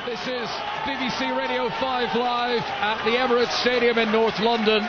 This is BBC Radio 5 Live at the Emirates Stadium in North London.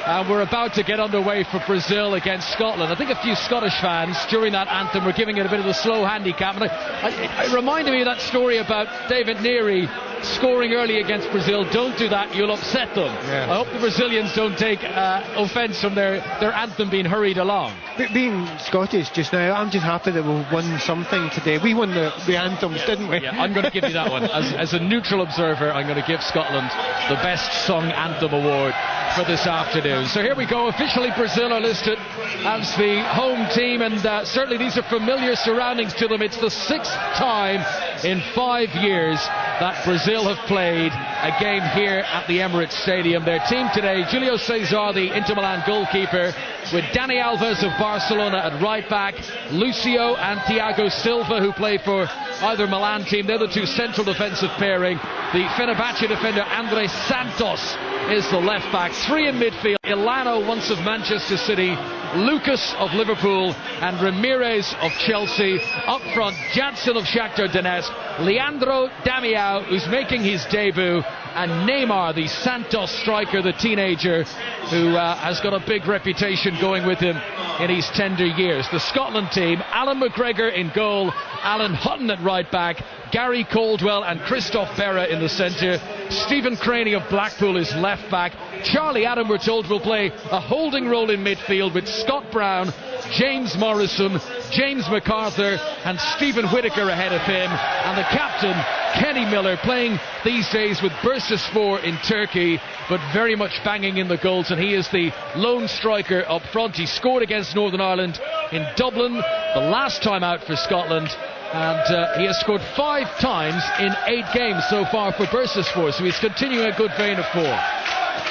And we're about to get underway for Brazil against Scotland. I think a few Scottish fans during that anthem were giving it a bit of the slow handicap. And it reminded me of that story about David Neary scoring early against Brazil. Don't do that, you'll upset them. Yeah. I hope the Brazilians don't take offence from their anthem being hurried along. Being Scottish just now, I'm just happy that we've won something today. We won the anthems, didn't we? Yeah, I'm going to give you that one. As a neutral observer, I'm going to give Scotland the Best Sung Anthem Award for this afternoon. So here we go. Officially, Brazil are listed as the home team, and certainly these are familiar surroundings to them. It's the 6th time in 5 years that Brazil have played a game here at the Emirates Stadium. Their team today: Julio Cesar, the Inter Milan goalkeeper, with Dani Alves of Barcelona at right back, Lucio and Thiago Silva, who play for either Milan team. They're the two central defensive pairing. The Fenerbahce defender André Santos is the left back. 3 in midfield: Ilano, once of Manchester City, Lucas of Liverpool, and Ramirez of Chelsea. Up front, Janssen of Shakhtar Donetsk, Leandro Damião, who's making his debut, and Neymar, the Santos striker, the teenager, who has got a big reputation going with him in his tender years. The Scotland team: Alan McGregor in goal, Alan Hutton at right back, Gary Caldwell and Christophe Berra in the centre. Stephen Craney of Blackpool is left back. Charlie Adam, we're told, will play a holding role in midfield with Scott Brown, James Morrison, James MacArthur and Stephen Whittaker ahead of him. And the captain, Kenny Miller, playing these days with Bursaspor in Turkey, but very much banging in the goals, and he is the lone striker up front. He scored against Northern Ireland in Dublin the last time out for Scotland, and he has scored 5 times in 8 games so far for Bursaspor, so he's continuing a good vein of form.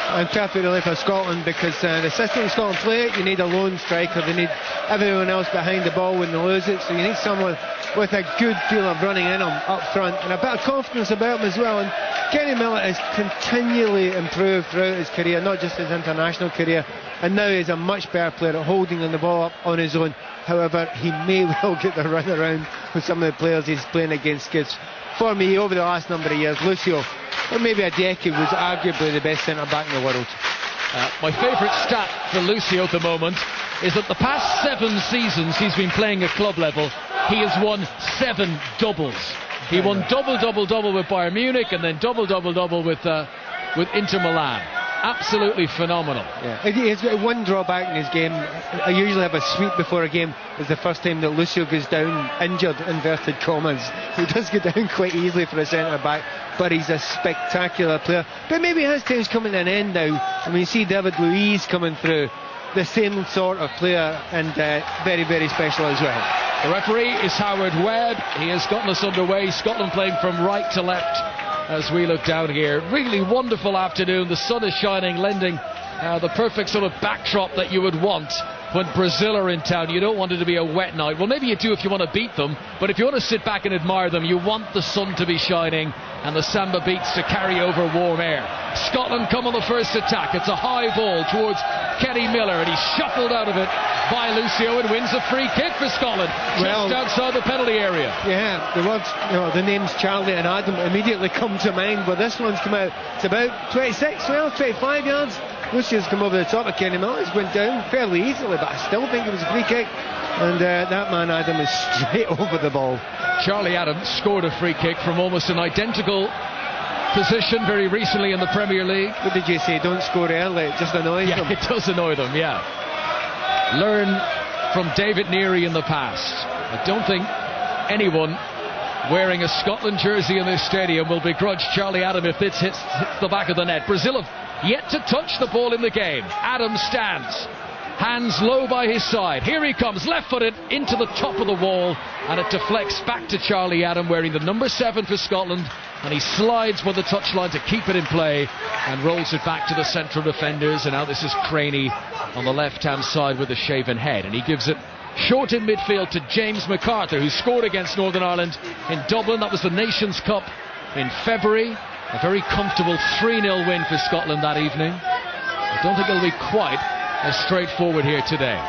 And perfect really for Scotland, because the system in Scotland play it, you need a lone striker. They need everyone else behind the ball when they lose it, so you need someone with a good feel of running in them up front and a bit of confidence about him as well. And Kenny Miller has continually improved throughout his career, not just his international career, and now he's a much better player at holding the ball up on his own. However, he may well get the run around with some of the players he's playing against, because for me, over the last number of years, Lucio, or maybe a decade, was arguably the best centre-back in the world. My favourite stat for Lucio at the moment is that the past 7 seasons he's been playing at club level, he has won 7 doubles. He won double with Bayern Munich, and then double with Inter Milan. Absolutely phenomenal. Yeah. He's got one drawback in his game. I usually have a sweep before a game. It's the first time that Lucio goes down injured, inverted commas. He does go down quite easily for a centre-back, but he's a spectacular player. But maybe his time's coming to an end now. I mean, you see David Luiz coming through, the same sort of player, and very, very special as well. The referee is Howard Webb. He has gotten us underway. Scotland playing from right to left as we look down here. Really wonderful afternoon. The sun is shining, lending the perfect sort of backdrop that you would want when Brazil are in town. You don't want it to be a wet night. Well, maybe you do if you want to beat them, but if you want to sit back and admire them, you want the sun to be shining and the samba beats to carry over warm air. Scotland come on the first attack. It's a high ball towards Kenny Miller, and he's shuffled out of it by Lucio and wins a free kick for Scotland, just outside the penalty area. Yeah, the words, the names Charlie and Adam immediately come to mind, but this one's come out. It's about 25 yards. Lucio's come over the top of Kenny Miller. He's went down fairly easily, but I still think it was a free kick, and that man Adam is straight over the ball. Charlie Adams scored a free kick from almost an identical position very recently in the Premier League. What did you say? Don't score early, it just annoys them. Yeah, it does annoy them, yeah. Learn from David Neary in the past. I don't think anyone wearing a Scotland jersey in this stadium will begrudge Charlie Adam if this hits the back of the net. Brazil have yet to touch the ball in the game. Adam stands, hands low by his side. Here he comes, left-footed into the top of the wall, and it deflects back to Charlie Adam, wearing the number 7 for Scotland, and he slides with the touchline to keep it in play and rolls it back to the central defenders. And now this is Craney on the left-hand side with a shaven head, and he gives it short in midfield to James MacArthur, who scored against Northern Ireland in Dublin. That was the Nations Cup in February. A very comfortable 3-0 win for Scotland that evening. I don't think it'll be quite as straightforward here today.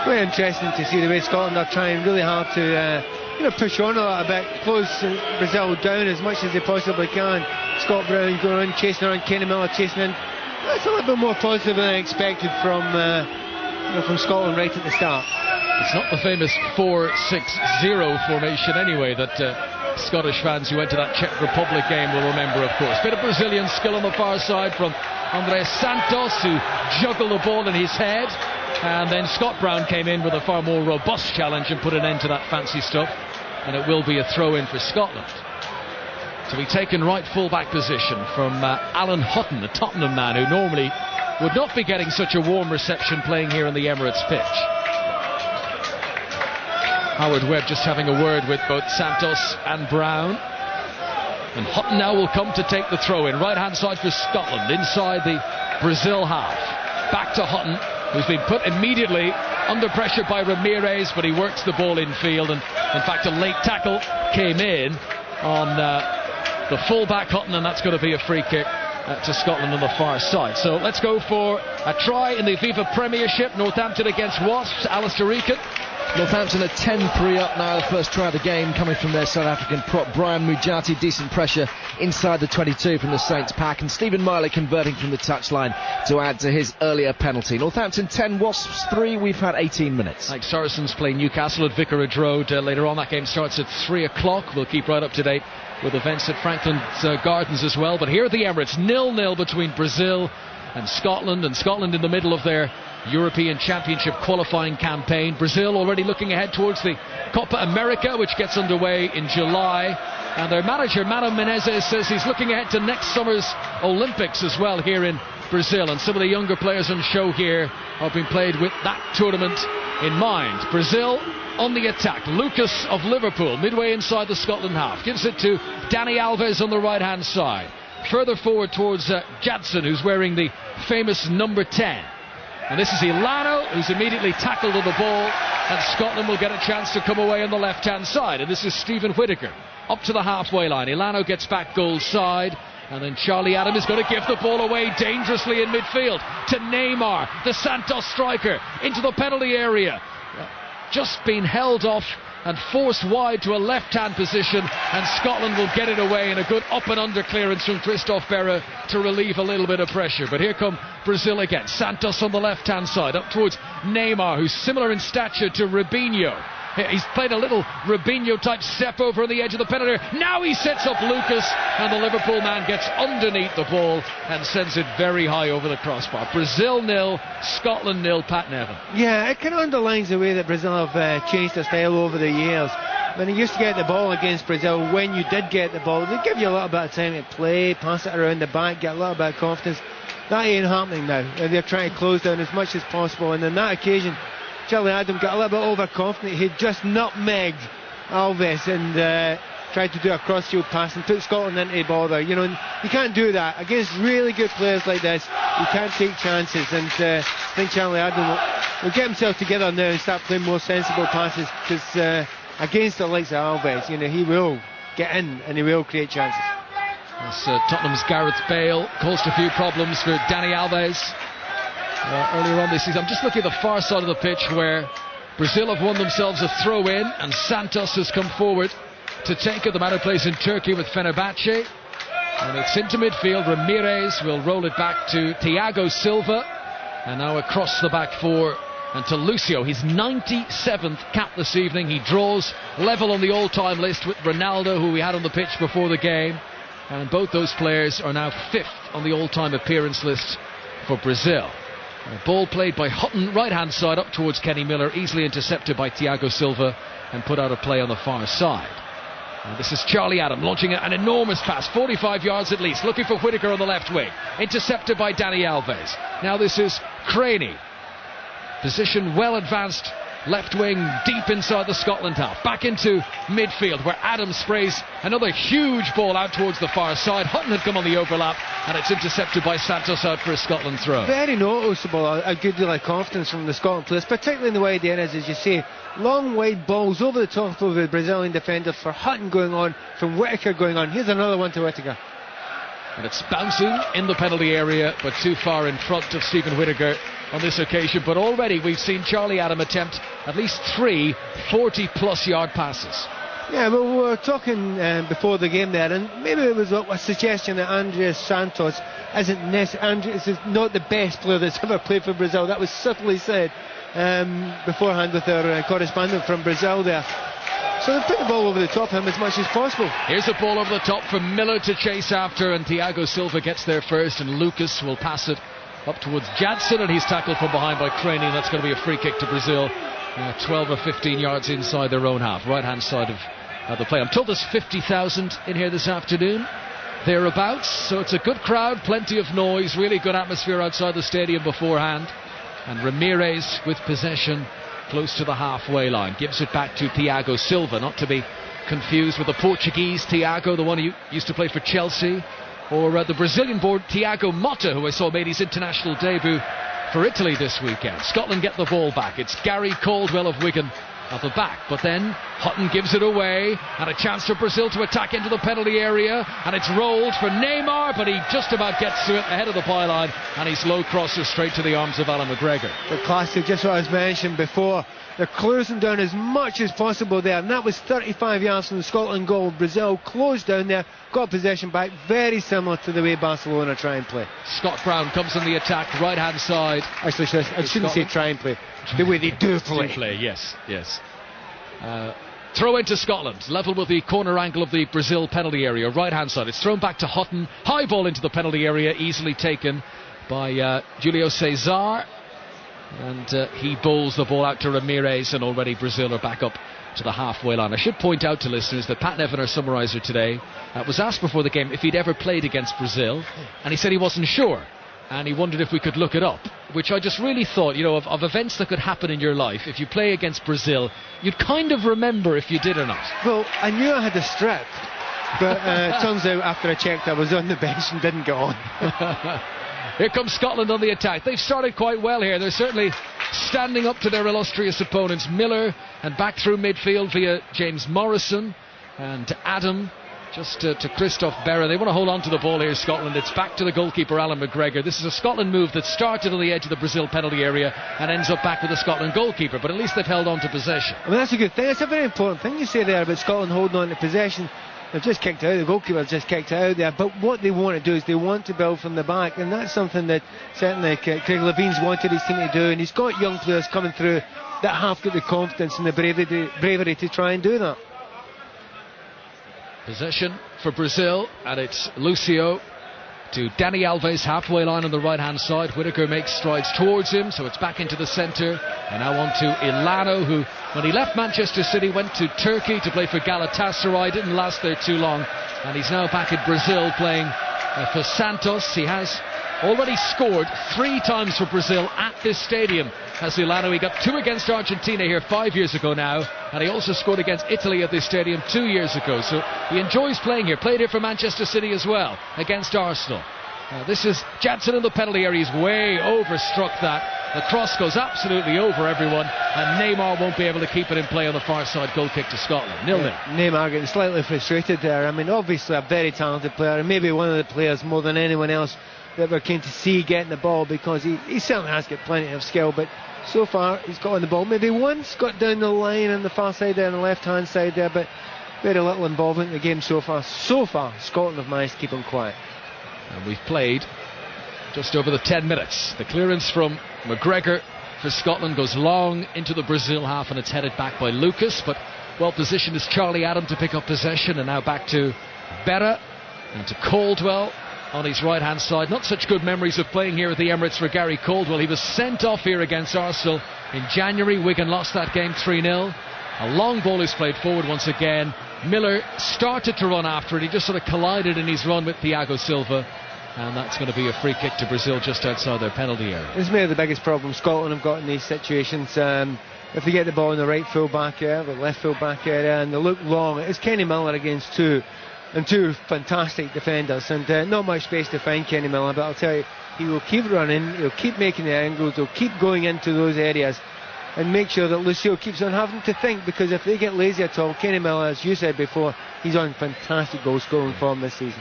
Very interesting to see the way Scotland are trying really hard to push on a little bit, close Brazil down as much as they possibly can. Scott Brown going on, chasing around, Kenny Miller chasing in. That's a little bit more positive than I expected from Scotland right at the start. It's not the famous 4-6-0 formation anyway that Scottish fans who went to that Czech Republic game will remember, of course. Bit of Brazilian skill on the far side from Andrés Santos, who juggled the ball in his head, and then Scott Brown came in with a far more robust challenge and put an end to that fancy stuff, and it will be a throw-in for Scotland. To be taken right full-back position from Alan Hutton, the Tottenham man, who normally would not be getting such a warm reception playing here on the Emirates pitch. Howard Webb just having a word with both Santos and Brown. And Hutton now will come to take the throw-in. Right-hand side for Scotland, inside the Brazil half. Back to Hutton, who's been put immediately under pressure by Ramirez, but he works the ball in field. And in fact, a late tackle came in on the full-back Hutton, and that's going to be a free kick to Scotland on the far side. So let's go for a try in the FIFA Premiership. Northampton against Wasps. Alistair Eakin. Northampton are 10-3 up now. The first try of the game coming from their South African prop Brian Mujati. Decent pressure inside the 22 from the Saints pack, and Stephen Miley converting from the touchline to add to his earlier penalty. Northampton 10, Wasps 3. We've had 18 minutes. Like Saracens play Newcastle at Vicarage Road later on. That game starts at 3 o'clock. We'll keep right up to date with events at Franklin's Gardens as well. But here at the Emirates, 0-0 between Brazil and Scotland in the middle of their European Championship qualifying campaign. Brazil already looking ahead towards the Copa America, which gets underway in July, and their manager Mano Menezes says he's looking ahead to next summer's Olympics as well here in Brazil, and some of the younger players on show here have been played with that tournament in mind. Brazil on the attack. Lucas of Liverpool midway inside the Scotland half gives it to Dani Alves on the right hand side. Further forward towards Jadson, who's wearing the famous number 10. And this is Ilano, who's immediately tackled on the ball, and Scotland will get a chance to come away on the left-hand side. And this is Stephen Whittaker up to the halfway line. Ilano gets back goal side, and then Charlie Adam is going to give the ball away dangerously in midfield to Neymar, the Santos striker, into the penalty area. Just been held off and forced wide to a left-hand position, and Scotland will get it away in a good up and under clearance from Christophe Berra to relieve a little bit of pressure. But here come Brazil again. Santos on the left-hand side, up towards Neymar, who's similar in stature to Robinho. He's played a little Robinho-type step over on the edge of the penalty. Now he sets up Lucas, and the Liverpool man gets underneath the ball and sends it very high over the crossbar. Brazil 0, Scotland 0, Pat Nevin. Yeah, it kind of underlines the way that Brazil have changed their style over the years. When you used to get the ball against Brazil, when you did get the ball, they'd give you a little bit of time to play, pass it around the back, get a little bit of confidence. That ain't happening now. They're trying to close down as much as possible, and on that occasion, Charlie Adam got a little bit overconfident. He just nutmegged Alves and tried to do a cross-field pass and took Scotland into bother. You know, you can't do that against really good players like this. You can't take chances, and I think Charlie Adam will get himself together now and start playing more sensible passes, because against the likes of Alves, you know, he will get in and he will create chances. As Tottenham's Gareth Bale caused a few problems for Dani Alves earlier on this season. I'm just looking at the far side of the pitch where Brazil have won themselves a throw-in, and Santos has come forward to take it. The matter plays in Turkey with Fenerbahce, and it's into midfield. Ramirez will roll it back to Thiago Silva, and now across the back four and to Lucio. His 97th cap this evening. He draws level on the all-time list with Ronaldo, who we had on the pitch before the game, and both those players are now 5th on the all-time appearance list for Brazil. A ball played by Hutton, right-hand side, up towards Kenny Miller, easily intercepted by Thiago Silva and put out of play on the far side. And this is Charlie Adam launching an enormous pass, 45 yards at least, looking for Whittaker on the left wing, intercepted by Dani Alves. Now this is Craney, position well advanced, left wing, deep inside the Scotland half, back into midfield where Adam sprays another huge ball out towards the far side. Hutton had come on the overlap, and it's intercepted by Santos out for a Scotland throw. Very noticeable, a good deal of confidence from the Scotland players, particularly in the wide areas, as you say. Long wide balls over the top of the Brazilian defender for Hutton going on, from Whittaker going on. Here's another one to Whittaker. And it's bouncing in the penalty area, but too far in front of Stephen Whittaker on this occasion. But already we've seen Charlie Adam attempt at least 3 40-plus yard passes. Yeah, well, we were talking before the game there, and maybe it was a suggestion that Andreas Santos is not the best player that's ever played for Brazil. That was subtly said beforehand with our correspondent from Brazil there. So they put the ball over the top of him as much as possible. Here's a ball over the top for Miller to chase after, and Thiago Silva gets there first, and Lucas will pass it up towards Jadson, and he's tackled from behind by Craney, and that's going to be a free kick to Brazil. 12 or 15 yards inside their own half, right hand side of the play. I'm told there's 50,000 in here this afternoon, thereabouts, so it's a good crowd, plenty of noise, really good atmosphere outside the stadium beforehand. And Ramirez with possession close to the halfway line, gives it back to Thiago Silva, not to be confused with the Portuguese Thiago, the one who used to play for Chelsea, or the Brazilian born Thiago Motta, who I saw made his international debut for Italy this weekend. Scotland get the ball back. It's Gary Caldwell of Wigan at the back, but then Hutton gives it away, and a chance for Brazil to attack into the penalty area, and it's rolled for Neymar, but he just about gets to it ahead of the byline, and he's low crosser straight to the arms of Alan McGregor. The classic, just what I was mentioned before, they're closing down as much as possible there, and that was 35 yards from the Scotland goal. Brazil closed down there, got possession back, very similar to the way Barcelona try and play. Scott Brown comes on the attack, right hand side. Actually, I shouldn't say try and play, the way they do play. Yes. Throw into Scotland, level with the corner angle of the Brazil penalty area, right hand side. It's thrown back to Hutton, high ball into the penalty area, easily taken by Julio Cesar, and he bowls the ball out to Ramirez, and already Brazil are back up to the halfway line. I should point out to listeners that Pat Nevin, our summariser today, was asked before the game if he'd ever played against Brazil, and he said he wasn't sure, and he wondered if we could look it up, which I just really thought, of events that could happen in your life. If you play against Brazil, you'd kind of remember if you did or not. Well, I knew I had a strip, but it turns out after I checked I was on the bench and didn't get on. Here comes Scotland on the attack. They've started quite well here. They're certainly standing up to their illustrious opponents. Miller, and back through midfield via James Morrison and Adam, just to Christophe Berra. They want to hold on to the ball here, Scotland. It's back to the goalkeeper, Alan McGregor. This is a Scotland move that started on the edge of the Brazil penalty area and ends up back with the Scotland goalkeeper, but at least they've held on to possession. I mean, that's a good thing. That's a very important thing you say there about Scotland holding on to possession. They've just kicked out, the goalkeeper's just kicked out there, but what they want to do is they want to build from the back, and that's something that certainly Craig Levine's wanted his team to do, and he's got young players coming through that have got the confidence and the bravery to try and do that. Possession for Brazil, and it's Lucio to Dani Alves, halfway line on the right hand side. Whittaker makes strides towards him, so it's back into the centre, and now on to Ilano, who when he left Manchester City went to Turkey to play for Galatasaray, didn't last there too long, and he's now back in Brazil playing for Santos. He has already scored 3 times for Brazil at this stadium as Ilano. He got 2 against Argentina here 5 years ago now, and he also scored against Italy at this stadium 2 years ago, so he enjoys playing here. Played here for Manchester City as well against Arsenal. This is Jadson in the penalty area. He's way overstruck that. The cross goes absolutely over everyone, and Neymar won't be able to keep it in play on the far side. Goal kick to Scotland. 0-0. Neymar getting slightly frustrated there. I mean, obviously a very talented player, and maybe one of the players more than anyone else that we're keen to see getting the ball, because he certainly has got plenty of skill, but so far he's got on the ball maybe once, got down the line on the far side there, on the left hand side there, but very little involvement in the game so far. Scotland have managed to keep him quiet. And we've played just over the 10 minutes. The clearance from McGregor for Scotland goes long into the Brazil half, and it's headed back by Lucas, but well positioned is Charlie Adam to pick up possession, and now back to Berra and to Caldwell on his right hand side. Not such good memories of playing here at the Emirates for Gary Caldwell. He was sent off here against Arsenal in January. Wigan lost that game 3-0. A long ball is played forward once again. Miller started to run after it. He just sort of collided in his run with Thiago Silva, and that's going to be a free kick to Brazil just outside their penalty area. This is maybe the biggest problem Scotland have got in these situations. If they get the ball in the right full back area, the left full back area, and they look long, it's Kenny Miller against two fantastic defenders, and not much space to find Kenny Miller, but I'll tell you, he will keep running, he'll keep making the angles, he'll keep going into those areas, and make sure that Lucio keeps on having to think, because if they get lazy at all, Kenny Miller, as you said before, he's on fantastic goal scoring form this season.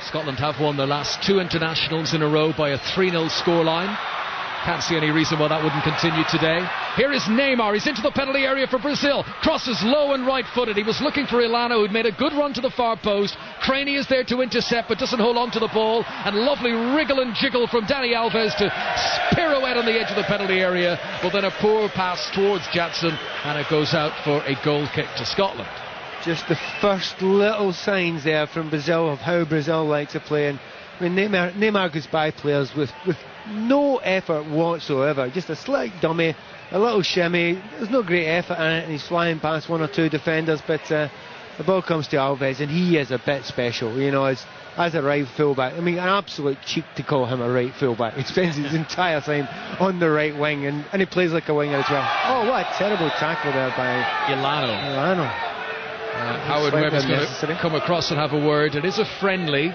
Scotland have won their last 2 internationals in a row by a 3-0 scoreline. Can't see any reason why that wouldn't continue today. Here is Neymar. He's into the penalty area for Brazil. Crosses low and right-footed. He was looking for Ilano, who'd made a good run to the far post. Craney is there to intercept, but doesn't hold on to the ball. And lovely wriggle and jiggle from Dani Alves to pirouette on the edge of the penalty area. But then a poor pass towards Jadson, and it goes out for a goal kick to Scotland. Just the first little signs there from Brazil of how Brazil likes to play. And I mean, Neymar goes by players with no effort whatsoever. Just a slight dummy, a little shimmy. There's no great effort in it, and he's flying past one or two defenders. But the ball comes to Alves, and he is a bit special, you know, as a right fullback. I mean, an absolute cheek to call him a right fullback. He spends his entire time on the right wing, and he plays like a winger as well. Oh, what a terrible tackle there by Ilano. Howard Webb's going to come across and have a word. It is a friendly.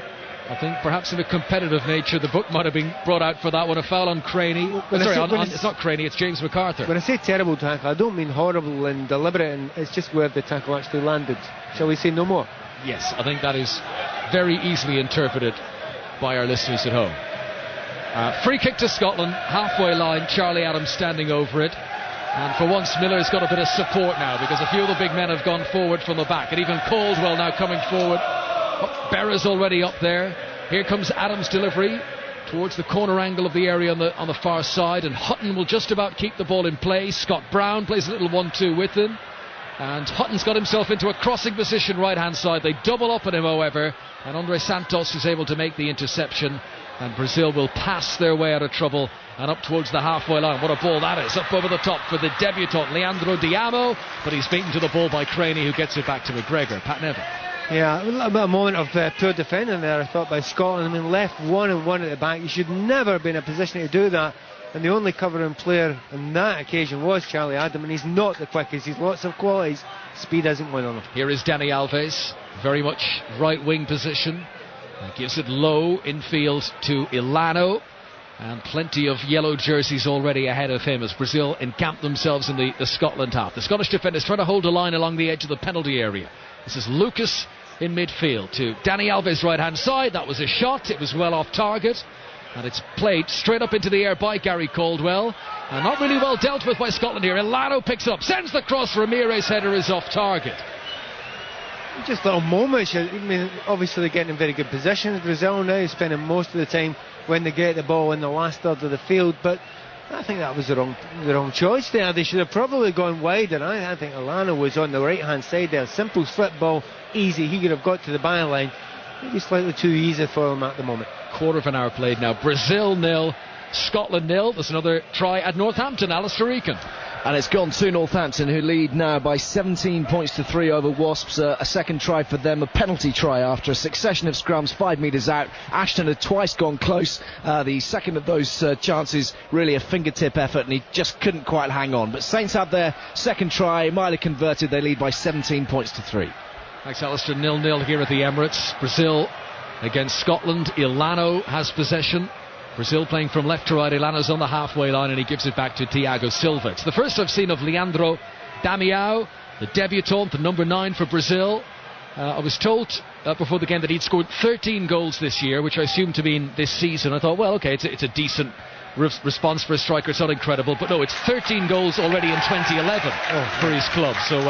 I think perhaps of a competitive nature, the book might have been brought out for that one. A foul on Craney. It's not Craney, it's James McArthur. When I say terrible tackle, I don't mean horrible and deliberate, and it's just where the tackle actually landed. Shall we say no more? Yes, I think that is very easily interpreted by our listeners at home. Free kick to Scotland, halfway line, Charlie Adams standing over it. And for once, Miller's got a bit of support now, because a few of the big men have gone forward from the back. And even Caldwell now coming forward. Berra's already up there. Here comes Adams' delivery towards the corner angle of the area on the far side, and Hutton will just about keep the ball in play. Scott Brown plays a little 1-2 with him, and Hutton's got himself into a crossing position right hand side. They double up on him, however, and Andre Santos is able to make the interception, and Brazil will pass their way out of trouble and up towards the halfway line. What a ball that is, up over the top for the debutant Leandro Diamo, but he's beaten to the ball by Craney, who gets it back to McGregor. Pat Nevin. Yeah, a moment of poor defending there, I thought, by Scotland. I mean, left 1-1 at the back. You should never be in a position to do that. And the only covering player on that occasion was Charlie Adam, and he's not the quickest. He's lots of qualities. Speed isn't one of them. Here is Dani Alves, very much right wing position. Gives it low infield to Ilano. And plenty of yellow jerseys already ahead of him as Brazil encamp themselves in the Scotland half. The Scottish defenders trying to hold a line along the edge of the penalty area. This is Lucas in midfield to Dani Alves' right hand side. That was a shot, it was well off target, and it's played straight up into the air by Gary Caldwell, and not really well dealt with by Scotland here. Ilano picks up, sends the cross. Ramirez' header is off target. Just little moments. I mean, obviously they're getting in very good positions. Brazil now spending most of the time when they get the ball in the last third of the field, but I think that was the wrong choice there. They should have probably gone wide, and I think Ilano was on the right hand side there. Simple slip ball, easy. He could have got to the byline. Maybe slightly too easy for him at the moment. Quarter of an hour played now. Brazil 0, Scotland 0. There's another try at Northampton. Alistair Eakin. And it's gone to Northampton, who lead now by 17 points to 3 over Wasps. A second try for them, a penalty try after a succession of scrums 5 metres out. Ashton had twice gone close. The second of those chances, really a fingertip effort, and he just couldn't quite hang on. But Saints have their second try. Miley converted. They lead by 17 points to 3. Thanks, Alistair. 0-0 here at the Emirates. Brazil against Scotland. Ilano has possession. Brazil playing from left to right. Ilano's on the halfway line, and he gives it back to Thiago Silva. It's the first I've seen of Leandro Damião, the debutant, the number 9 for Brazil. I was told before the game that he'd scored 13 goals this year, which I assumed to mean this season. I thought, well, okay, it's a decent response for a striker. It's not incredible, but no, it's 13 goals already in 2011 for his club. So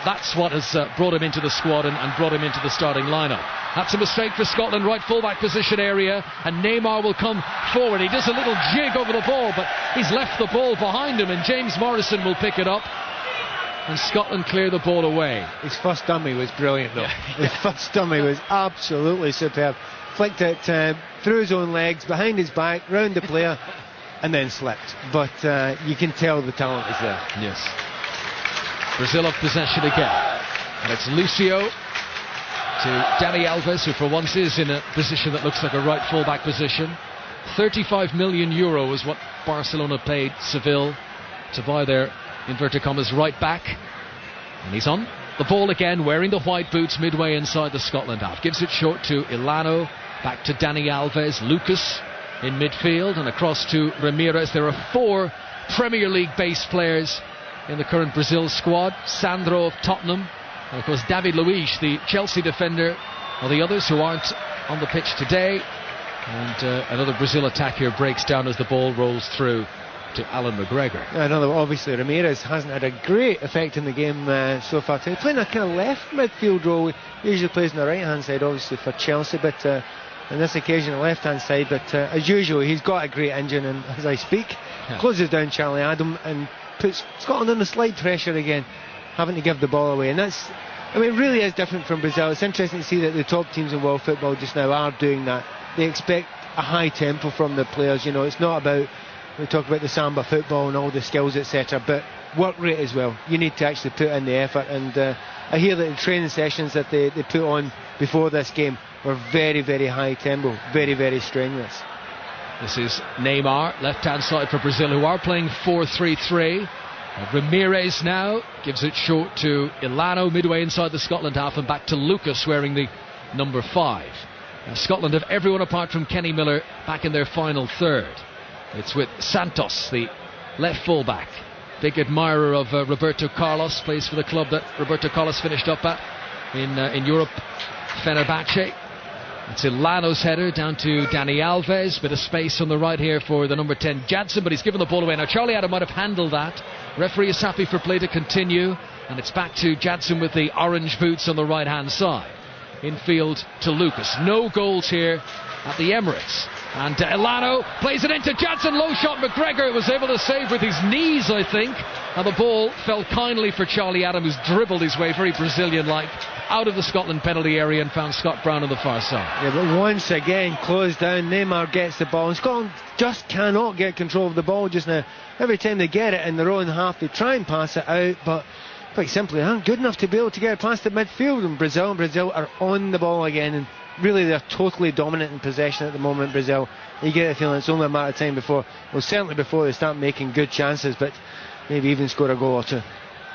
that's what has brought him into the squad and brought him into the starting lineup. That's a mistake for Scotland, right fullback position area, and Neymar will come forward. He does a little jig over the ball, but he's left the ball behind him, and James Morrison will pick it up, and Scotland clear the ball away. His first dummy was brilliant, though. His first dummy was absolutely superb. Flicked it through his own legs, behind his back, round the player, and then slipped. But you can tell the talent is there. Yes. Brazil have possession again, and it's Lucio to Dani Alves, who for once is in a position that looks like a right full-back position. 35 million euro is what Barcelona paid Seville to buy their, inverted commas, right back. And he's on the ball again, wearing the white boots midway inside the Scotland half. Gives it short to Ilano, back to Dani Alves. Lucas in midfield, and across to Ramirez. There are 4 Premier League base players in the current Brazil squad. Sandro of Tottenham, and of course David Luiz, the Chelsea defender, or the others who aren't on the pitch today. And another Brazil attack here breaks down as the ball rolls through to Alan McGregor. Another, obviously, Ramirez hasn't had a great effect in the game so far. He's playing a kind of left midfield role. He usually plays on the right hand side, obviously, for Chelsea, but on this occasion, the left hand side. But as usual, he's got a great engine, and as I speak, closes down Charlie Adam and puts Scotland under slight pressure again, having to give the ball away. And that's, I mean, it really is different from Brazil. It's interesting to see that the top teams in world football just now are doing that. They expect a high tempo from the players. You know, it's not about, we talk about the samba football and all the skills, etc., but work rate as well. You need to actually put in the effort, and I hear that the training sessions that they put on before this game were very, very high tempo, very, very strenuous. This is Neymar, left hand side for Brazil, who are playing 4-3-3. Ramirez now gives it short to Ilano midway inside the Scotland half, and back to Lucas wearing the number 5. Scotland have everyone apart from Kenny Miller back in their final third. It's with Santos, the left fullback, big admirer of Roberto Carlos, plays for the club that Roberto Carlos finished up at in Europe, Fenerbahce. It's Ilano's header down to Dani Alves. Bit of space on the right here for the number 10 Jadson, but he's given the ball away. Now Charlie Adam might have handled that. Referee is happy for play to continue, and it's back to Jadson with the orange boots on the right hand side. Infield to Lucas. No goals here at the Emirates. And Ilano plays it into Jadson. Low shot. McGregor was able to save with his knees, I think. And the ball fell kindly for Charlie Adam, who's dribbled his way, very Brazilian-like, out of the Scotland penalty area and found Scott Brown on the far side. Yeah, but once again closed down. Neymar gets the ball, and Scotland just cannot get control of the ball just now. Every time they get it in their own half, they try and pass it out, but quite simply aren't good enough to be able to get it past the midfield. And Brazil are on the ball again, and really they're totally dominant in possession at the moment, Brazil. You get the feeling it's only a matter of time before, well, certainly before they start making good chances, but maybe even score a goal or two.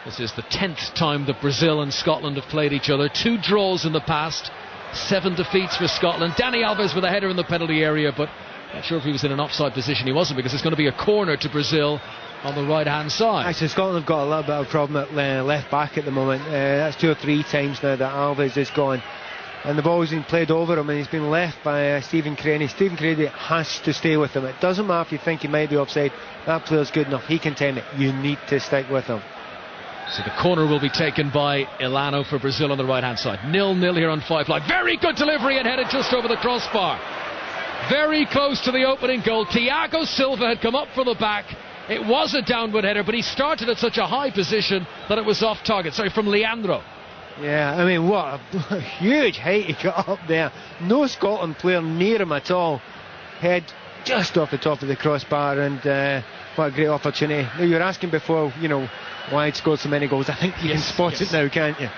This is the 10th time that Brazil and Scotland have played each other. 2 draws in the past, 7 defeats for Scotland. Dani Alves with a header in the penalty area, but not sure if he was in an offside position. He wasn't, because it's going to be a corner to Brazil on the right hand side. Actually, Scotland have got a little bit of a problem at left back at the moment. That's 2 or 3 times now that Alves is gone, and the ball's been played over him, and he's been left by Stephen Craney. Stephen Craney has to stay with him. It doesn't matter if you think he might be offside. That player's good enough. He can time it. You need to stick with him. So the corner will be taken by Ilano for Brazil on the right hand side. 0-0 here on 5 line. Very good delivery and headed just over the crossbar. Very close to the opening goal. Thiago Silva had come up for the back. It was a downward header, but he started at such a high position that it was off target. Sorry, from Leandro. Yeah, I mean, what a huge height he got up there. No Scotland player near him at all. Head just off the top of the crossbar, and what a great opportunity. Now, you were asking before, you know, why he'd scored so many goals. I think you can spot it now, can't you?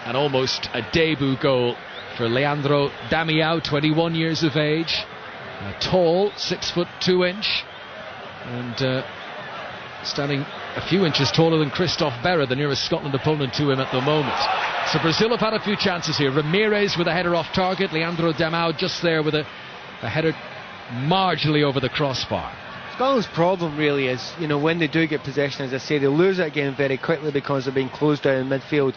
And almost a debut goal for Leandro Damião, 21 years of age, tall, 6'2", and standing a few inches taller than Christophe Berra, the nearest Scotland opponent to him at the moment. So Brazil have had a few chances here. Ramirez with a header off target. Leandro Damião just there with a header marginally over the crossbar. Scotland's problem really is, you know, when they do get possession, as I say, they lose it again very quickly because they're being closed down in midfield.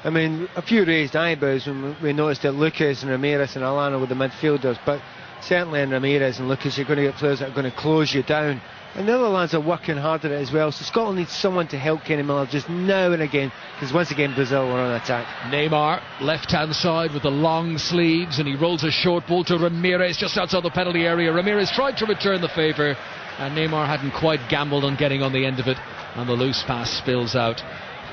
I mean, a few raised eyebrows when we noticed that Lucas and Ramirez and Ilano were the midfielders, but certainly in Ramirez and Lucas you're going to get players that are going to close you down, and the other lads are working hard at it as well. So Scotland needs someone to help Kenny Miller just now and again, because once again Brazil were on attack. Neymar, left hand side with the long sleeves, and he rolls a short ball to Ramirez just outside the penalty area. Ramirez tried to return the favour, and Neymar hadn't quite gambled on getting on the end of it, and the loose pass spills out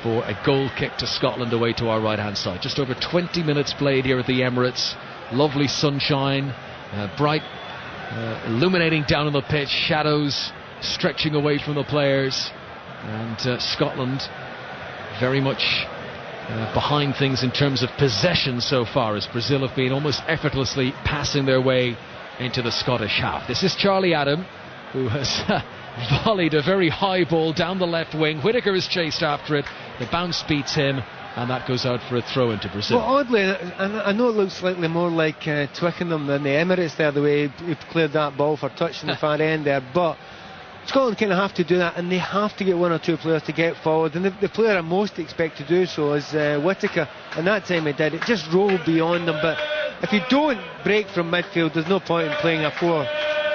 for a goal kick to Scotland away to our right hand side. Just over 20 minutes played here at the Emirates. Lovely sunshine, bright, illuminating down on the pitch, shadows stretching away from the players, and Scotland very much behind things in terms of possession so far, as Brazil have been almost effortlessly passing their way into the Scottish half. This is Charlie Adam, who has volleyed a very high ball down the left wing. Whittaker has chased after it. The bounce beats him, and that goes out for a throw into Brazil. Well, oddly, and I know it looks slightly more like Twickenham than the Emirates there, the way he cleared that ball for touch in the far end there, but Scotland kind of have to do that, and they have to get 1 or 2 players to get forward, and the player I most expect to do so is Whittaker, and that time he did. It just rolled beyond them, but if you don't break from midfield, there's no point in playing a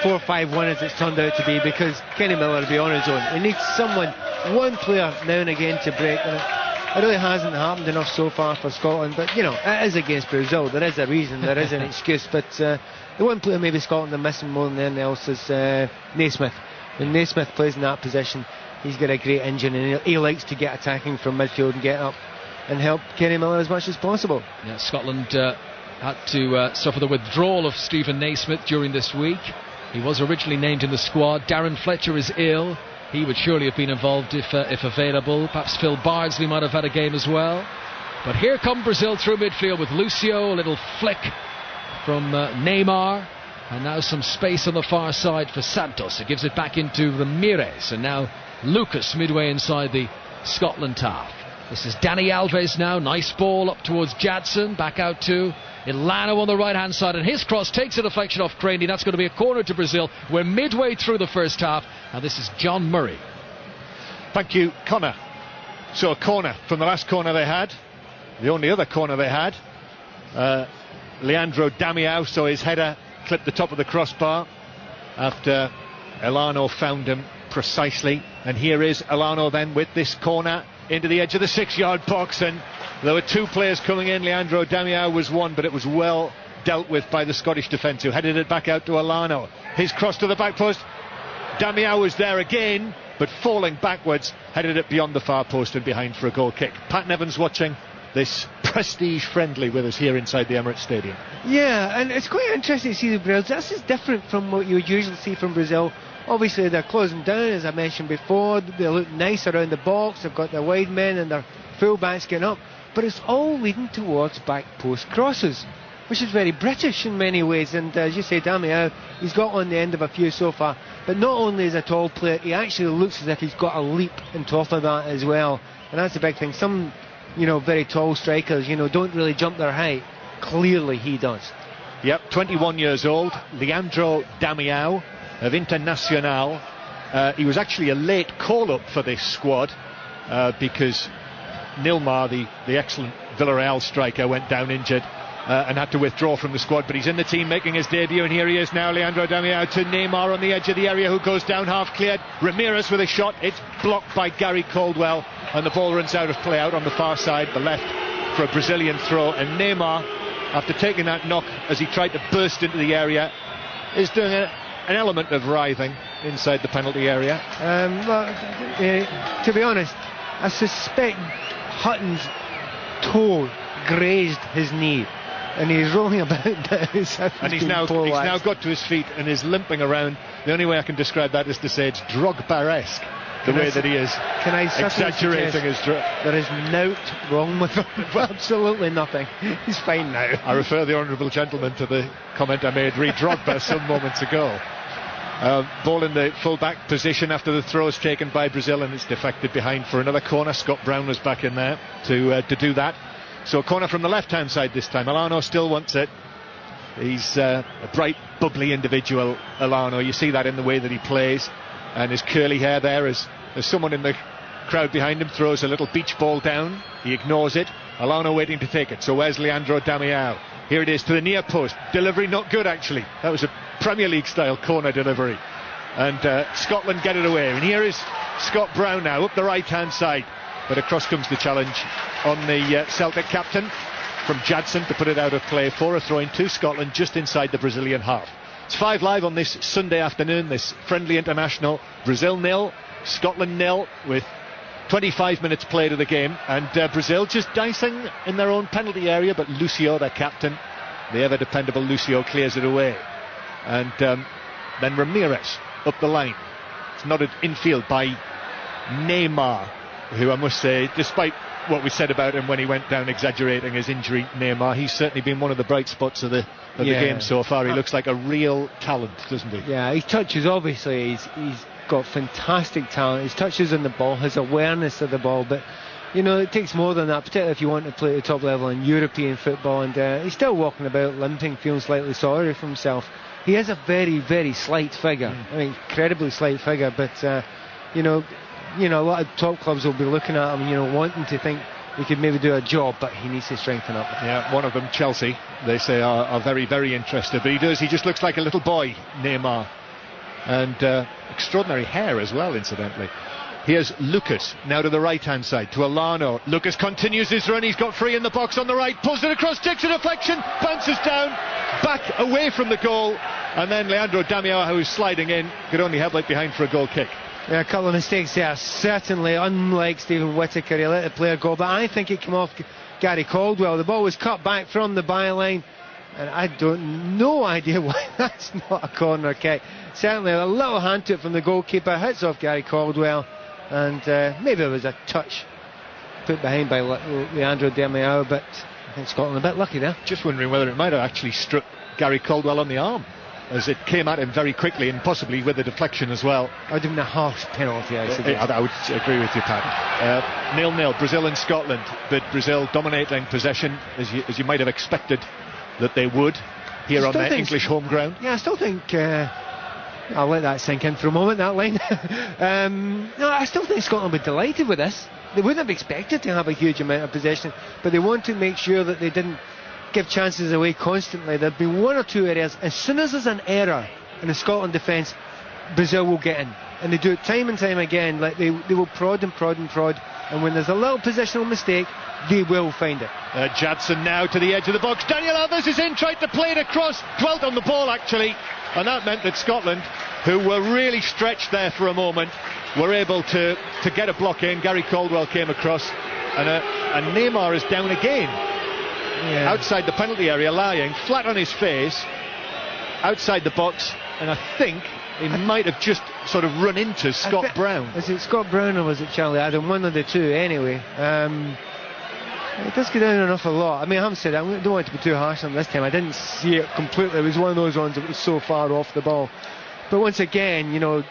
4-5-1 as it's turned out to be, because Kenny Miller will be on his own. He needs someone, one player now and again to break, and it really hasn't happened enough so far for Scotland. But you know, it is against Brazil. There is a reason, there is an excuse. But the one player maybe Scotland are missing more than anything else is Naismith. When Naismith plays in that position, he's got a great engine, and he likes to get attacking from midfield and get up and help Kenny Miller as much as possible. Yeah, Scotland had to suffer the withdrawal of Stephen Naismith during this week. He was originally named in the squad. Darren Fletcher is ill. He would surely have been involved if available. Perhaps Phil Bardsley might have had a game as well. But here come Brazil through midfield with Lucio, a little flick from Neymar, and now some space on the far side for Santos. It gives it back into Ramirez, and now Lucas midway inside the Scotland half. This is Dani Alves now. Nice ball up towards Jadson, back out to Ilano on the right hand side, and his cross takes a deflection off Craney. That's going to be a corner to Brazil. We're midway through the first half, and this is John Murray. Thank you, Conor. So a corner from the last corner they had, the only other corner they had. Leandro Damião saw his header clip the top of the crossbar after Ilano found him precisely, and here is Ilano then with this corner into the edge of the 6-yard box, and there were two players coming in. Leandro Damião was one, but it was well dealt with by the Scottish defence, who headed it back out to Ilano. His cross to the back post. Damião was there again, but falling backwards, headed it beyond the far post and behind for a goal kick. Pat Nevin's watching this prestige friendly with us here inside the Emirates Stadium. Yeah, and it's quite interesting to see the Brazil. This is different from what you would usually see from Brazil. Obviously they're closing down, as I mentioned before. They look nice around the box. They've got their wide men and their full backs getting up, but it's all leading towards back post crosses, which is very British in many ways. And as you say, Damião, he's got on the end of a few so far, but not only is a tall player, he actually looks as if he's got a leap on top of that as well, and that's the big thing. Some, you know, very tall strikers, you know, don't really jump their height. Clearly he does. Yep, 21 years old, Leandro Damião of Internacional. He was actually a late call-up for this squad because Nilmar, the excellent Villarreal striker, went down injured and had to withdraw from the squad, but he's in the team making his debut, and here he is now, Leandro Damião to Neymar on the edge of the area, who goes down half cleared. Ramirez with a shot, it's blocked by Gary Caldwell, and the ball runs out of play out on the far side, the left, for a Brazilian throw. And Neymar, after taking that knock as he tried to burst into the area, is doing an element of writhing inside the penalty area. To be honest, I suspect Hutton's toe grazed his knee, and he's rolling about now. And he's now got to his feet and is limping around. The only way I can describe that is to say it's Drogba-esque, the way that he is exaggerating his drug. There is nought wrong with him. Absolutely nothing. He's fine now. I refer the honourable gentleman to the comment I made re Drogba some moments ago. Ball in the full-back position after the throw is taken by Brazil, and it's deflected behind for another corner. Scott Brown was back in there to do that. So a corner from the left-hand side this time. Ilano still wants it. He's a bright, bubbly individual, Ilano. You see that in the way that he plays, and his curly hair there as someone in the crowd behind him throws a little beach ball down. He ignores it. Ilano waiting to take it. So where's Leandro Damião? Here it is to the near post. Delivery not good, actually. That was a Premier League style corner delivery, and Scotland get it away. And here is Scott Brown now up the right hand side, but across comes the challenge on the Celtic captain from Jadson to put it out of play for a throw-in to Scotland just inside the Brazilian half. It's 5 Live on this Sunday afternoon, this friendly international. Brazil 0, Scotland 0, with 25 minutes played of the game, and Brazil just dicing in their own penalty area, but Lucio, their captain, the ever dependable Lucio, clears it away. And then Ramirez up the line. It's nodded infield by Neymar, who I must say, despite what we said about him when he went down exaggerating his injury, Neymar, he's certainly been one of the bright spots of the game so far. He looks like a real talent, doesn't he? Yeah, his touches, obviously, he's got fantastic talent. His touches on the ball, his awareness of the ball, but you know, it takes more than that, particularly if you want to play at the top level in European football. And he's still walking about limping, feeling slightly sorry for himself. He is a very, very slight figure. I mean, incredibly slight figure, but you know, a lot of top clubs will be looking at him, you know, wanting to think he could maybe do a job, but he needs to strengthen up. Yeah, one of them, Chelsea, they say are very, very interested, but he just looks like a little boy, Neymar. and extraordinary hair as well, incidentally. Here's Lucas, now to the right-hand side, to Alano. Lucas continues his run, he's got free in the box on the right, pulls it across, takes a deflection, bounces down, back away from the goal, and then Leandro Damião, who's sliding in, could only help it behind for a goal kick. Yeah, a couple of mistakes there, certainly, unlike Stephen Whittaker, he let the player go, but I think it came off Gary Caldwell. The ball was cut back from the byline, and I don't, no idea why that's not a corner kick. Certainly a little hand to it from the goalkeeper, hits off Gary Caldwell, and maybe it was a touch put behind by Leandro Damião, but I think Scotland a bit lucky there. Just wondering whether it might have actually struck Gary Caldwell on the arm, as it came at him very quickly, and possibly with a deflection as well. I would have been a harsh penalty, I suggest. I would agree with you, Pat. 0-0, Brazil and Scotland, but Brazil dominating possession, as you might have expected that they would, here on their English home ground. Yeah, I still think... I'll let that sink in for a moment, that line. No, I still think Scotland would be delighted with this. They wouldn't have expected to have a huge amount of possession, but they want to make sure that they didn't give chances away constantly. There'd be one or two areas. As soon as there's an error in the Scotland defence, Brazil will get in. And they do it time and time again. Like they will prod and prod and prod. And when there's a little positional mistake, they will find it. Jadson now to the edge of the box. Daniel Alves is in, tried to play it across, dwelt on the ball actually. And that meant that Scotland, who were really stretched there for a moment, were able to get a block in. Gary Caldwell came across, and Neymar is down again. Yeah. Outside the penalty area, lying flat on his face, outside the box, and I think he might have just sort of run into Scott Brown. Is it Scott Brown or was it Charlie Adam? One of the two, anyway. It does go down an awful lot. I mean, I haven't said that. I don't want to be too harsh on this time. I didn't see it completely. It was one of those ones that was so far off the ball. But once again, you know,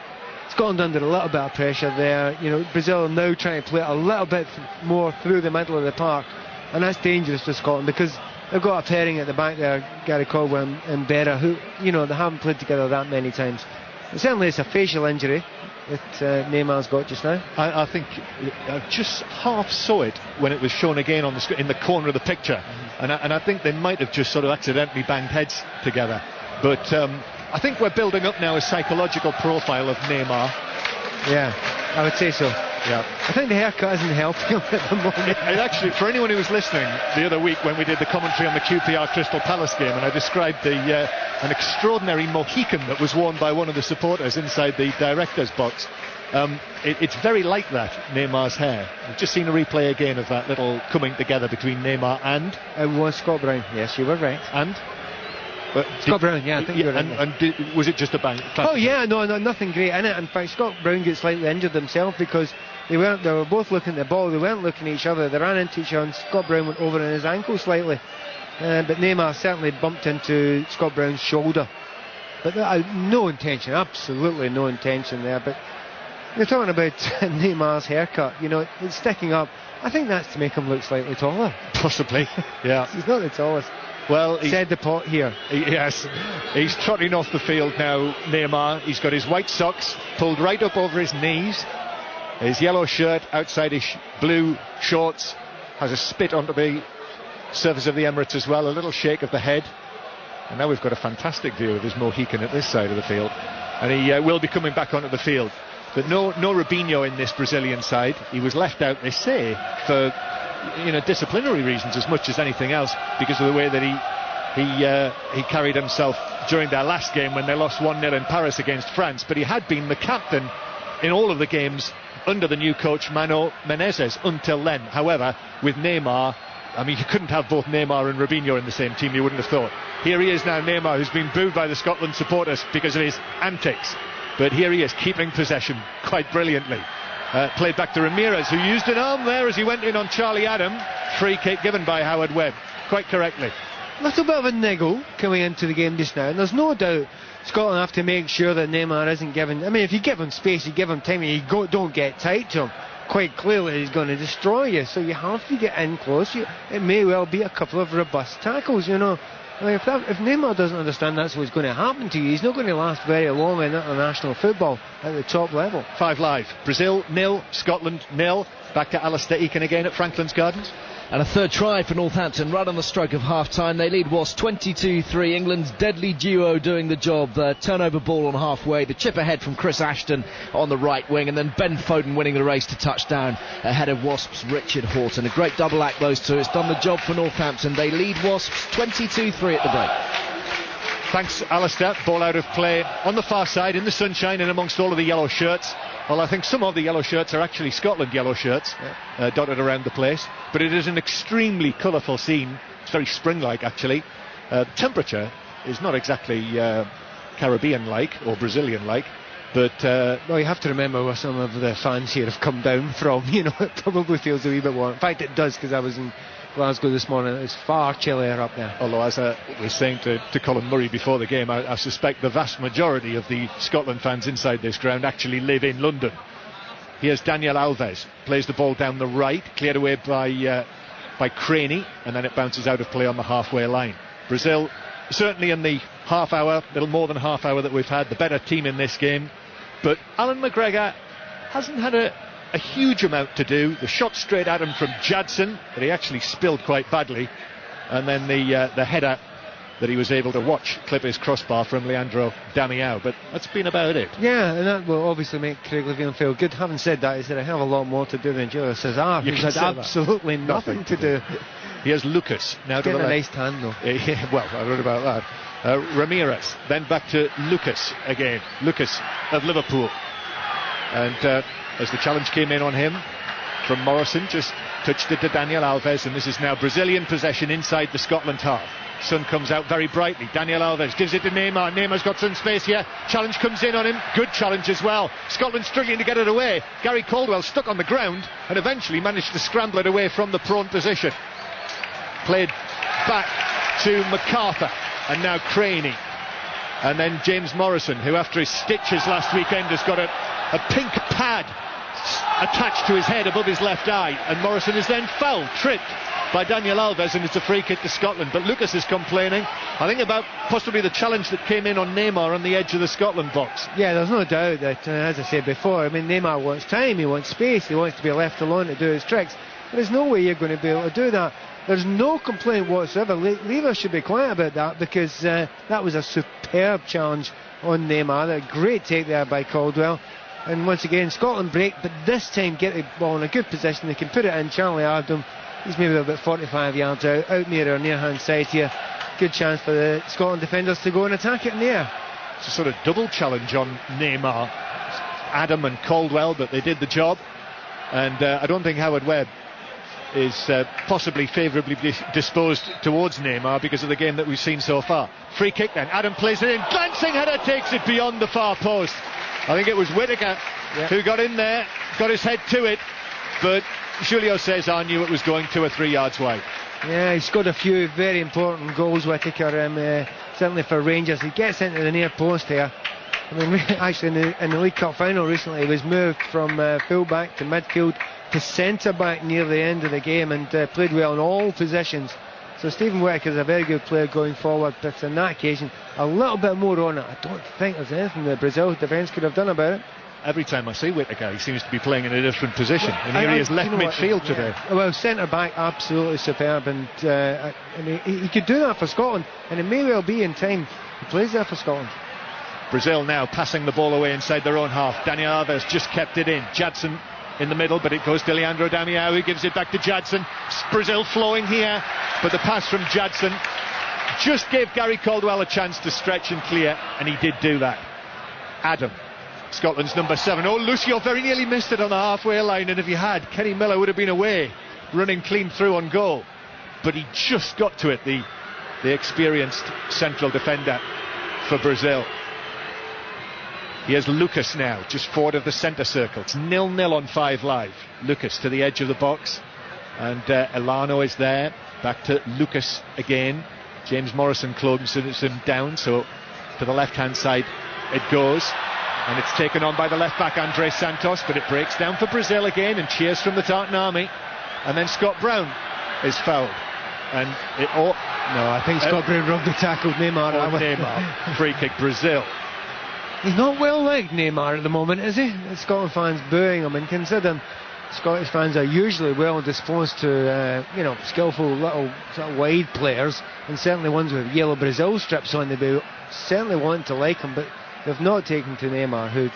Scotland under a little bit of pressure there. You know, Brazil now trying to play it a little bit more through the middle of the park, and that's dangerous for Scotland because they've got a pairing at the back there, Gary Caldwell and Berra, who, you know, they haven't played together that many times. But certainly it's a facial injury that Neymar's got just now. I think I just half saw it when it was shown again on the in the corner of the picture, and I think they might have just sort of accidentally banged heads together. But I think we're building up now a psychological profile of Neymar. Yeah, I would say so. Yeah, I think the haircut isn't helping him at the moment. It actually, for anyone who was listening the other week when we did the commentary on the QPR Crystal Palace game, and I described an extraordinary Mohican that was worn by one of the supporters inside the director's box. It's very like that, Neymar's hair. I've just seen a replay again of that little coming together between Neymar and... It was Scott Brown, yes, you were right. And? Scott Brown, yeah, I think you were right. Was it just a bang? Oh yeah, no, nothing great in it. In fact, Scott Brown gets slightly injured himself because they were both looking at the ball, they weren't looking at each other, they ran into each other, and Scott Brown went over on his ankle slightly. But Neymar certainly bumped into Scott Brown's shoulder. But no intention, absolutely no intention there. But you're talking about Neymar's haircut, you know, it's sticking up. I think that's to make him look slightly taller. Possibly, yeah. He's not the tallest. Well, said the pot here. Yes, he's trotting off the field now, Neymar. He's got his white socks pulled right up over his knees. His yellow shirt outside his blue shorts has a spit onto the surface of the Emirates as well, a little shake of the head. And now we've got a fantastic view of his Mohican at this side of the field. And he will be coming back onto the field. But no Robinho in this Brazilian side. He was left out, they say, for disciplinary reasons as much as anything else, because of the way that he carried himself during their last game when they lost 1-0 in Paris against France. But he had been the captain in all of the games under the new coach Mano Menezes until then. However, with Neymar, I mean, you couldn't have both Neymar and Robinho in the same team, you wouldn't have thought. Here he is now, Neymar, who's been booed by the Scotland supporters because of his antics. But here he is, keeping possession quite brilliantly. Played back to Ramirez, who used an arm there as he went in on Charlie Adam. Free kick given by Howard Webb, quite correctly. A little bit of a niggle coming into the game just now, and there's no doubt Scotland have to make sure that Neymar isn't given... I mean, if you give him space, you give him time, and you don't get tight to him, quite clearly he's going to destroy you, so you have to get in close. It may well be a couple of robust tackles, you know. I mean, if Neymar doesn't understand that's what's going to happen to you, he's not going to last very long in international football at the top level. 5 Live. Brazil 0, Scotland 0. Back to Alistair Eakin again at Franklin's Gardens. And a third try for Northampton right on the stroke of half-time. They lead Wasps 22-3. England's deadly duo doing the job. The turnover ball on halfway, the chip ahead from Chris Ashton on the right wing, and then Ben Foden winning the race to touchdown ahead of Wasps' Richard Horton. A great double act, those two. It's done the job for Northampton. They lead Wasps 22-3 at the break. Thanks, Alistair. Ball out of play on the far side in the sunshine and amongst all of the yellow shirts. Well, I think some of the yellow shirts are actually Scotland yellow shirts, dotted around the place. But it is an extremely colourful scene. It's very spring-like, actually. Temperature is not exactly Caribbean-like or Brazilian-like. But well, you have to remember where some of the fans here have come down from. You know, it probably feels a wee bit warm. In fact, it does, because I was in Glasgow this morning. It's far chillier up there. Although, as I was saying to Colin Murray before the game, I suspect the vast majority of the Scotland fans inside this ground actually live in London. Here's Daniel Alves, plays the ball down the right, cleared away by Craney, and then it bounces out of play on the halfway line. Brazil, certainly in the half hour, little more than half hour that we've had, the better team in this game. But Alan McGregor hasn't had a huge amount to do. The shot straight at him from Jadson that he actually spilled quite badly, and then the header that he was able to watch clip his crossbar from Leandro Damião, but that's been about it. Yeah, and that will obviously make Craig Levein feel good. Having said that, he said I have a lot more to do than Julio Cesar, who's had absolutely nothing to do. Here's Lucas now. Getting a nice tan though. Yeah, well, I wrote about that. Ramirez, then back to Lucas again. Lucas of Liverpool, and as the challenge came in on him from Morrison, just touched it to Daniel Alves, and this is now Brazilian possession inside the Scotland half. Sun comes out very brightly. Daniel Alves gives it to Neymar. Neymar's got some space here. Challenge comes in on him. Good challenge as well. Scotland struggling to get it away. Gary Caldwell stuck on the ground and eventually managed to scramble it away from the prone position. Played back to MacArthur, and now Craney, and then James Morrison, who after his stitches last weekend has got a pink pad attached to his head above his left eye, and Morrison is then fouled, tripped by Daniel Alves, and it's a free kick to Scotland. But Lucas is complaining, I think, about possibly the challenge that came in on Neymar on the edge of the Scotland box. Yeah, there's no doubt that, as I said before, I mean, Neymar wants time, he wants space, he wants to be left alone to do his tricks. There's no way you're going to be able to do that. There's no complaint whatsoever. Lever should be quiet about that, because that was a superb challenge on Neymar. A great take there by Caldwell. And once again, Scotland break, but this time get the ball in a good position. They can put it in. Charlie Ardham, he's maybe about 45 yards out near our near-hand side here. Good chance for the Scotland defenders to go and attack it in the air. It's a sort of double challenge on Neymar. Adam and Caldwell, but they did the job. And I don't think Howard Webb is possibly favourably disposed towards Neymar because of the game that we've seen so far. Free kick then, Adam plays it in, glancing header takes it beyond the far post. I think it was Whittaker who got in there, got his head to it, but Julio Cesar knew it was going 2 or 3 yards wide. Yeah, he's got a few very important goals, Whittaker, certainly for Rangers. He gets into the near post here. I mean, actually in the League Cup final recently, he was moved from full-back to midfield to centre-back near the end of the game, and played well in all positions. So Stephen Whittaker is a very good player going forward, but on that occasion, a little bit more on it. I don't think there's anything the Brazil defence could have done about it. Every time I see Whittaker, he seems to be playing in a different position, and here he is left midfield today. Well, centre-back, absolutely superb, and he could do that for Scotland, and it may well be in time he plays there for Scotland. Brazil now passing the ball away inside their own half. Daniel Alves just kept it in. Jadson in the middle, but it goes to Leandro Damião, who gives it back to Jadson. Brazil flowing here, but the pass from Jadson just gave Gary Caldwell a chance to stretch and clear, and he did do that. Adam, Scotland's number 7. Oh, Lucio very nearly missed it on the halfway line, and if he had, Kenny Miller would have been away, running clean through on goal. But he just got to it, the experienced central defender for Brazil. Here's Lucas now, just forward of the centre circle. It's 0-0 on 5 Live. Lucas to the edge of the box, and Elano is there. Back to Lucas again. James Morrison closes him down, so to the left-hand side it goes, and it's taken on by the left-back Andrés Santos, but it breaks down for Brazil again, and cheers from the Tartan Army. And then Scott Brown is fouled, and no, I think Scott Brown rugby tackled Neymar. Neymar. Free kick Brazil. He's not well liked, Neymar, at the moment, is he? The Scotland fans booing him, and considering Scottish fans are usually well disposed to, skillful little sort of wide players, and certainly ones with yellow Brazil strips on. They'd be certainly wanting to like him, but they've not taken to Neymar, who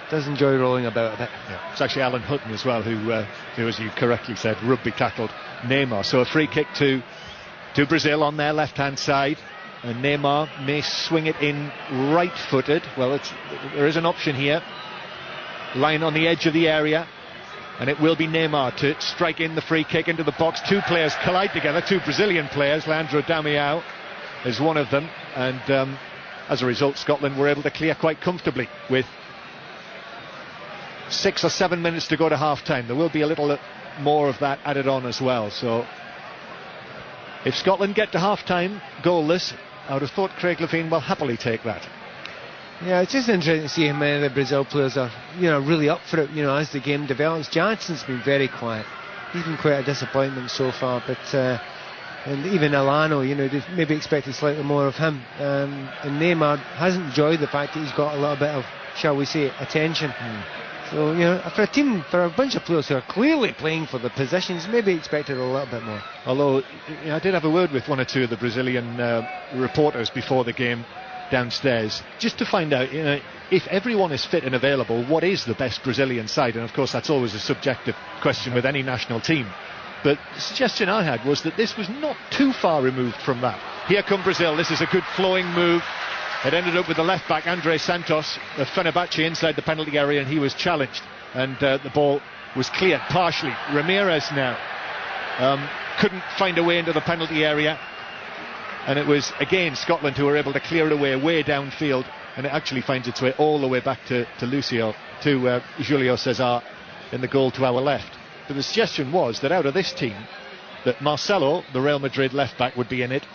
does enjoy rolling about a bit. Yeah, it's actually Alan Hutton as well, who, as you correctly said, rugby tackled Neymar. So a free kick to Brazil on their left-hand side, and Neymar may swing it in right-footed. Well, there is an option here. Line on the edge of the area, and it will be Neymar to strike in the free kick into the box. Two players collide together, two Brazilian players. Leandro Damião is one of them, and as a result, Scotland were able to clear quite comfortably with 6 or 7 minutes to go to half-time. There will be a little more of that added on as well. So if Scotland get to half-time goalless, I would have thought Craig Levein will happily take that. Yeah, it's just interesting to see how many of the Brazil players are, really up for it, as the game develops. Jansen's been very quiet. He's been quite a disappointment so far, but and even Alano, they've maybe expected slightly more of him. And Neymar hasn't enjoyed the fact that he's got a little bit of, shall we say, attention. So, for a bunch of players who are clearly playing for the positions, maybe expected a little bit more. Although, I did have a word with one or two of the Brazilian reporters before the game downstairs, just to find out, if everyone is fit and available, what is the best Brazilian side? And of course, that's always a subjective question with any national team. But the suggestion I had was that this was not too far removed from that. Here come Brazil. This is a good flowing move. It ended up with the left back, Andre Santos, of Fenerbahce, inside the penalty area, and he was challenged. And the ball was cleared partially. Ramirez now couldn't find a way into the penalty area. And it was, again, Scotland who were able to clear it away, way downfield. And it actually finds its way all the way back to Julio César in the goal to our left. But the suggestion was that out of this team, that Marcelo, the Real Madrid left-back, would be in it.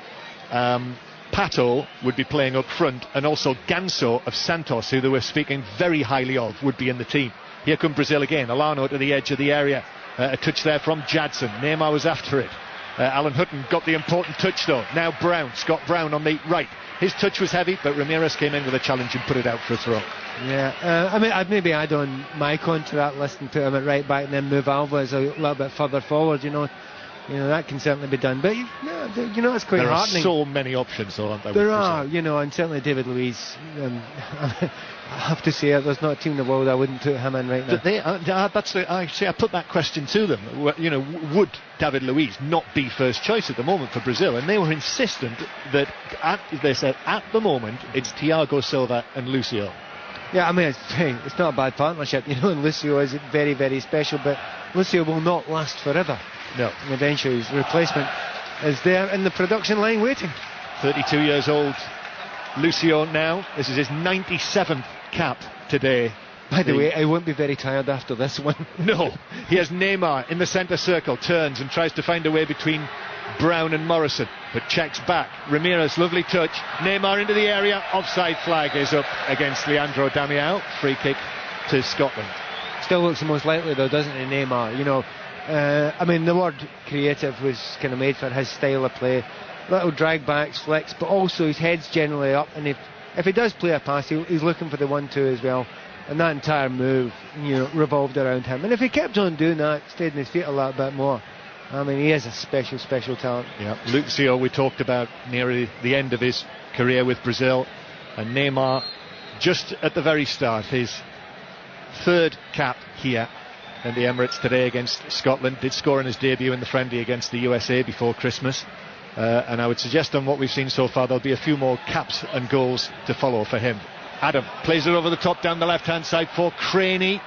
Pato would be playing up front, and also Ganso of Santos, who they were speaking very highly of, would be in the team. Here come Brazil again. Alano to the edge of the area. A touch there from Jadson. Neymar was after it. Alan Hutton got the important touch though. Now Scott Brown on the right. His touch was heavy, but Ramirez came in with a challenge and put it out for a throw. Yeah, I'd maybe add on Maicon to that list and put him at right back, and then move Alvarez a little bit further forward. That can certainly be done. But it's quite heartening. There are so many options, though, aren't there? There are, and certainly David Luiz. I have to say, there's not a team in the world I wouldn't put him in right now. I put that question to them. Would David Luiz not be first choice at the moment for Brazil? And they were insistent that they said at the moment it's Thiago Silva and Lucio. Yeah, it's not a bad partnership, and Lucio is very, very special, but Lucio will not last forever. No. And eventually his replacement is there in the production line waiting. 32 years old, Lucio now. This is his 97th cap today. By the way, I won't be very tired after this one. No. He has Neymar in the centre circle, turns and tries to find a way between Brown and Morrison, but checks back. Ramirez, lovely touch. Neymar into the area. Offside flag is up against Leandro Damião. Free kick to Scotland. Still looks the most likely though, doesn't it, Neymar? The word creative was kind of made for his style of play. Little drag backs, flicks, but also his head's generally up, and if he does play a pass, he's looking for the 1-2 as well. And that entire move, revolved around him. And if he kept on doing that, stayed on his feet a little bit more, he is a special, special talent. Yeah, Lucio, we talked about near the end of his career with Brazil, and Neymar just at the very start, his third cap here in the Emirates today against Scotland. Did score in his debut in the friendly against the USA before Christmas. And I would suggest on what we've seen so far, there'll be a few more caps and goals to follow for him. Adam plays it over the top down the left-hand side for Craney,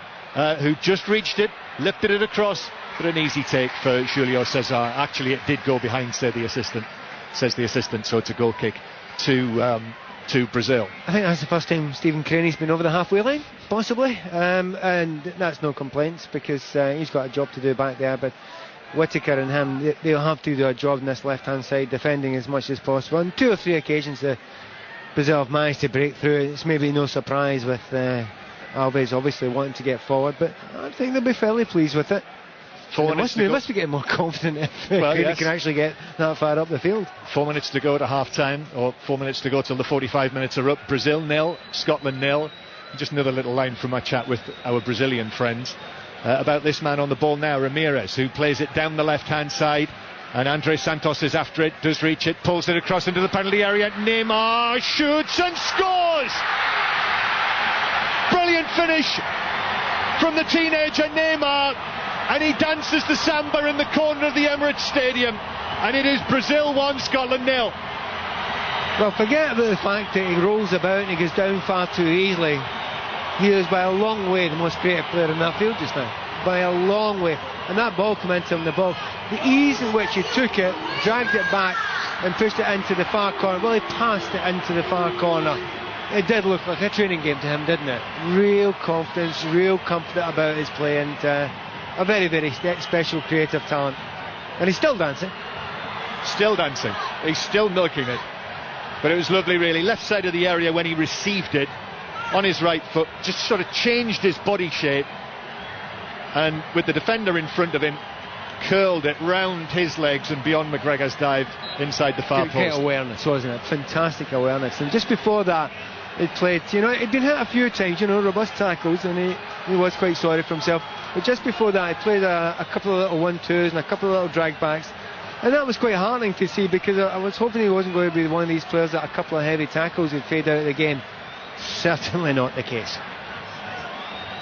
who just reached it, lifted it across, but an easy take for Julio César. Actually, it did go behind, says the assistant, so it's a goal kick to Brazil. I think that's the first time Stephen Craney's been over the halfway line, possibly, and that's no complaints because he's got a job to do back there, but Whittaker and him, they'll have to do a job on this left-hand side, defending as much as possible. On 2 or 3 occasions, Brazil have managed to break through. It's maybe no surprise with Alves obviously wanting to get forward, but I think they'll be fairly pleased with it. They must be getting more confident if they can actually get that far up the field. 4 minutes to go to half-time, or 4 minutes to go till the 45 minutes are up. Brazil 0, Scotland 0. Just another little line from my chat with our Brazilian friends. about this man on the ball now, Ramirez, who plays it down the left-hand side. And Andre Santos is after it, does reach it, pulls it across into the penalty area. Neymar shoots and scores! Brilliant finish from the teenager Neymar, and he dances the samba in the corner of the Emirates Stadium, and it is Brazil 1, Scotland 0. Well, forget about the fact that he rolls about and he goes down far too easily. He is by a long way the most creative player in that field just now, by a long way. And that ball came into him, the ease in which he took it, dragged it back and pushed it into the far corner. Well, he passed it into the far corner. It did look like a training game to him, didn't it? Real confidence, real confident about his play, and a very, very special creative talent. And he's still dancing. Still dancing. He's still milking it. But it was lovely, really. Left side of the area when he received it, on his right foot, just sort of changed his body shape, and with the defender in front of him, curled it round his legs and beyond McGregor's dive inside the far post. Great awareness, wasn't it? Fantastic awareness. And just before that, he played, he'd been hit a few times, robust tackles, and he was quite sorry for himself. But just before that, he played a couple of little 1-2s and a couple of little drag backs. And that was quite heartening to see, because I was hoping he wasn't going to be one of these players that a couple of heavy tackles would fade out of the game. Certainly not the case.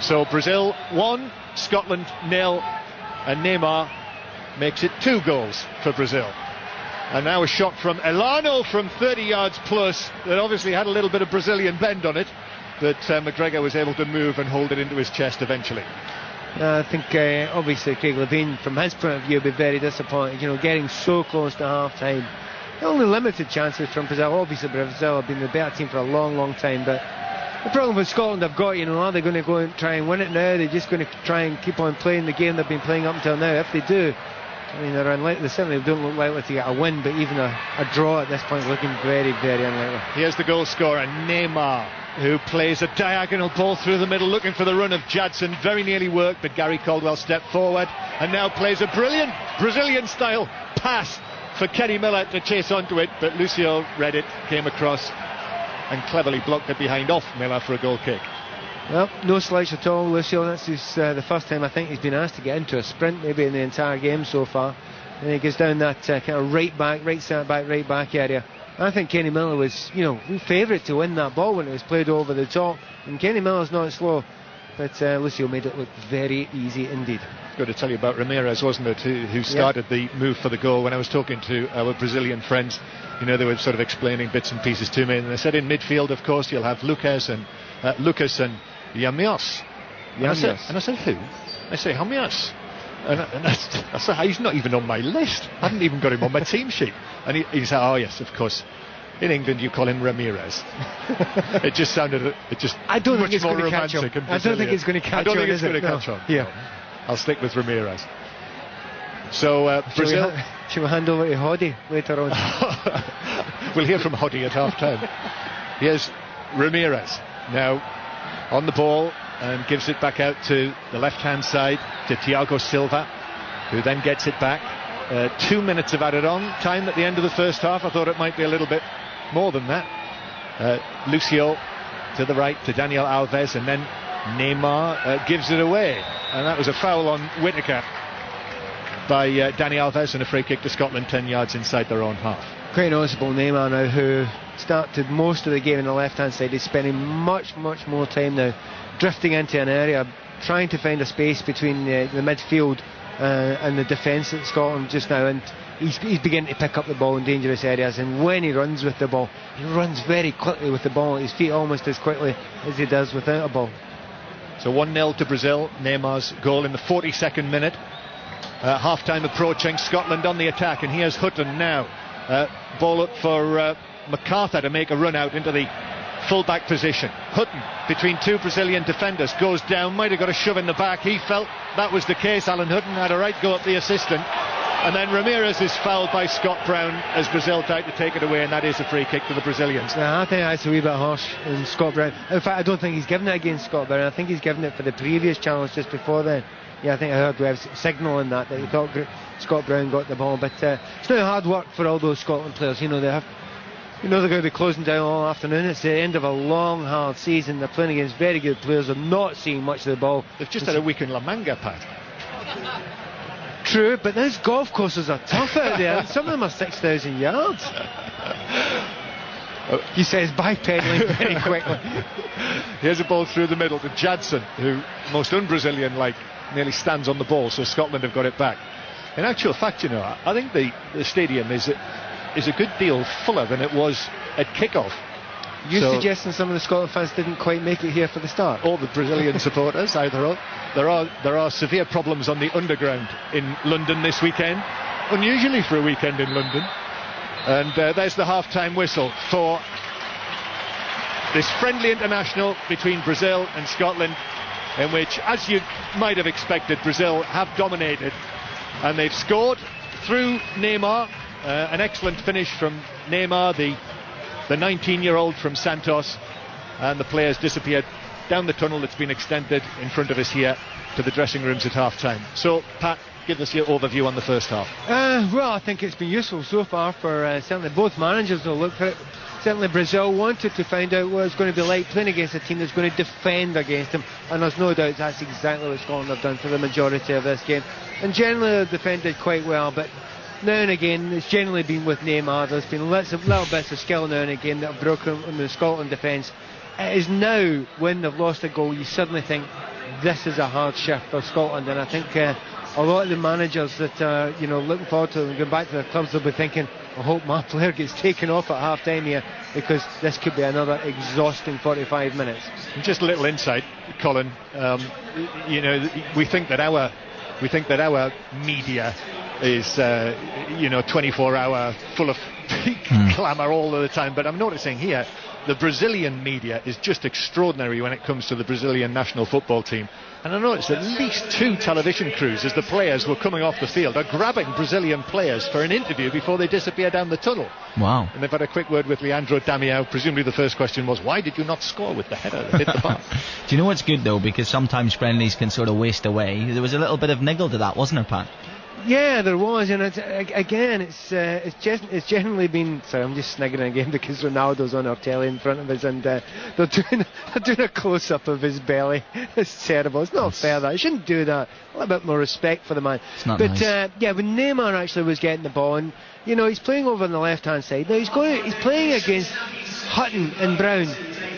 So Brazil 1, Scotland 0, and Neymar makes it 2 goals for Brazil. And now a shot from Elano from 30 yards plus that obviously had a little bit of Brazilian bend on it, but McGregor was able to move and hold it into his chest eventually. I think obviously Craig Levein, from his point of view, will be very disappointed, getting so close to half-time. Only limited chances from Brazil. Obviously Brazil have been the better team for a long, long time, but the problem with Scotland have got, are they going to go and try and win it now? They're just going to try and keep on playing the game they've been playing up until now. If they do, they're unlikely. They certainly don't look likely to get a win, but even a draw at this point is looking very, very unlikely. Here's the goal scorer, Neymar, who plays a diagonal ball through the middle, looking for the run of Jadson. Very nearly worked, but Gary Caldwell stepped forward and now plays a brilliant Brazilian-style pass for Kenny Miller to chase onto it, but Lucio read it, came across and cleverly blocked it behind off Miller for a goal kick. Well, no slouch at all, Lucio. That's the first time I think he's been asked to get into a sprint maybe in the entire game so far. And he goes down that kind of right centre back, right back area. I think Kenny Miller was, favourite to win that ball when it was played over the top. And Kenny Miller's not slow, but Lucio made it look very easy indeed. Good to tell you about Ramirez, wasn't it, who started the move for the goal. When I was talking to our Brazilian friends, they were sort of explaining bits and pieces to me, and they said in midfield, of course, you'll have Lucas and Yamios. And I said, who? I say, Yamios. And I said, he's not even on my list. I hadn't even got him on my team sheet. And he said, oh yes, of course. In England, you call him Ramirez. It just sounded, I don't think it's more going to catch on. I don't think it's going to catch on. Yeah. I'll stick with Ramirez. So Brazil. Should we hand over to Hoddy later on? We'll hear from Hoddy at half time. Here's Ramirez now on the ball and gives it back out to the left hand side to Thiago Silva, who then gets it back. 2 minutes of added on time at the end of the first half. I thought it might be a little bit more than that. Lucio to the right to Daniel Alves, and then Neymar gives it away, and that was a foul on Whittaker by Dani Alves, and a free kick to Scotland 10 yards inside their own half. Quite noticeable Neymar now, who started most of the game on the left hand side. He's spending much more time now drifting into an area, trying to find a space between the midfield and the defence at Scotland just now, and he's beginning to pick up the ball in dangerous areas. And when he runs with the ball, he runs very quickly with the ball at his feet, almost as quickly as he does without a ball. So 1-0 to Brazil. Neymar's goal in the 42nd minute. Half-time approaching, Scotland on the attack, and here's Hutton now. Ball up for MacArthur to make a run out into the full-back position. Hutton between two Brazilian defenders, goes down, might have got a shove in the back. He felt that was the case. Alan Hutton had a right go at the assistant, and then Ramirez is fouled by Scott Brown as Brazil tried to take it away, and that is a free kick to the Brazilians. Yeah, I think that's a wee bit harsh in Scott Brown. In fact, I don't think he's given it against Scott Brown. I think he's given it for the previous challenge just before then. Yeah, I think I heard Web's signalling that he thought Scott Brown got the ball, but it's now hard work for all those Scotland players. They have they're going to be closing down all afternoon. It's the end of a long, hard season. They're playing against very good players. They're not seeing much of the ball. They've just had a week in La Manga, Pat. True, but those golf courses are tough out there. Some of them are 6,000 yards. He says backpedaling very quickly. Here's a ball through the middle to Jadson, who, most un-Brazilian-like, nearly stands on the ball, so Scotland have got it back. In actual fact, I think the stadium is a good deal fuller than it was at kick-off. You're suggesting some of the Scotland fans didn't quite make it here for the start? All the Brazilian supporters, either. There are severe problems on the underground in London this weekend, unusually for a weekend in London. And there's the half-time whistle for this friendly international between Brazil and Scotland, in which, as you might have expected, Brazil have dominated, and they've scored through Neymar. An excellent finish from Neymar, the 19-year-old from Santos, and the players disappeared down the tunnel that's been extended in front of us here to the dressing rooms at half-time. So, Pat, give us your overview on the first half. Well, I think it's been useful so far for certainly both managers to look for it. Certainly Brazil wanted to find out what it's going to be like playing against a team that's going to defend against them, and there's no doubt that's exactly what Scotland have done for the majority of this game. And generally they've defended quite well, but now and again it's generally been with Neymar. There's been little bits of skill now and again that have broken in the Scotland defence. It is now, when they've lost a goal, you suddenly think this is a hard shift for Scotland, and I think a lot of the managers that are looking forward to going back to their clubs will be thinking, I hope my player gets taken off at half time here, because this could be another exhausting 45 minutes. Just a little insight, Colin. We think that our media is 24-hour full of clamour all of the time, but I'm noticing here the Brazilian media is just extraordinary when it comes to the Brazilian national football team. And I noticed at least 2 television crews, as the players were coming off the field, are grabbing Brazilian players for an interview before they disappear down the tunnel. Wow. And they've had a quick word with Leandro Damião. Presumably the first question was, why did you not score with the header that hit the bar? Do you know what's good, though? Because sometimes friendlies can sort of waste away. There was a little bit of niggle to that, wasn't there, Pat? Yeah, there was, and it's generally been. Sorry, I'm just sniggering again because Ronaldo's on our telly in front of us, and they're doing a close-up of his belly. It's terrible. It's not fair. That I shouldn't do that. A little bit more respect for the man. It's not nice. When Neymar actually was getting the ball, and he's playing over on the left-hand side. Now he's playing against Hutton and Brown.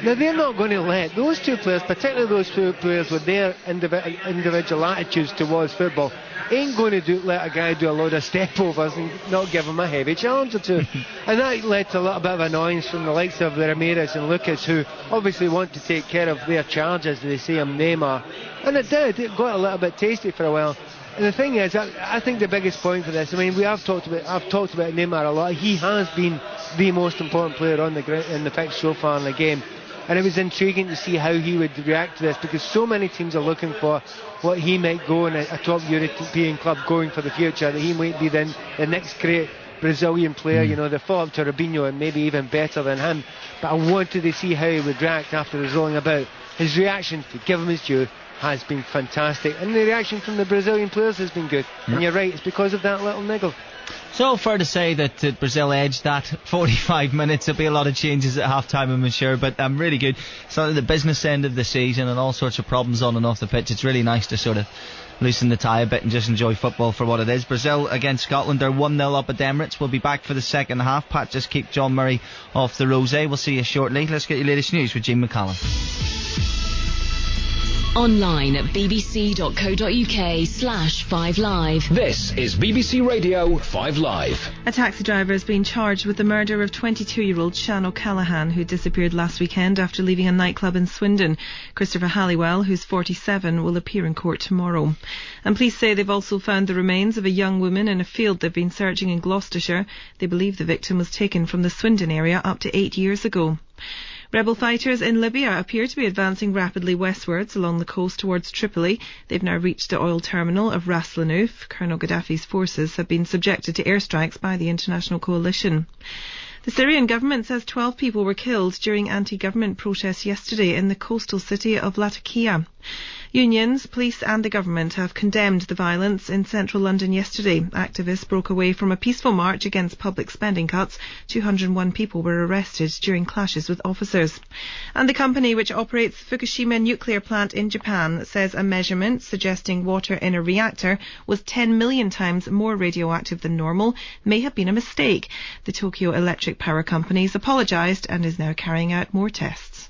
Now they're not going to let those two players, particularly those two players with their individual attitudes towards football, ain't going to let a guy do a load of step overs and not give him a heavy challenge or two. And that led to a little bit of annoyance from the likes of Ramirez and Lucas, who obviously want to take care of their charge, as they say, on Neymar. And it did. It got a little bit tasty for a while. And the thing is, I think the biggest point for this, I've talked about Neymar a lot. He has been the most important player on in the pitch so far in the game. And it was intriguing to see how he would react to this, because so many teams are looking for what he might go in a top European club going for the future, that he might be then the next great Brazilian player, the follow-up to Robinho, and maybe even better than him. But I wanted to see how he would react after his rolling about. His reaction, to give him his due, has been fantastic, and the reaction from the Brazilian players has been good. And you're right, it's because of that little niggle. So fair to say that Brazil edged that 45 minutes. There'll be a lot of changes at half-time, I'm sure, but really good. It's not the business end of the season and all sorts of problems on and off the pitch. It's really nice to sort of loosen the tie a bit and just enjoy football for what it is. Brazil against Scotland, they're 1-0 up at Emirates. We'll be back for the second half. Pat, just keep John Murray off the rosé. We'll see you shortly. Let's get your latest news with Jim McCallum. Online at bbc.co.uk/5live. This is BBC Radio 5 Live. A taxi driver has been charged with the murder of 22-year-old Shan O'Callaghan, who disappeared last weekend after leaving a nightclub in Swindon. Christopher Halliwell, who's 47, will appear in court tomorrow. And police say they've also found the remains of a young woman in a field they've been searching in Gloucestershire. They believe the victim was taken from the Swindon area up to 8 years ago. Rebel fighters in Libya appear to be advancing rapidly westwards along the coast towards Tripoli. They've now reached the oil terminal of Ras Lanuf. Colonel Gaddafi's forces have been subjected to airstrikes by the international coalition. The Syrian government says 12 people were killed during anti-government protests yesterday in the coastal city of Latakia. Unions, police and the government have condemned the violence in central London yesterday. Activists broke away from a peaceful march against public spending cuts. 201 people were arrested during clashes with officers. And the company which operates Fukushima nuclear plant in Japan says a measurement suggesting water in a reactor was 10 million times more radioactive than normal may have been a mistake. The Tokyo Electric Power Company has apologised and is now carrying out more tests.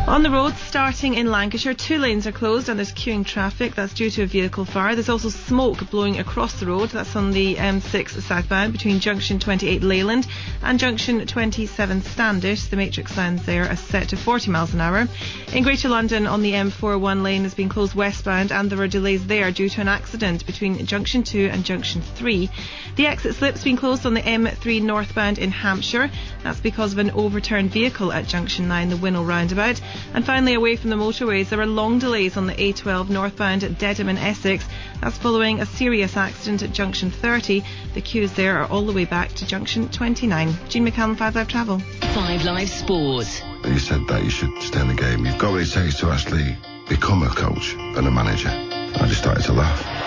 On the road, starting in Lancashire, 2 lanes are closed and there's queuing traffic. That's due to a vehicle fire. There's also smoke blowing across the road. That's on the M6 southbound between junction 28 Leyland and junction 27 Standish. The matrix lines there are set to 40 miles an hour. In Greater London, on the M4, 1 lane has been closed westbound and there are delays there due to an accident between junction 2 and junction 3. The exit slip's been closed on the M3 northbound in Hampshire. That's because of an overturned vehicle at junction 9, the Winnell roundabout. And finally, away from the motorways, there are long delays on the A12 northbound at Dedham in Essex. That's following a serious accident at junction 30. The queues there are all the way back to junction 29. Jean McCallum, 5 Live Travel. 5 Live Sports. You said that you should stay in the game. You've got what it takes to actually become a coach and a manager. I just started to laugh.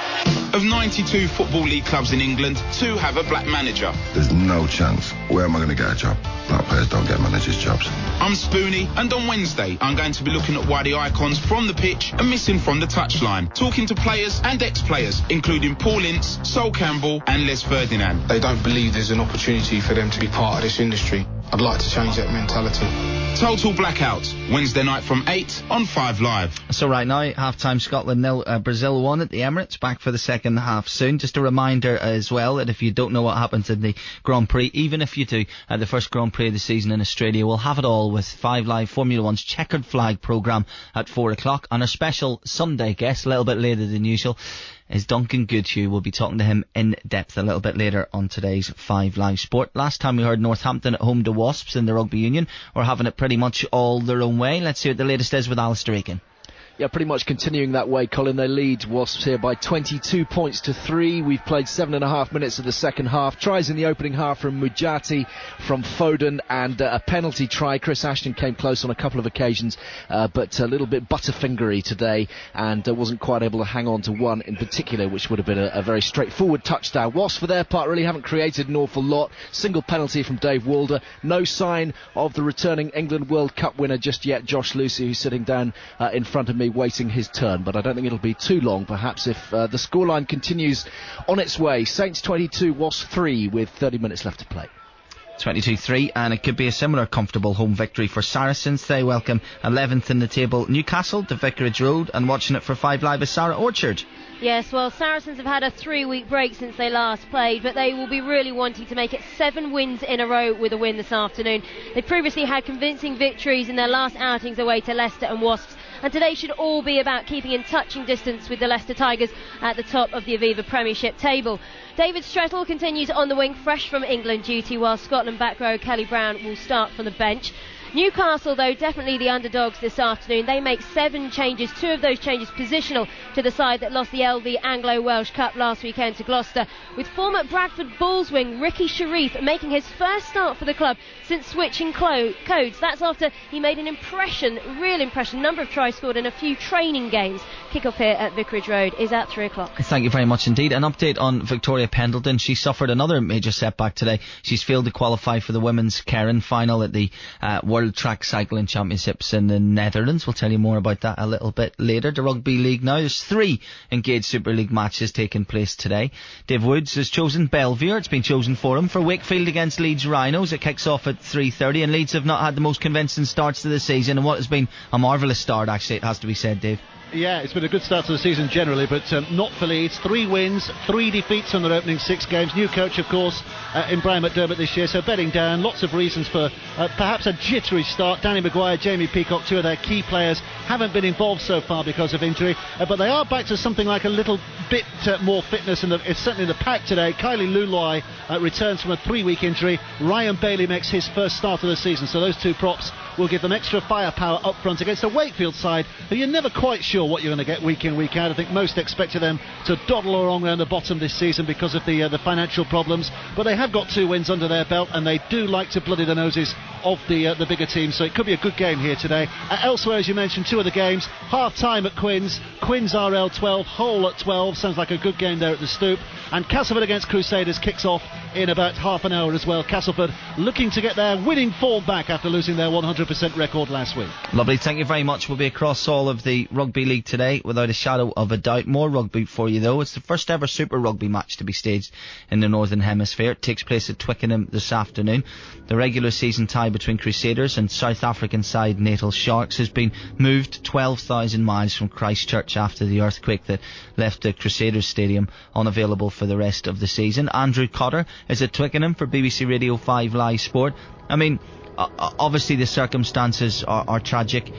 Of 92 Football League clubs in England, 2 have a black manager. There's no chance. Where am I going to get a job? Black players don't get managers' jobs. I'm Spoonie, and on Wednesday, I'm going to be looking at why the icons from the pitch are missing from the touchline. Talking to players and ex-players, including Paul Ince, Sol Campbell and Les Ferdinand. They don't believe there's an opportunity for them to be part of this industry. I'd like to change that mentality. Total Blackout, Wednesday night from 8 on 5 Live. So right now, half-time Scotland 0, Brazil 1 at the Emirates, back for the second half soon. Just a reminder as well that if you don't know what happens in the Grand Prix, even if you do, the first Grand Prix of the season in Australia, we'll have it all with 5 Live Formula 1's checkered flag programme at 4 o'clock. And our special Sunday guest, a little bit later than usual, is Duncan Goodhue. We'll be talking to him in depth a little bit later on today's 5 Live Sport. Last time we heard Northampton at home to Wasps in the Rugby Union. We're having it pretty much all their own way. Let's see what the latest is with Alistair Aiken. Yeah, pretty much continuing that way, Colin. They lead Wasps here by 22 points to 3. We've played 7.5 minutes of the second half. Tries in the opening half from Mujati, from Foden, and a penalty try. Chris Ashton came close on a couple of occasions, but a little bit butterfingery today, and wasn't quite able to hang on to one in particular, which would have been a very straightforward touchdown. Wasps, for their part, really haven't created an awful lot. Single penalty from Dave Walder. No sign of the returning England World Cup winner just yet, Josh Lucy, who's sitting down in front of me waiting his turn, but I don't think it'll be too long, perhaps, if the scoreline continues on its way. Saints 22, Wasps 3 with 30 minutes left to play. 22-3, and it could be a similar comfortable home victory for Saracens. They welcome 11th in the table Newcastle to Vicarage Road, and watching it for 5 Live is Sarah Orchard. Yes, well, Saracens have had a 3-week break since they last played, but they will be really wanting to make it 7 wins in a row with a win this afternoon. They previously had convincing victories in their last outings away to Leicester and Wasps, and today should all be about keeping in touching distance with the Leicester Tigers at the top of the Aviva Premiership table. David Strettle continues on the wing, fresh from England duty, while Scotland back row Kelly Brown will start from the bench. Newcastle, though, definitely the underdogs this afternoon. They make 7 changes, 2 of those changes positional to the side that lost the LV Anglo-Welsh Cup last weekend to Gloucester, with former Bradford Bulls wing Ricky Sharif making his first start for the club since switching codes. That's after he made an impression, real impression, number of tries scored in a few training games. Kick-off here at Vicarage Road is at 3 o'clock. Thank you very much indeed. An update on Victoria Pendleton. She suffered another major setback today. She's failed to qualify for the women's Karen final at the World Track Cycling Championships in the Netherlands. We'll tell you more about that a little bit later. The Rugby League now. There's 3 Engage Super League matches taking place today. Dave Woods has chosen Belvoir. It's been chosen for him for Wakefield against Leeds Rhinos. It kicks off at 3:30, and Leeds have not had the most convincing starts to the season, and what has been a marvellous start, actually, it has to be said, Dave. Yeah, it's been a good start to the season generally, but not for Leeds. 3 wins, 3 defeats on their opening 6 games. New coach, of course, in Brian McDermott this year, so bedding down. Lots of reasons for perhaps a jittery start. Danny Maguire, Jamie Peacock, 2 of their key players, haven't been involved so far because of injury, but they are back to something like a little bit more fitness. It's certainly in the pack today. Kylie Luloi returns from a 3-week injury. Ryan Bailey makes his first start of the season, so those 2 props will give them extra firepower up front against a Wakefield side who you're never quite sure what you're going to get week in, week out. I think most expected them to dawdle along around the bottom this season because of the financial problems, but they have got 2 wins under their belt, and they do like to bloody the noses of the bigger teams, so it could be a good game here today. Elsewhere, as you mentioned, two of the games, half-time at Quins RL 12, Hull at 12, sounds like a good game there at the Stoop, and Castleford against Crusaders kicks off in about half an hour as well. Castleford looking to get their winning form back after losing their 100% record last week. Lovely, thank you very much. We'll be across all of the Rugby League today without a shadow of a doubt. More rugby for you though. It's the first ever Super Rugby match to be staged in the Northern Hemisphere. It takes place at Twickenham this afternoon. The regular season tie between Crusaders and South African side Natal Sharks has been moved 12,000 miles from Christchurch after the earthquake that left the Crusaders Stadium unavailable for the rest of the season. Andrew Cotter is at Twickenham for BBC Radio 5 Live Sport. I mean, obviously the circumstances are tragic,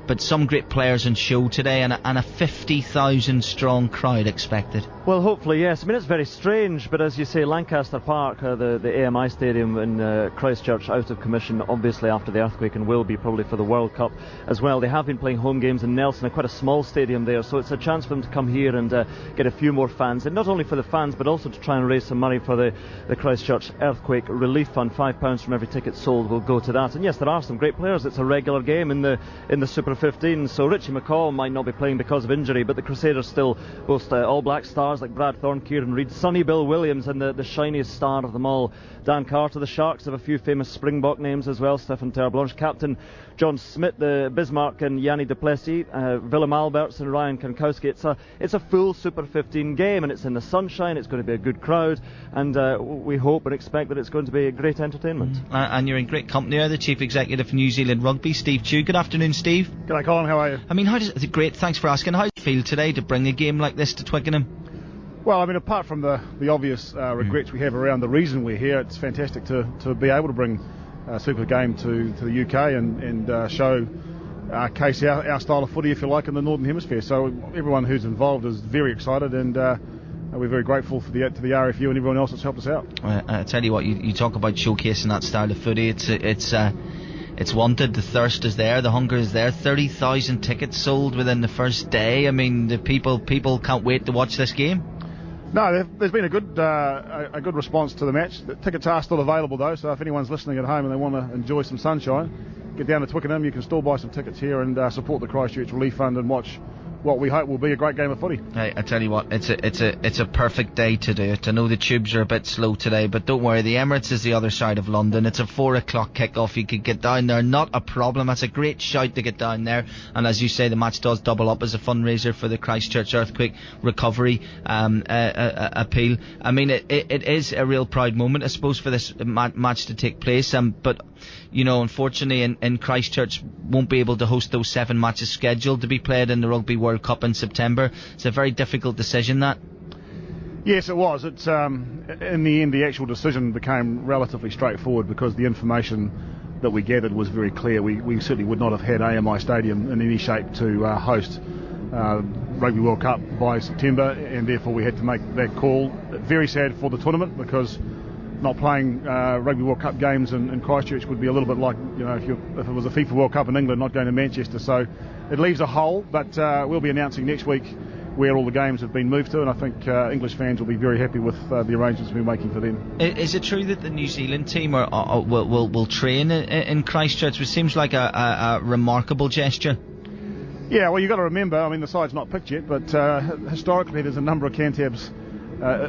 but some great players on show today, and a 50,000 strong crowd expected. Well, hopefully, yes. I mean, it's very strange, but as you say, Lancaster Park, the AMI Stadium in Christchurch, out of commission, obviously after the earthquake, and will be probably for the World Cup as well. They have been playing home games in Nelson, quite a small stadium there, so it's a chance for them to come here and get a few more fans, and not only for the fans, but also to try and raise some money for the Christchurch Earthquake Relief Fund. £5 from every ticket sold will go to that. And yes, there are some great players. It's a regular game in the Super 15, so Richie McCall might not be playing because of injury, but the Crusaders still boast All Black stars like Brad Thorne, Kieran Reid, Sonny Bill Williams, and the shiniest star of them all, Dan Carter. The Sharks have a few famous Springbok names as well. Stefan Terblanche, captain John Smith, the Bismarck and Yanni Duplessis, Willem Alberts and Ryan Kankowski. It's a full Super 15 game, and it's in the sunshine. It's going to be a good crowd, and we hope and expect that it's going to be a great entertainment. And you're in great company there, the Chief Executive of New Zealand Rugby, Steve Chew. Good afternoon, Steve. G'day, Colin. How are you? I mean, great, thanks for asking. How do you feel today to bring a game like this to Twickenham? Well, I mean, apart from the obvious regrets we have around the reason we're here, it's fantastic to be able to bring a Super game to the UK and show case our style of footy, if you like, in the Northern Hemisphere. So everyone who's involved is very excited, and we're very grateful to the RFU and everyone else that's helped us out. I tell you what, you talk about showcasing that style of footy. It's wanted. The thirst is there. The hunger is there. 30,000 tickets sold within the first day. I mean, the people can't wait to watch this game. No, there's been a good response to the match. The tickets are still available though, so if anyone's listening at home and they want to enjoy some sunshine, get down to Twickenham. You can still buy some tickets here and support the Christchurch Relief Fund and watch what we hope will be a great game of footy. Hey, I tell you what, it's a perfect day to do it. I know the tubes are a bit slow today, but don't worry, the Emirates is the other side of London. It's a 4 o'clock kickoff. You could get down there, not a problem. That's a great shout to get down there. And as you say, the match does double up as a fundraiser for the Christchurch Earthquake Recovery appeal. I mean, it is a real proud moment, I suppose, for this match to take place. But you know, unfortunately, in Christchurch won't be able to host those 7 matches scheduled to be played in the Rugby World Cup in September. It's a very difficult decision, that. Yes, it was. It's in the end, the actual decision became relatively straightforward because the information that we gathered was very clear. We certainly would not have had AMI Stadium in any shape to host Rugby World Cup by September, and therefore we had to make that call. Very sad for the tournament because not playing Rugby World Cup games in Christchurch would be a little bit like, you know, if it was a FIFA World Cup in England, not going to Manchester. So it leaves a hole, but we'll be announcing next week where all the games have been moved to, and I think English fans will be very happy with the arrangements we're making for them. Is it true that the New Zealand team will train in Christchurch, which seems like a remarkable gesture? Yeah, well, you've got to remember, I mean, the side's not picked yet, but historically there's a number of Cantabs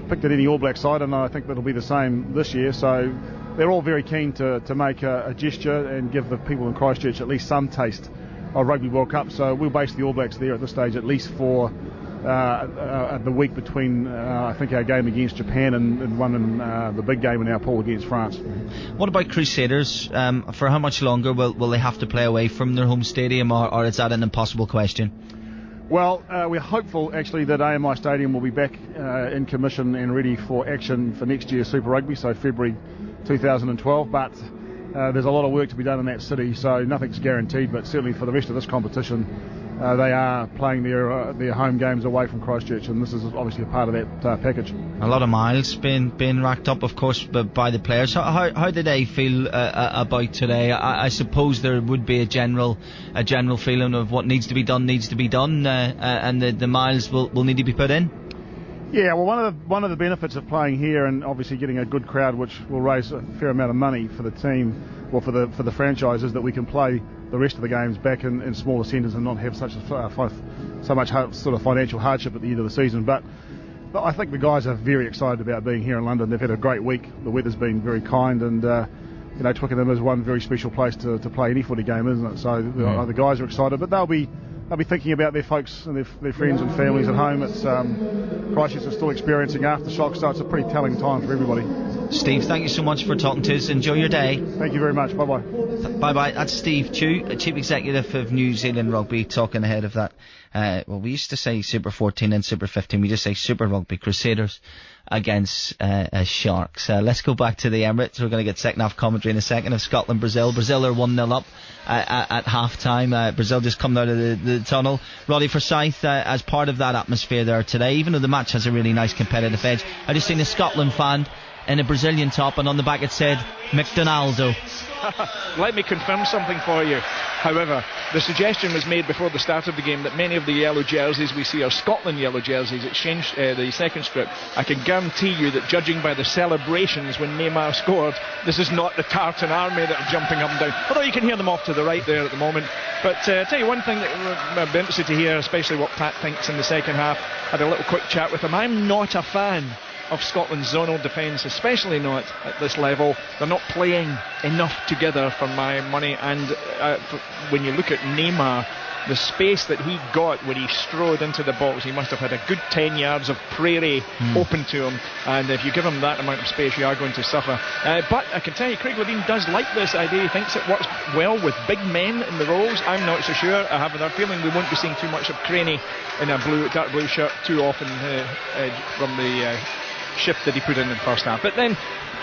picked at any All Black side, and I think that'll be the same this year. So they're all very keen to make a gesture and give the people in Christchurch at least some taste of Rugby World Cup. So we'll base the All Blacks there at this stage, at least for the week between I think our game against Japan and one in the big game in our pool against France. What about Crusaders? For how much longer will they have to play away from their home stadium, or is that an impossible question? Well, we're hopeful actually that AMI Stadium will be back in commission and ready for action for next year's Super Rugby, so February 2012, but there's a lot of work to be done in that city, so nothing's guaranteed, but certainly for the rest of this competition they are playing their home games away from Christchurch, and this is obviously a part of that package. A lot of miles being racked up, of course, by the players. How do they feel about today? I suppose there would be a general feeling of what needs to be done, and the miles will need to be put in. Yeah, well, one of the benefits of playing here and obviously getting a good crowd, which will raise a fair amount of money for the team, or for the franchise, is that we can play the rest of the games back in smaller centres and not have so much sort of financial hardship at the end of the season. But I think the guys are very excited about being here in London. They've had a great week. The weather's been very kind, and Twickenham is one very special place to play any footy game, isn't it? So the guys are excited, but they'll be thinking about their folks and their friends and families at home. It's Christchurch is still experiencing aftershocks, so it's a pretty telling time for everybody. Steve, thank you so much for talking to us. Enjoy your day. Thank you very much. Bye-bye. Bye-bye. That's Steve Chu, Chief Executive of New Zealand Rugby, talking ahead of that. Well, we used to say Super 14 and Super 15. We just say Super Rugby Crusaders against Sharks. Let's go back to the Emirates. We're going to get second half commentary in a second of Scotland-Brazil. Brazil are 1-0 up at half-time. Brazil just come out of the tunnel. Roddy Forsyth, as part of that atmosphere there today, even though the match has a really nice competitive edge, I just seen a Scotland fan in a Brazilian top, and on the back it said McDonaldo. Let me confirm something for you. However, the suggestion was made before the start of the game that many of the yellow jerseys we see are Scotland yellow jerseys. It's changed the second strip. I can guarantee you that, judging by the celebrations when Neymar scored, this is not the Tartan army that are jumping up and down. Although you can hear them off to the right there at the moment. But tell you one thing that I'd be interested to hear, especially what Pat thinks in the second half. Had a little quick chat with him. I'm not a fan of Scotland's zonal defence, especially not at this level. They're not playing enough together for my money, and when you look at Neymar, the space that he got when he strode into the box, he must have had a good 10 yards of prairie open to him, and if you give him that amount of space, you are going to suffer. But I can tell you, Craig Levein does like this idea. He thinks it works well with big men in the roles. I'm not so sure. I have a feeling we won't be seeing too much of Craney in a dark blue shirt too often from the shift that he put in the first half. But then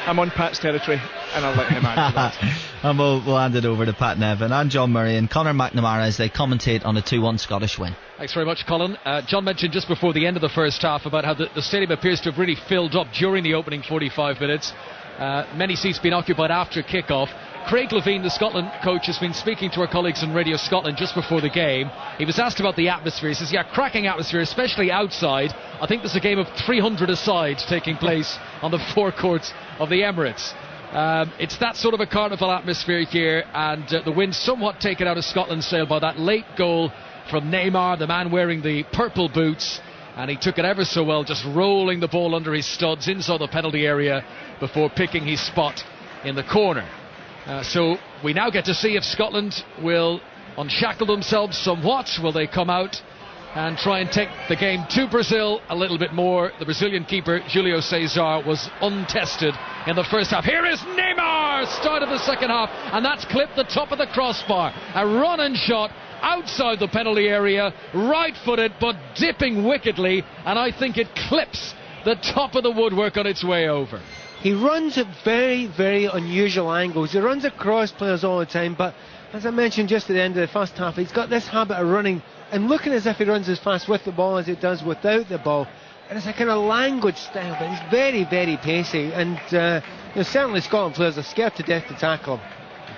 I'm on Pat's territory, and I'll let him answer that. And we'll hand it over to Pat Nevin and John Murray and Conor McNamara as they commentate on a 2-1 Scottish win. Thanks very much, Colin. John mentioned just before the end of the first half about how the stadium appears to have really filled up during the opening 45 minutes. Many seats being occupied after kick-off. Craig Levein, the Scotland coach, has been speaking to our colleagues on Radio Scotland just before the game. He was asked about the atmosphere. He says, cracking atmosphere, especially outside. I think there's a game of 300 aside taking place on the forecourts of the Emirates. It's that sort of a carnival atmosphere here, and the wind somewhat taken out of Scotland's sail by that late goal from Neymar, the man wearing the purple boots, and he took it ever so well, just rolling the ball under his studs inside the penalty area before picking his spot in the corner. So we now get to see if Scotland will unshackle themselves somewhat. Will they come out and try and take the game to Brazil a little bit more? The Brazilian keeper, Julio Cesar, was untested in the first half. Here is Neymar, start of the second half, and that's clipped the top of the crossbar. A run-and shot outside the penalty area, right-footed but dipping wickedly, and I think it clips the top of the woodwork on its way over. He runs at very, very unusual angles. He runs across players all the time, but as I mentioned just at the end of the first half, he's got this habit of running and looking as if he runs as fast with the ball as he does without the ball. And it's a kind of language style, but he's very, very pacey. And certainly Scotland players are scared to death to tackle him.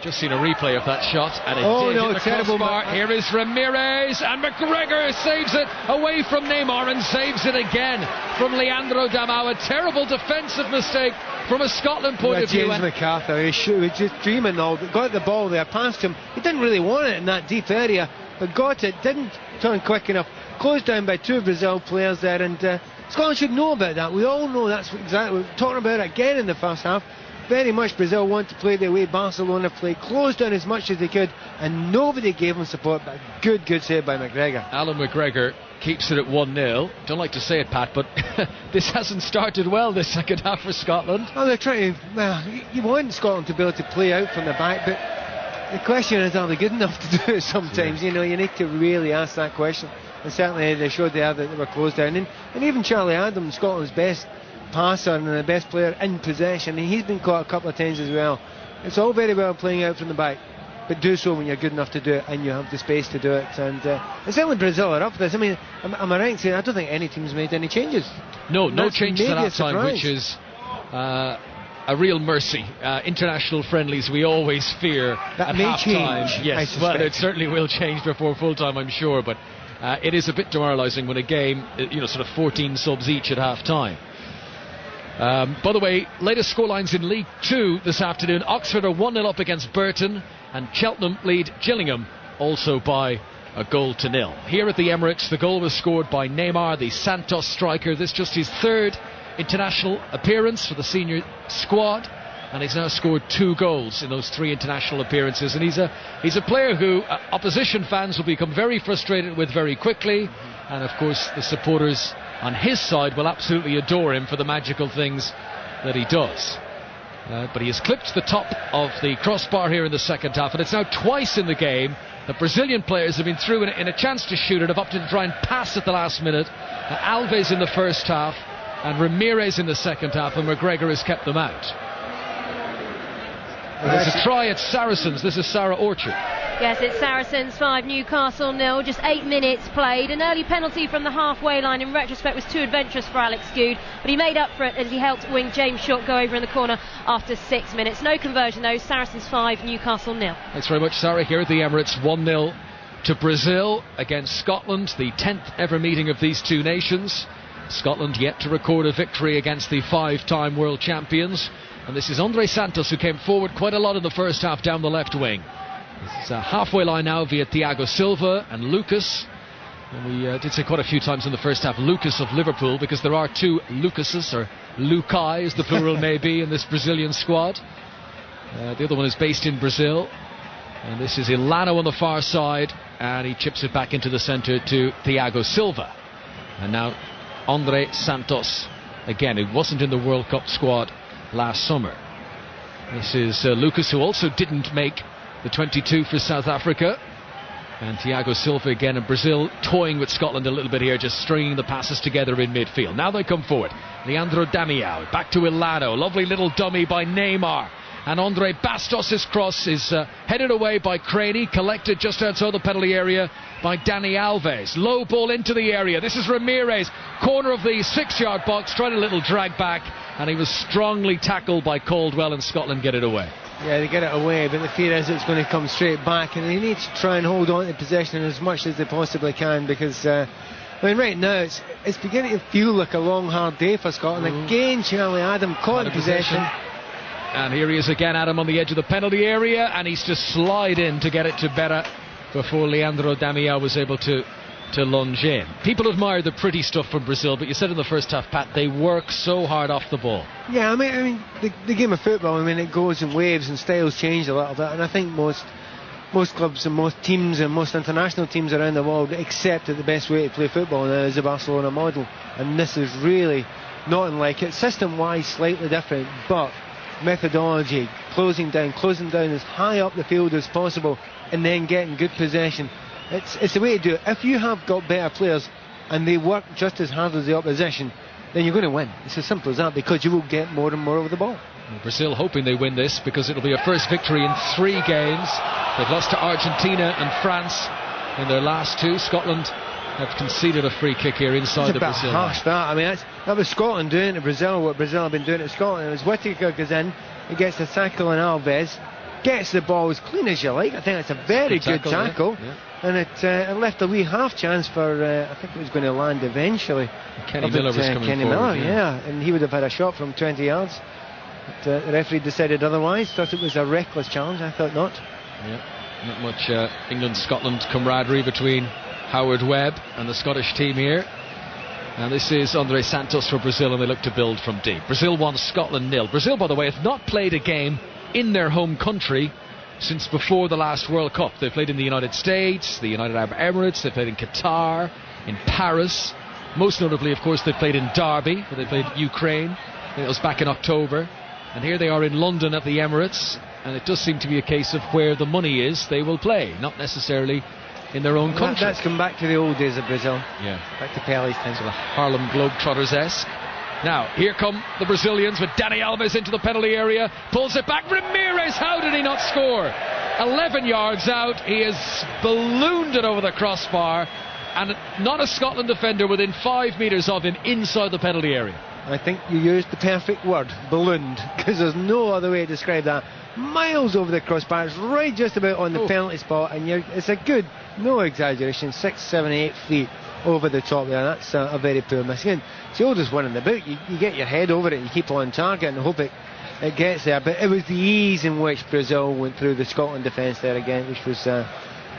Just seen a replay of that shot, and it did hit the terrible crossbar. Here is Ramirez, and McGregor saves it away from Neymar and saves it again from Leandro Damau. A terrible defensive mistake from a Scotland point of view. James McArthur, he was just dreaming though. Got the ball there past him. He didn't really want it in that deep area, but got it. Didn't turn quick enough. Closed down by two Brazil players there, and Scotland should know about that. We all know that's exactly. We're talking about it again in the first half. Very much Brazil want to play the way Barcelona played, closed down as much as they could, and nobody gave them support. But good save by McGregor. Alan McGregor keeps it at 1-0. Don't like to say it, Pat, but this hasn't started well, this second half for Scotland. Oh, they're trying to. Well, you want Scotland to be able to play out from the back, but the question is, are they good enough to do it sometimes? You need to really ask that question. And certainly they showed that they were closed down. And even Charlie Adams, Scotland's best passer and the best player in possession, and he's been caught a couple of times as well. It's all very well playing out from the back, but do so when you're good enough to do it and you have the space to do it. And certainly Brazil are up for this. I mean, am I right in saying I don't think any team's made any changes? No changes at that time, which is a real mercy. International friendlies we always fear that at may half time. Change, yes, well, it certainly will change before full time, I'm sure, but it is a bit demoralising when a game, sort of 14 subs each at half-time. By the way, latest scorelines in League 2 this afternoon. Oxford are 1-0 up against Burton, and Cheltenham lead Gillingham also by a 0-0. Here at the Emirates, the goal was scored by Neymar, the Santos striker. This just his third international appearance for the senior squad, and he's now scored 2 goals in those 3 international appearances. And he's a player who opposition fans will become very frustrated with very quickly, and of course the supporters on his side will absolutely adore him for the magical things that he does. But he has clipped the top of the crossbar here in the second half, and it's now twice in the game that Brazilian players have been through in a chance to shoot it, have opted to try and pass at the last minute. Alves in the first half and Ramirez in the second half, and McGregor has kept them out. There's a try at Saracens. This is Sarah Orchard. Yes, it's Saracens 5, Newcastle 0, just 8 minutes played. An early penalty from the halfway line in retrospect was too adventurous for Alex Goode, but he made up for it as he helped wing James Shook go over in the corner after 6 minutes. No conversion though, Saracens 5, Newcastle 0. Thanks very much, Sarah. Here at the Emirates, 1-0 to Brazil against Scotland, the 10th ever meeting of these two nations. Scotland yet to record a victory against the 5-time world champions. And this is Andre Santos, who came forward quite a lot in the first half down the left wing. It's a halfway line now via Thiago Silva and Lucas. And we did say quite a few times in the first half Lucas of Liverpool, because there are 2 Lucases, or Lucai as the plural may be, in this Brazilian squad. The other one is based in Brazil. And this is Ilano on the far side, and he chips it back into the centre to Thiago Silva. And now Andre Santos again, who wasn't in the World Cup squad last summer. This is Lucas, who also didn't make the 22 for South Africa, and Thiago Silva again, in Brazil toying with Scotland a little bit here, just stringing the passes together in midfield. Now they come forward. Leandro Damião back to Ilano, lovely little dummy by Neymar, and Andre Bastos' cross is headed away by Craney, collected just outside the penalty area by Dani Alves. Low ball into the area. This is Ramirez, corner of the 6-yard box, trying a little drag back, and he was strongly tackled by Caldwell, and Scotland get it away. Yeah, they get it away, but the fear is it's going to come straight back, and they need to try and hold on to possession as much as they possibly can, because right now it's beginning to feel like a long, hard day for Scotland. Again, Charlie Adam caught in possession. And here he is again, Adam, on the edge of the penalty area, and he's to slide in to get it to Berra before Leandro Damião was able to lunge in. People admire the pretty stuff from Brazil, but you said in the first half, Pat, they work so hard off the ball. Yeah, I mean the game of football, it goes in waves and styles change a little bit, and I think most clubs and most teams and most international teams around the world accept that the best way to play football now is the Barcelona model, and this is really not unlike it. System-wise, slightly different, but methodology, closing down as high up the field as possible, and then getting good possession. It's the way to do it. If you have got better players and they work just as hard as the opposition, then you're going to win. It's as simple as that, because you will get more and more of the ball. Brazil hoping they win this, because it'll be a first victory in 3 games. They've lost to Argentina and France in their last 2. Scotland have conceded a free kick here inside the Brazil line. Harsh, that was Scotland doing to Brazil what Brazil have been doing to Scotland. It was Whittaker goes in, he gets the tackle on Alves, gets the ball as clean as you like. I think it's a very good tackle. Yeah. And it left a wee half chance for I think it was going to land eventually. Kenny Miller was coming Kenny forward, Miller, yeah, and he would have had a shot from 20 yards. But the referee decided otherwise, thought it was a reckless challenge. I thought not. Yeah, not much England-Scotland camaraderie between Howard Webb and the Scottish team here. And this is Andre Santos for Brazil, and they look to build from deep. Brazil 1, Scotland 0. Brazil, by the way, have not played a game in their home country since before the last World Cup. They've played in the United States, the United Arab Emirates, they've played in Qatar, in Paris. Most notably, of course, they've played in Derby, where they played Ukraine. I think it was back in October. And here they are in London at the Emirates, and it does seem to be a case of where the money is, they will play, not necessarily in their own country. That's come back to the old days of Brazil. Yeah. Back to Pelle's time. Sort of Harlem Globetrotters-esque. Now, here come the Brazilians with Dani Alves into the penalty area. Pulls it back. Ramirez, how did he not score? 11 yards out. He has ballooned it over the crossbar. And not a Scotland defender within 5 metres of him inside the penalty area. I think you used the perfect word, ballooned, because there's no other way to describe that. Miles over the crossbar, it's right just about on the penalty spot, and it's a good, no exaggeration, 6, 7, 8 feet over the top there. That's a very poor miss. Again, it's the oldest one in the book. You get your head over it, you keep on target and hope it gets there. But it was the ease in which Brazil went through the Scotland defence there again, which was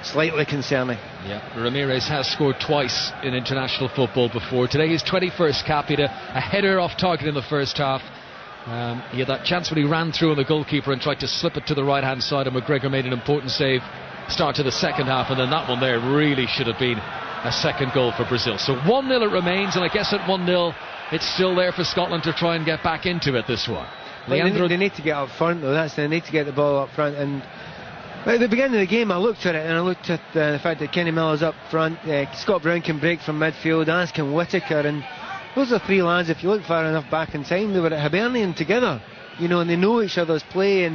slightly concerning. Yeah, Ramirez has scored twice in international football before. Today his 21st cap. He had a header off target in the first half. He had that chance when he ran through on the goalkeeper and tried to slip it to the right hand side, and McGregor made an important save start to the second half, and then that one there really should have been a second goal for Brazil. So 1-0 it remains, and I guess at 1-0 it's still there for Scotland to try and get back into it, this one. They need to get up front though. They need to get the ball up front, and at the beginning of the game I looked at it and I looked at the fact that Kenny Miller's up front, Scott Brown can break from midfield, as can Whittaker, and those are three lads, if you look far enough back in time, they were at Hibernian together, and they know each other's play,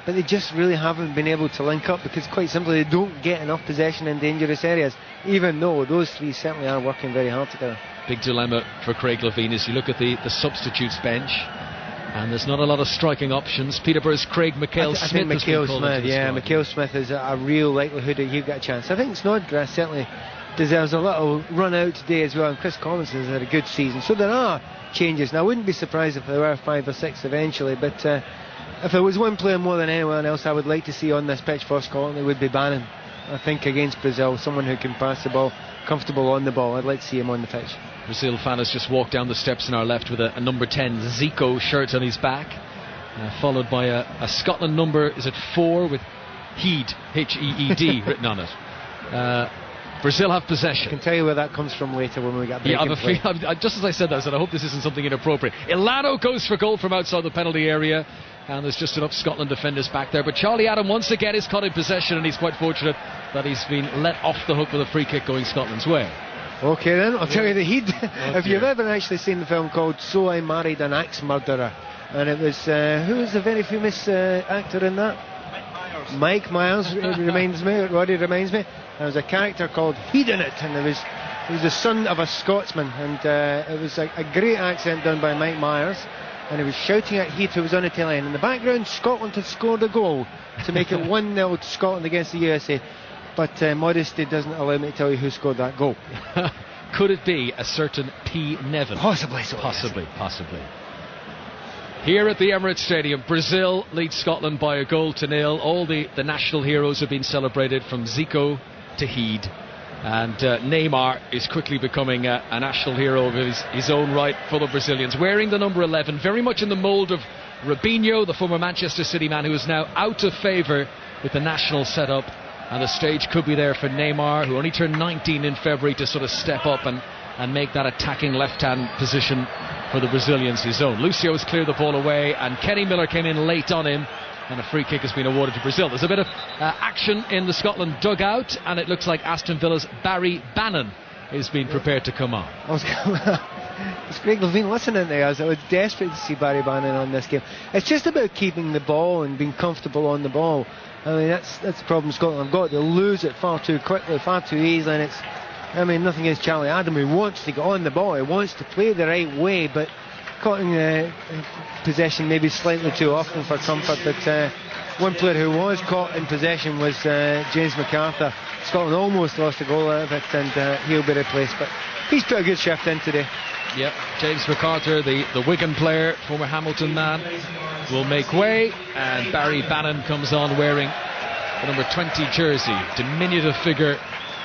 but they just really haven't been able to link up because quite simply they don't get enough possession in dangerous areas, even though those three certainly are working very hard together. Big dilemma for Craig Levein as you look at the substitutes bench, and there's not a lot of striking options. Peterborough's Craig McHale-Smith. I think McHale Smith is a real likelihood that he'll get a chance. I think Snodgrass certainly deserves a little run out today as well, and Chris Collins has had a good season, so there are changes, and I wouldn't be surprised if there were 5 or 6 eventually, but if there was one player more than anyone else I would like to see on this pitch for Scotland, it would be Bannon. I think against Brazil, someone who can pass the ball, comfortable on the ball, I'd like to see him on the pitch. Brazil fan has just walked down the steps on our left with a number 10 Zico shirt on his back, followed by a Scotland number, is it 4, with Heed, H-E-E-D written on it. Brazil have possession. I can tell you where that comes from later when we get back. Yeah, just as I said that, I said I hope this isn't something inappropriate. Ilano goes for goal from outside the penalty area, and there's just enough Scotland defenders back there, but Charlie Adam once again is caught in possession, and he's quite fortunate that he's been let off the hook with a free kick going Scotland's way. Okay then, I'll tell you that if you've ever actually seen the film called So I Married an Axe Murderer, and it was who was the very famous actor in that? Mike Myers. Roddy reminds me. There was a character called Heed in it, and he was the son of a Scotsman, and it was a great accent done by Mike Myers, and he was shouting at Heed, who was on the telly, and in the background Scotland had scored a goal to make it 1-0 to Scotland against the USA, but modesty doesn't allow me to tell you who scored that goal. Could it be a certain P. Nevin? Possibly so. Possibly. Here at the Emirates Stadium, Brazil leads Scotland by a goal to nil. All the national heroes have been celebrated, from Zico to Heed, and Neymar is quickly becoming a national hero of his own right for the Brazilians, wearing the number 11, very much in the mould of Robinho, the former Manchester City man, who is now out of favour with the national setup, and the stage could be there for Neymar, who only turned 19 in February, to sort of step up and make that attacking left-hand position for the Brazilians his own. Lucio has cleared the ball away, and Kenny Miller came in late on him, and a free kick has been awarded to Brazil. There's a bit of action in the Scotland dugout, and it looks like Aston Villa's Barry Bannon is being prepared to come on. It's Craig Levein listening there. I was desperate to see Barry Bannon on this game. It's just about keeping the ball and being comfortable on the ball. I mean, that's the problem Scotland have got. They lose it far too quickly, far too easily, and nothing against Charlie Adam. He wants to get on the ball, he wants to play the right way, but caught in possession maybe slightly too often for comfort. But one player who was caught in possession was James McArthur. Scotland almost lost a goal out of it, and he'll be replaced, but he's put a good shift in today. Yep, James McArthur, the Wigan player, former Hamilton man, will make way, and Barry Bannon comes on wearing the number 20 jersey, diminutive figure,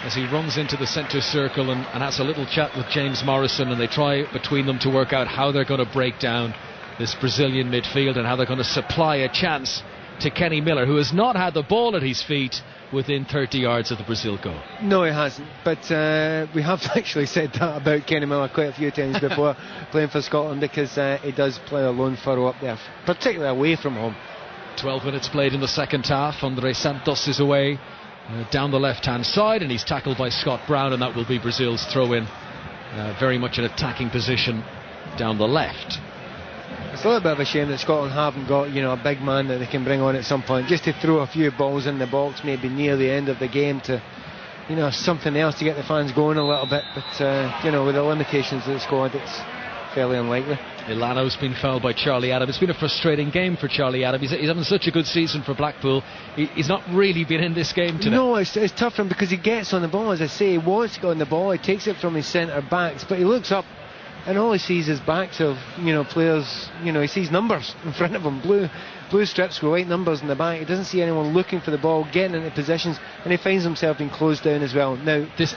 as he runs into the centre circle and has a little chat with James Morrison, and they try between them to work out how they're going to break down this Brazilian midfield and how they're going to supply a chance to Kenny Miller, who has not had the ball at his feet within 30 yards of the Brazil goal. No, he hasn't, but we have actually said that about Kenny Miller quite a few times before playing for Scotland, because he does play a lone furrow up there, particularly away from home. 12 minutes played in the second half. Andre Santos is away down the left hand side, and he's tackled by Scott Brown, and that will be Brazil's throw in, very much an attacking position down the left. It's a little bit of a shame that Scotland haven't got, a big man that they can bring on at some point, just to throw a few balls in the box maybe near the end of the game to, something else to get the fans going a little bit. But with the limitations of the squad, fairly unlikely. Ilano's been fouled by Charlie Adam. It's been a frustrating game for Charlie Adam. He's having such a good season for Blackpool. He's not really been in this game today. No, it's tough for him because he gets on the ball. As I say, he wants to get on the ball. He takes it from his centre backs, but he looks up and all he sees is backs of players. He sees numbers in front of him, blue strips with white numbers in the back. He doesn't see anyone looking for the ball, getting into positions, and he finds himself being closed down as well. Now, there's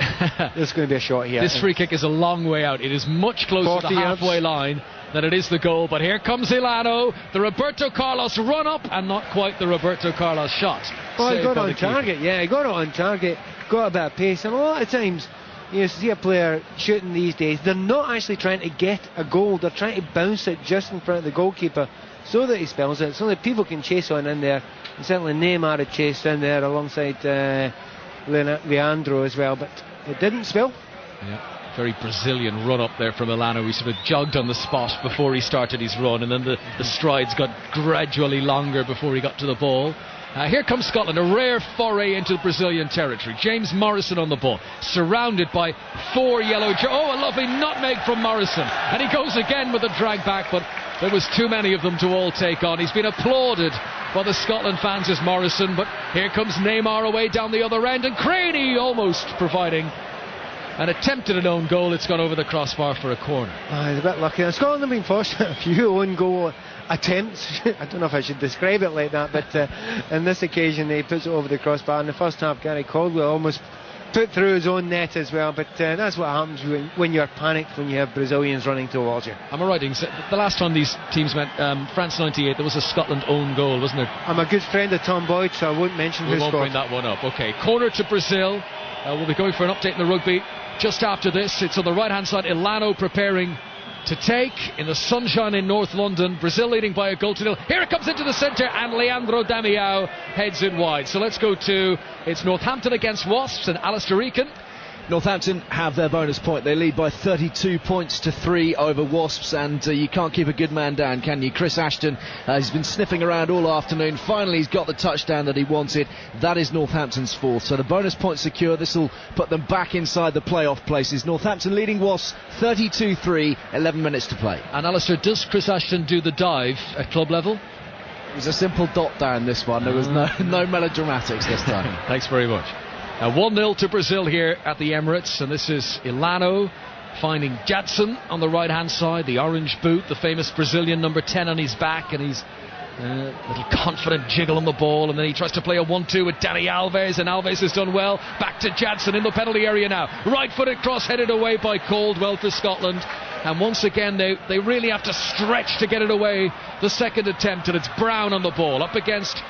going to be a shot here. This free kick is a long way out. It is much closer to the halfway line than it is the goal, but here comes Ilano, the Roberto Carlos run up, and not quite the Roberto Carlos shot. Well, he got it on target, he got it on target, got a bit of pace, and a lot of times you see a player shooting these days, they're not actually trying to get a goal, they're trying to bounce it just in front of the goalkeeper so that he spells it, so that people can chase on in there. And certainly Neymar had chased in there alongside Leandro as well, but it didn't spill. Yeah. Very Brazilian run up there from Ilano. He sort of jogged on the spot before he started his run, and then the strides got gradually longer before he got to the ball. Here comes Scotland, a rare foray into Brazilian territory. James Morrison on the ball, surrounded by 4 yellow. A lovely nutmeg from Morrison, and he goes again with a drag back, but there was too many of them to all take on. He's been applauded by the Scotland fans as Morrison, but here comes Neymar away down the other end, and Craney almost providing an attempt at an own goal. It's gone over the crossbar for a corner. He's a bit lucky. And Scotland have been forced a few own goal attempts. I don't know if I should describe it like that, but on this occasion they put it over the crossbar. In the first half, Gary Caldwell almost put through his own net as well, but that's what happens when you're panicked, when you have Brazilians running towards you. Am I right? The last time these teams met, France 98, there was a Scotland own goal, wasn't there? I'm a good friend of Tom Boyd, so I won't mention who scored. We won't bring that one up. Okay, corner to Brazil. We'll be going for an update in the rugby just after this. It's on the right hand side. Ilano preparing to take in the sunshine in North London. Brazil leading by a goal to nil. Here it comes into the centre, and Leandro Damião heads it wide. So let's go to, it's Northampton against Wasps, and Alistair Eakin. Northampton have their bonus point. They lead by 32 points to 3 over Wasps, and you can't keep a good man down, can you? Chris Ashton has been sniffing around all afternoon. Finally he's got the touchdown that he wanted. That is Northampton's 4th, so the bonus point secure. This will put them back inside the playoff places. Northampton leading Wasps 32-3, 11 minutes to play. And Alistair, does Chris Ashton do the dive at club level? It was a simple dot down, this one. There was no melodramatics this time. Thanks very much. 1-0 to Brazil here at the Emirates, and this is Ilano finding Jadson on the right hand side, the orange boot, the famous Brazilian number 10 on his back, and he's little confident jiggle on the ball, and then he tries to play a 1-2 with Dani Alves, and Alves has done well. Back to Jadson in the penalty area now, right footed cross headed away by Caldwell for Scotland, and once again they really have to stretch to get it away. The second attempt, and it's Brown on the ball up against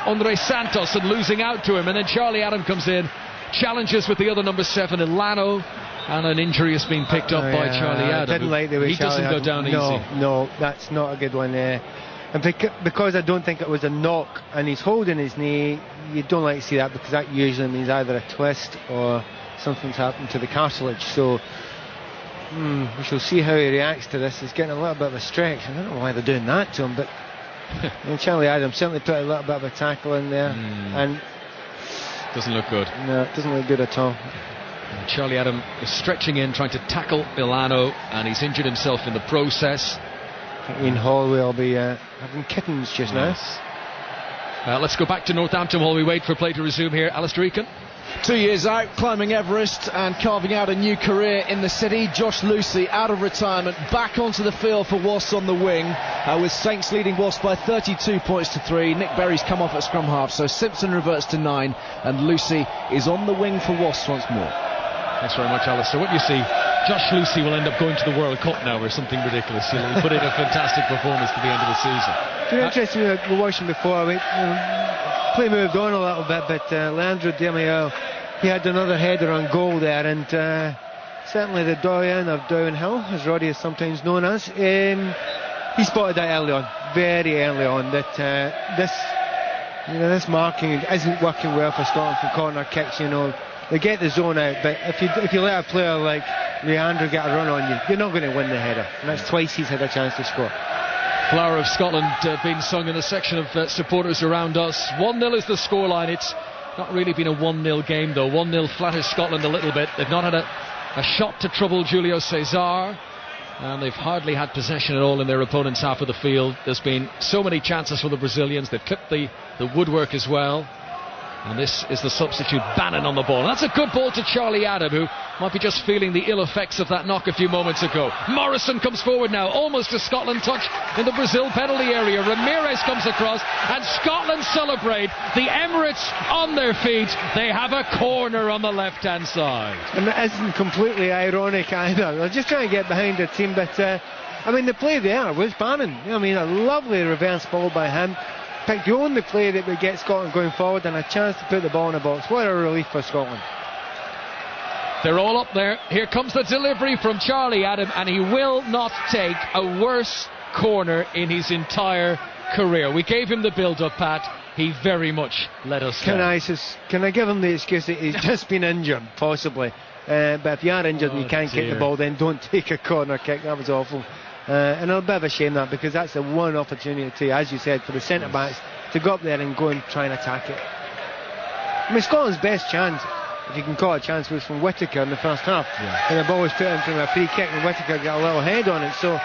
Andre Santos and losing out to him, and then Charlie Adam comes in, challenges with the other number 7, Ilano, and an injury has been picked up by Charlie Adam. I didn't like the way he doesn't go down easy. No, that's not a good one there. And because I don't think it was a knock and he's holding his knee, you don't like to see that, because that usually means either a twist or something's happened to the cartilage. So we shall see how he reacts to this. He's getting a little bit of a stretch. I don't know why they're doing that to him, but Charlie Adams certainly put a little bit of a tackle in there, and doesn't look good. No, it doesn't look good at all. And Charlie Adam is stretching in, trying to tackle Ilano, and he's injured himself in the process. I think Ian Holloway will be having kittens just now. Let's go back to Northampton while we wait for play to resume here. Alistair Eakin. 2 years out, climbing Everest and carving out a new career in the city. Josh Lucy out of retirement, back onto the field for Wasps on the wing, with Saints leading Wasps by 32 points to 3. Nick Berry's come off at scrum half, so Simpson reverts to 9, and Lucy is on the wing for Wasps once more. Thanks very much, Alistair. What you see, Josh Lucy will end up going to the World Cup now or something ridiculous. He'll put in a fantastic performance to the end of the season. It's been interesting, we were watching before. Play moved on a little bit, but Leandro Damião, he had another header on goal there, and certainly the doyen of downhill, as Roddy is sometimes known as, he spotted that early on, very early on, that this marking isn't working well for Scotland from corner kicks. They get the zone out, but if you let a player like Leandro get a run on you, you're not going to win the header, and that's twice he's had a chance to score. Flower of Scotland being sung in a section of supporters around us. 1-0 is the scoreline. It's not really been a 1-0 game though. 1-0 flatters Scotland a little bit. They've not had a shot to trouble Julio Cesar. And they've hardly had possession at all in their opponent's half of the field. There's been so many chances for the Brazilians. They've clipped the woodwork as well. And this is the substitute, Bannon, on the ball. And that's a good ball to Charlie Adam, who might be just feeling the ill effects of that knock a few moments ago. Morrison comes forward now, almost a Scotland touch in the Brazil penalty area. Ramirez comes across, and Scotland celebrate. The Emirates on their feet. They have a corner on the left-hand side. And it isn't completely ironic either. They're just trying to get behind the team, but the play there was Bannon. A lovely reverse ball by him. Picked the only play that would get Scotland going forward and a chance to put the ball in the box. What a relief for Scotland. They're all up there. Here comes the delivery from Charlie Adam, and he will not take a worse corner in his entire career. We gave him the build-up, Pat. He very much let us down. Can I give him the excuse that he's just been injured, possibly? But if you are injured and you can't kick the ball, then don't take a corner kick. That was awful. And a bit of a shame that, because that's the one opportunity, as you said, for the centre backs to go up there and go and try and attack it. Scotland's best chance, if you can call it a chance, was from Whittaker in the first half. And the ball was put in from a free kick, and Whittaker got a little head on it. So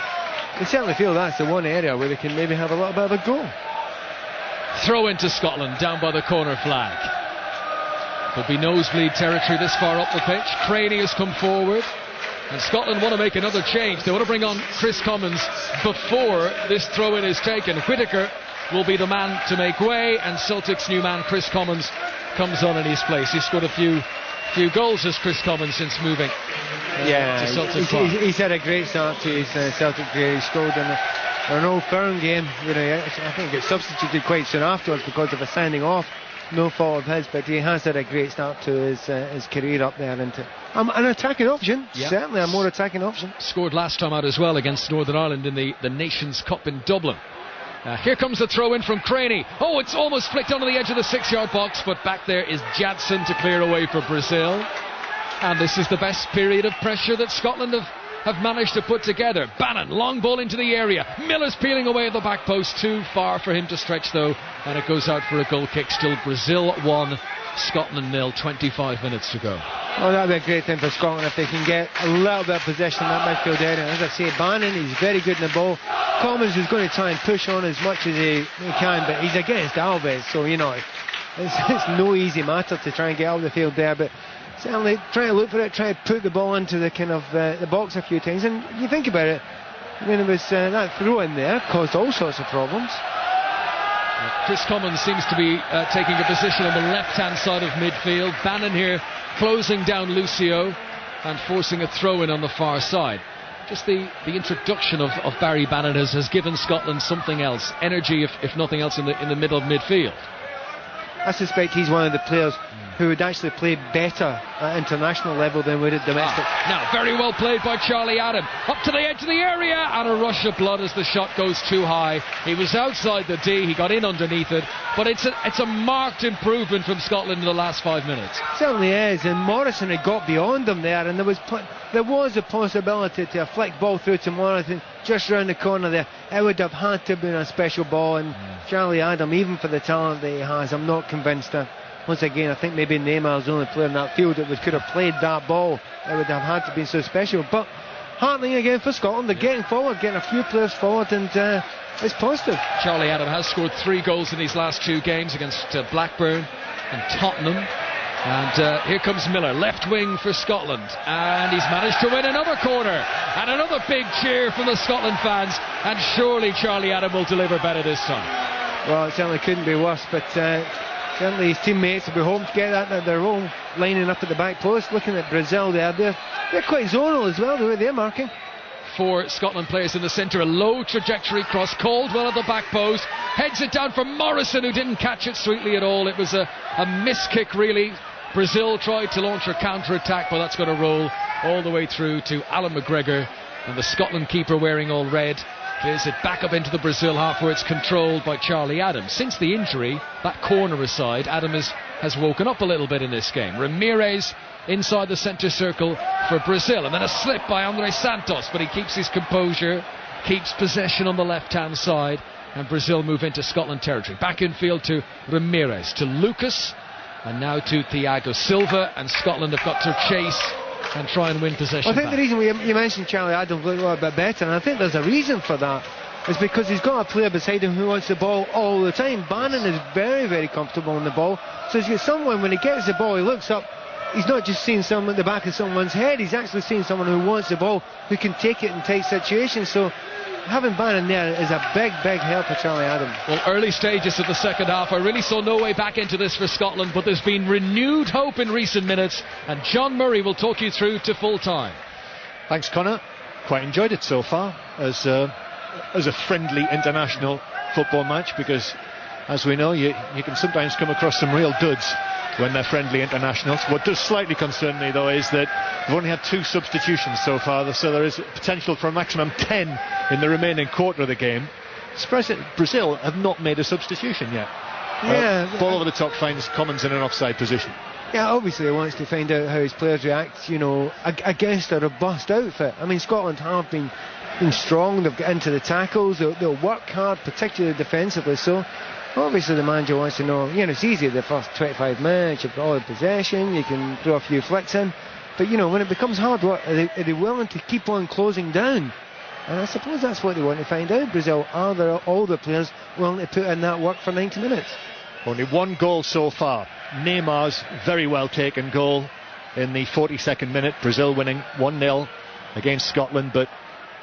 they certainly feel that's the one area where they can maybe have a little bit of a go. Throw into Scotland down by the corner flag. Could be nosebleed territory this far up the pitch. Craney has come forward. And Scotland want to make another change. They want to bring on Chris Commons before this throw-in is taken. Whittaker will be the man to make way, and Celtic's new man, Chris Commons, comes on in his place. He's scored a few goals as Chris Commons since moving to Celtic. He's had a great start to his Celtic career. He scored in an Old Firm game. I think he got substituted quite soon afterwards because of a signing off. No fault of his, but he has had a great start to his career up there. Into an attacking option, certainly a more attacking option. Scored last time out as well against Northern Ireland in the Nations Cup in Dublin. Here comes the throw in from Craney. Oh, it's almost flicked onto the edge of the 6-yard box, but back there is Jadson to clear away for Brazil. And this is the best period of pressure that Scotland have managed to put together. Bannon, long ball into the area. Miller's peeling away at the back post. Too far for him to stretch though, and it goes out for a goal kick. Still Brazil 1, Scotland 0, 25 minutes to go. Oh, that would be a great thing for Scotland if they can get a little bit of possession in that midfield area. As I say, Bannon, he's very good in the ball. Commons is going to try and push on as much as he can, but he's against Alves, so it's no easy matter to try and get out of the field there, but certainly try to look for it, try to put the ball into the kind of the box a few times. And you think about it, it was that throw in there caused all sorts of problems. Chris Commons seems to be taking a position on the left-hand side of midfield. Bannon here closing down Lucio and forcing a throw-in on the far side. Just the introduction of Barry Bannon has given Scotland something else, energy if nothing else in the middle of midfield. I suspect he's one of the players who would actually play better at international level than would at domestic. Now, very well played by Charlie Adam. Up to the edge of the area, and a rush of blood as the shot goes too high. He was outside the D, he got in underneath it, but it's a marked improvement from Scotland in the last 5 minutes. Certainly is, and Morrison had got beyond him there, and there was a possibility to a flick ball through to Morrison just round the corner there. It would have had to have been a special ball, and Charlie Adam, even for the talent that he has, I'm not convinced that. Once again, I think maybe Neymar's the only player in that field that could have played that ball. It would have had to be so special. But heartening again for Scotland. They're getting forward, getting a few players forward, and it's positive. Charlie Adam has scored 3 goals in his last 2 games against Blackburn and Tottenham. And here comes Miller, left wing for Scotland, and he's managed to win another corner, and another big cheer from the Scotland fans, and surely Charlie Adam will deliver better this time. Well, it certainly couldn't be worse, but certainly his teammates will be home to get that. They're all lining up at the back post, looking at Brazil there. They're quite zonal as well, the way they're marking. 4 Scotland players in the centre, a low trajectory cross, Caldwell at the back post, heads it down for Morrison, who didn't catch it sweetly at all. It was a miss kick really. Brazil tried to launch a counter-attack, but that's going to roll all the way through to Alan McGregor, and the Scotland keeper, wearing all red, clears it back up into the Brazil half, where it's controlled by Charlie Adam. Since the injury, that corner aside, Adam has woken up a little bit in this game. Ramirez inside the centre circle for Brazil, and then a slip by Andre Santos, but he keeps his composure, keeps possession on the left-hand side, and Brazil move into Scotland territory. Back in field to Ramirez, to Lucas, and now to Thiago Silva, and Scotland have got to chase and try and win possession. I think back. the reason you mentioned Charlie Adams looked a little bit better, and I think there's a reason for that. It's because he's got a player beside him who wants the ball all the time. Bannon is very, very comfortable on the ball. So he's got someone, when he gets the ball, he looks up. He's not just seeing someone at the back of someone's head. He's actually seeing someone who wants the ball, who can take it in tight situations. So having Bannon there is a big, big help for Charlie Adams. Well, early stages of the second half, I really saw no way back into this for Scotland, but there's been renewed hope in recent minutes, and John Murray will talk you through to full time. Thanks, Conor. Quite enjoyed it so far as a friendly international football match, because as we know, you can sometimes come across some real duds when they're friendly internationals. What does slightly concern me, though, is that we've only had 2 substitutions so far, so there is potential for a maximum 10 in the remaining quarter of the game. Brazil have not made a substitution yet. Ball over the top finds Commons in an offside position. Yeah, obviously he wants to find out how his players react, against a robust outfit. I mean, Scotland have been strong, they've got into the tackles, they'll work hard, particularly defensively. So obviously the manager wants to know, it's easy the first 25 minutes, you've got all the possession, you can throw a few flicks in, but when it becomes hard work, are they willing to keep on closing down? And I suppose that's what they want to find out, Brazil. Are there all the players willing to put in that work for 90 minutes? Only 1 goal so far. Neymar's very well taken goal in the 42nd minute. Brazil winning 1-0 against Scotland, but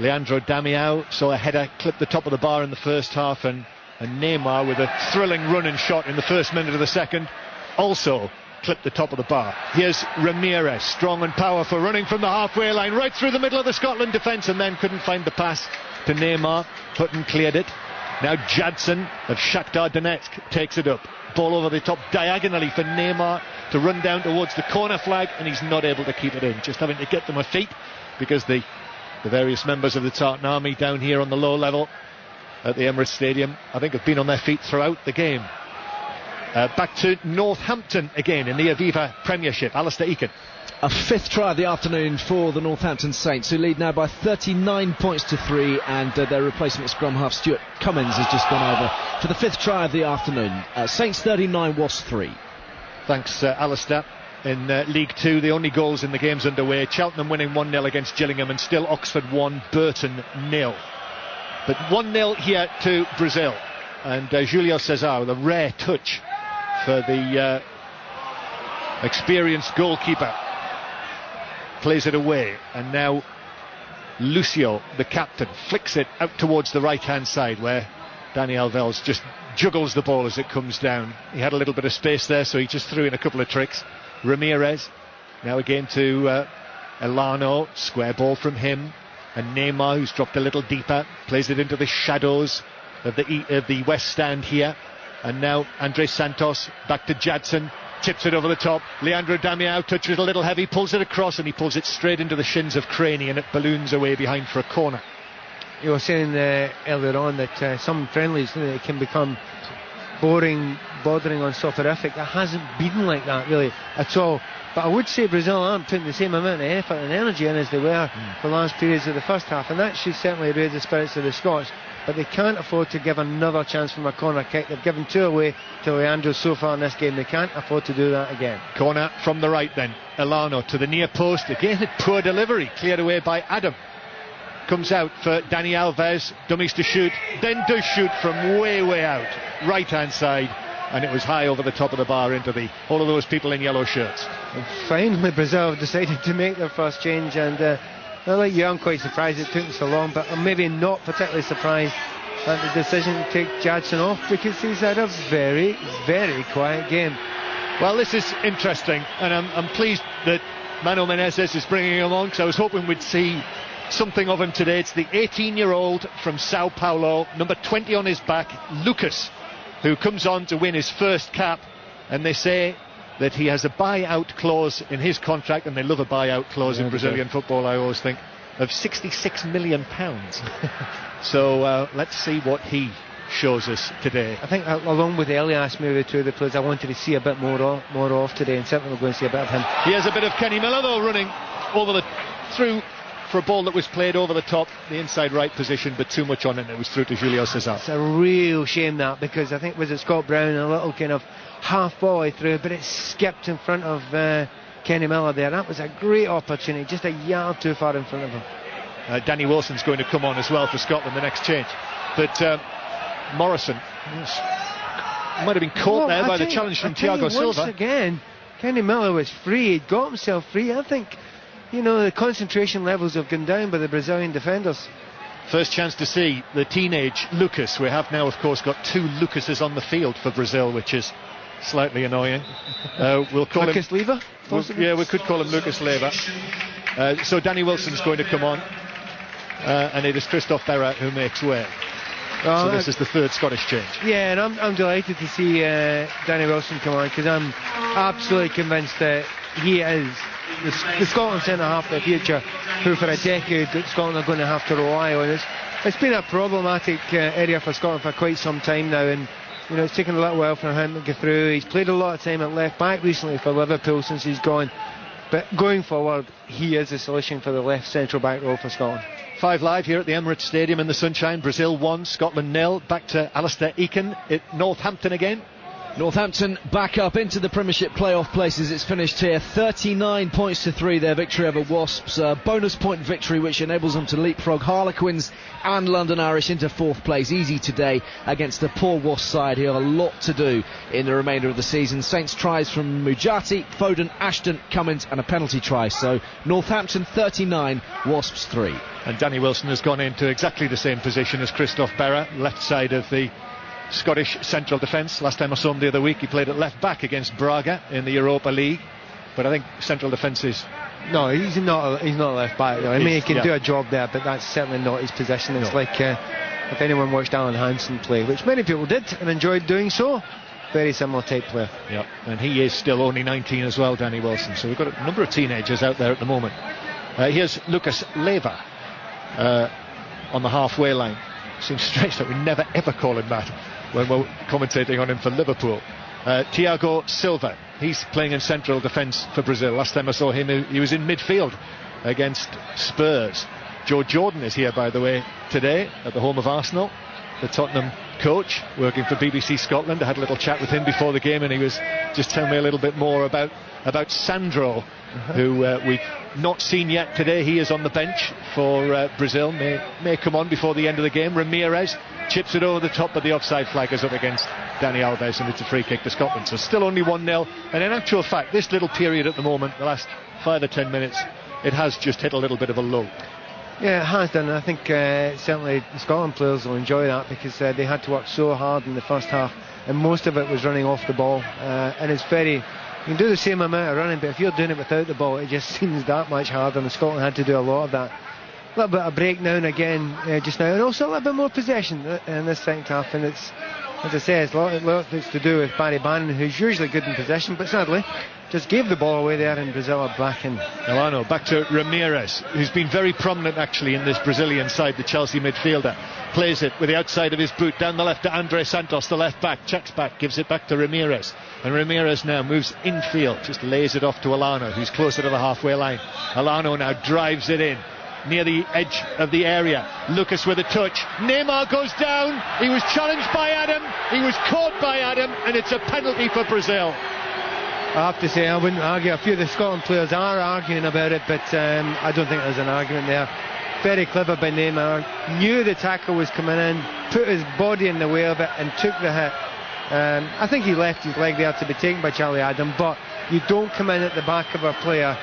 Leandro Damião saw a header clip the top of the bar in the first half, and Neymar, with a thrilling run and shot in the first minute of the second, also clipped the top of the bar. Here's Ramirez, strong and powerful, running from the halfway line right through the middle of the Scotland defence, and then couldn't find the pass to Neymar. Hutton cleared it. Now Jadson of Shakhtar Donetsk takes it up. Ball over the top diagonally for Neymar to run down towards the corner flag, and he's not able to keep it in, just having to get them a feet, because the various members of the Tartan Army down here on the low level at the Emirates Stadium, I think, have been on their feet throughout the game. Back to Northampton again in the Aviva Premiership. Alistair Eakin. A 5th try of the afternoon for the Northampton Saints, who lead now by 39 points to 3, and their replacement scrum half Stuart Cummins has just gone over for the 5th try of the afternoon. Saints 39, Wasps 3. Thanks, Alistair. In League 2, the only goals in the games underway: Cheltenham winning 1-0 against Gillingham, and still Oxford 1, Burton 0. But 1-0 here to Brazil, and Julio Cesar with a rare touch for the experienced goalkeeper plays it away, and now Lucio, the captain, flicks it out towards the right hand side, where Dani Alves just juggles the ball as it comes down. He had a little bit of space there, so he just threw in a couple of tricks. Ramirez now again to Elano, square ball from him, and Neymar, who's dropped a little deeper, plays it into the shadows of the west stand here. And now Andres Santos back to Jadson, tips it over the top. Leandro Damião touches it a little heavy, pulls it across, and he pulls it straight into the shins of Craney, and it balloons away behind for a corner. You were saying earlier on that some friendlies can become bordering on soporific. It hasn't been like that really at all. But I would say Brazil aren't putting the same amount of effort and energy in as they were for last periods of the first half, and that should certainly raise the spirits of the Scots. But they can't afford to give another chance from a corner kick. They've given 2 away to Leandro so far in this game. They can't afford to do that again. Corner from the right then. Elano to the near post. Again, poor delivery. Cleared away by Adam. Comes out for Dani Alves. Dummies to shoot. Then does shoot from way out. Right hand side. And it was high over the top of the bar into all of those people in yellow shirts. And finally Brazil have decided to make their first change, and like you, I'm quite surprised it took them so long, but I'm maybe not particularly surprised at the decision to take Jadson off, because he's had a very, very quiet game. Well, this is interesting, and I'm pleased that Mano Menezes is bringing him on, because I was hoping we'd see something of him today. It's the 18-year-old from Sao Paulo, number 20 on his back, Lucas, who comes on to win his first cap, and they say that he has a buyout clause in his contract, and they love a buyout clause in Brazilian football, I always think, of £66 million. So let's see what he shows us today. I think along with Elias, maybe 2 of the players I wanted to see a bit more off today, and certainly we're going to see a bit of him. Here's a bit of Kenny Miller though, running through for a ball that was played over the top, the inside right position, but too much on it, and it was through to Julio Cesar. It's a real shame that, because I think was it Scott Brown, a little kind of half volley through, but it skipped in front of Kenny Miller there. That was a great opportunity, just a yard too far in front of him. Danny Wilson's going to come on as well for Scotland, the next change. But Morrison might have been caught there by the challenge from Thiago Silva. Once again, Kenny Miller was free. He'd got himself free. I think, the concentration levels have gone down by the Brazilian defenders. First chance to see the teenage Lucas. We have now, of course, got 2 Lucases on the field for Brazil, which is slightly annoying. We'll call Lucas him Leiva? Yeah, we could call him Lucas Leiva. So Danny Wilson's going to come on, and it is Christophe Berra who makes way. So this is the 3rd Scottish change. Yeah, and I'm delighted to see Danny Wilson come on, because I'm absolutely convinced that he is the Scotland centre-half of the future, who for a decade Scotland are going to have to rely on. It's been a problematic area for Scotland for quite some time now, and it's taken a little while for him to get through. He's played a lot of time at left back recently for Liverpool since he's gone, but going forward he is the solution for the left central back role for Scotland. 5 Live here at the Emirates Stadium in the sunshine. Brazil 1, Scotland 0. Back to Alistair Eakin at Northampton again. Northampton back up into the Premiership playoff places. It's finished here 39 points to 3, their victory over Wasps. Bonus point victory which enables them to leapfrog Harlequins and London Irish into 4th place. Easy today against the poor Wasps side who have a lot to do in the remainder of the season. Saints tries from Mujati, Foden, Ashton, Cummins and a penalty try. So Northampton 39, Wasps 3. And Danny Wilson has gone into exactly the same position as Christophe Berra, left side of the Scottish central defence. Last time I saw him the other week, he played at left back against Braga in the Europa League. But I think central defence is... No, he's not a left back though. I mean, he can do a job there, but that's certainly not his position. It's like if anyone watched Alan Hansen play, which many people did and enjoyed doing so, very similar type player. Yeah, and he is still only 19 as well, Danny Wilson. So we've got a number of teenagers out there at the moment. Here's Lucas Leiva on the halfway line. Seems strange that we never ever call him that when we're commentating on him for Liverpool. Thiago Silva, he's playing in central defence for Brazil. Last time I saw him, he was in midfield against Spurs. Joe Jordan is here, by the way, today at the home of Arsenal, the Tottenham coach, working for BBC Scotland. I had a little chat with him before the game, and he was just telling me a little bit more about Sandro, who we've not seen yet today. He is on the bench for Brazil, may come on before the end of the game. Ramirez chips it over the top, but the offside flag is up against Dani Alves, and it's a free kick to Scotland. So still only 1-0, and in actual fact this little period at the moment, the last 5 or 10 minutes, it has just hit a little bit of a lull. Yeah, it has done. I think certainly the Scotland players will enjoy that, because they had to work so hard in the first half, and most of it was running off the ball, and it's very... You can do the same amount of running, but if you're doing it without the ball, it just seems that much harder, and Scotland had to do a lot of that. A little bit of break now and again just now, and also a little bit more possession in this second half, and it's, as I say, it's a lot that's to do with Barry Bannon, who's usually good in possession, but sadly just gave the ball away there, and Brazil are back in. Elano back to Ramirez, who's been very prominent actually in this Brazilian side, the Chelsea midfielder. Plays it with the outside of his boot down the left to Andre Santos, the left back, checks back, gives it back to Ramirez, and Ramirez now moves infield, just lays it off to Elano, who's closer to the halfway line. Elano now drives it in near the edge of the area. Lucas with a touch. Neymar goes down. He was challenged by Adam. He was caught by Adam, and it's a penalty for Brazil. I have to say, I wouldn't argue. A few of the Scotland players are arguing about it, but I don't think there's an argument there. Very clever by Neymar. Knew the tackle was coming in, put his body in the way of it, and took the hit. I think he left his leg there to be taken by Charlie Adam, but you don't come in at the back of a player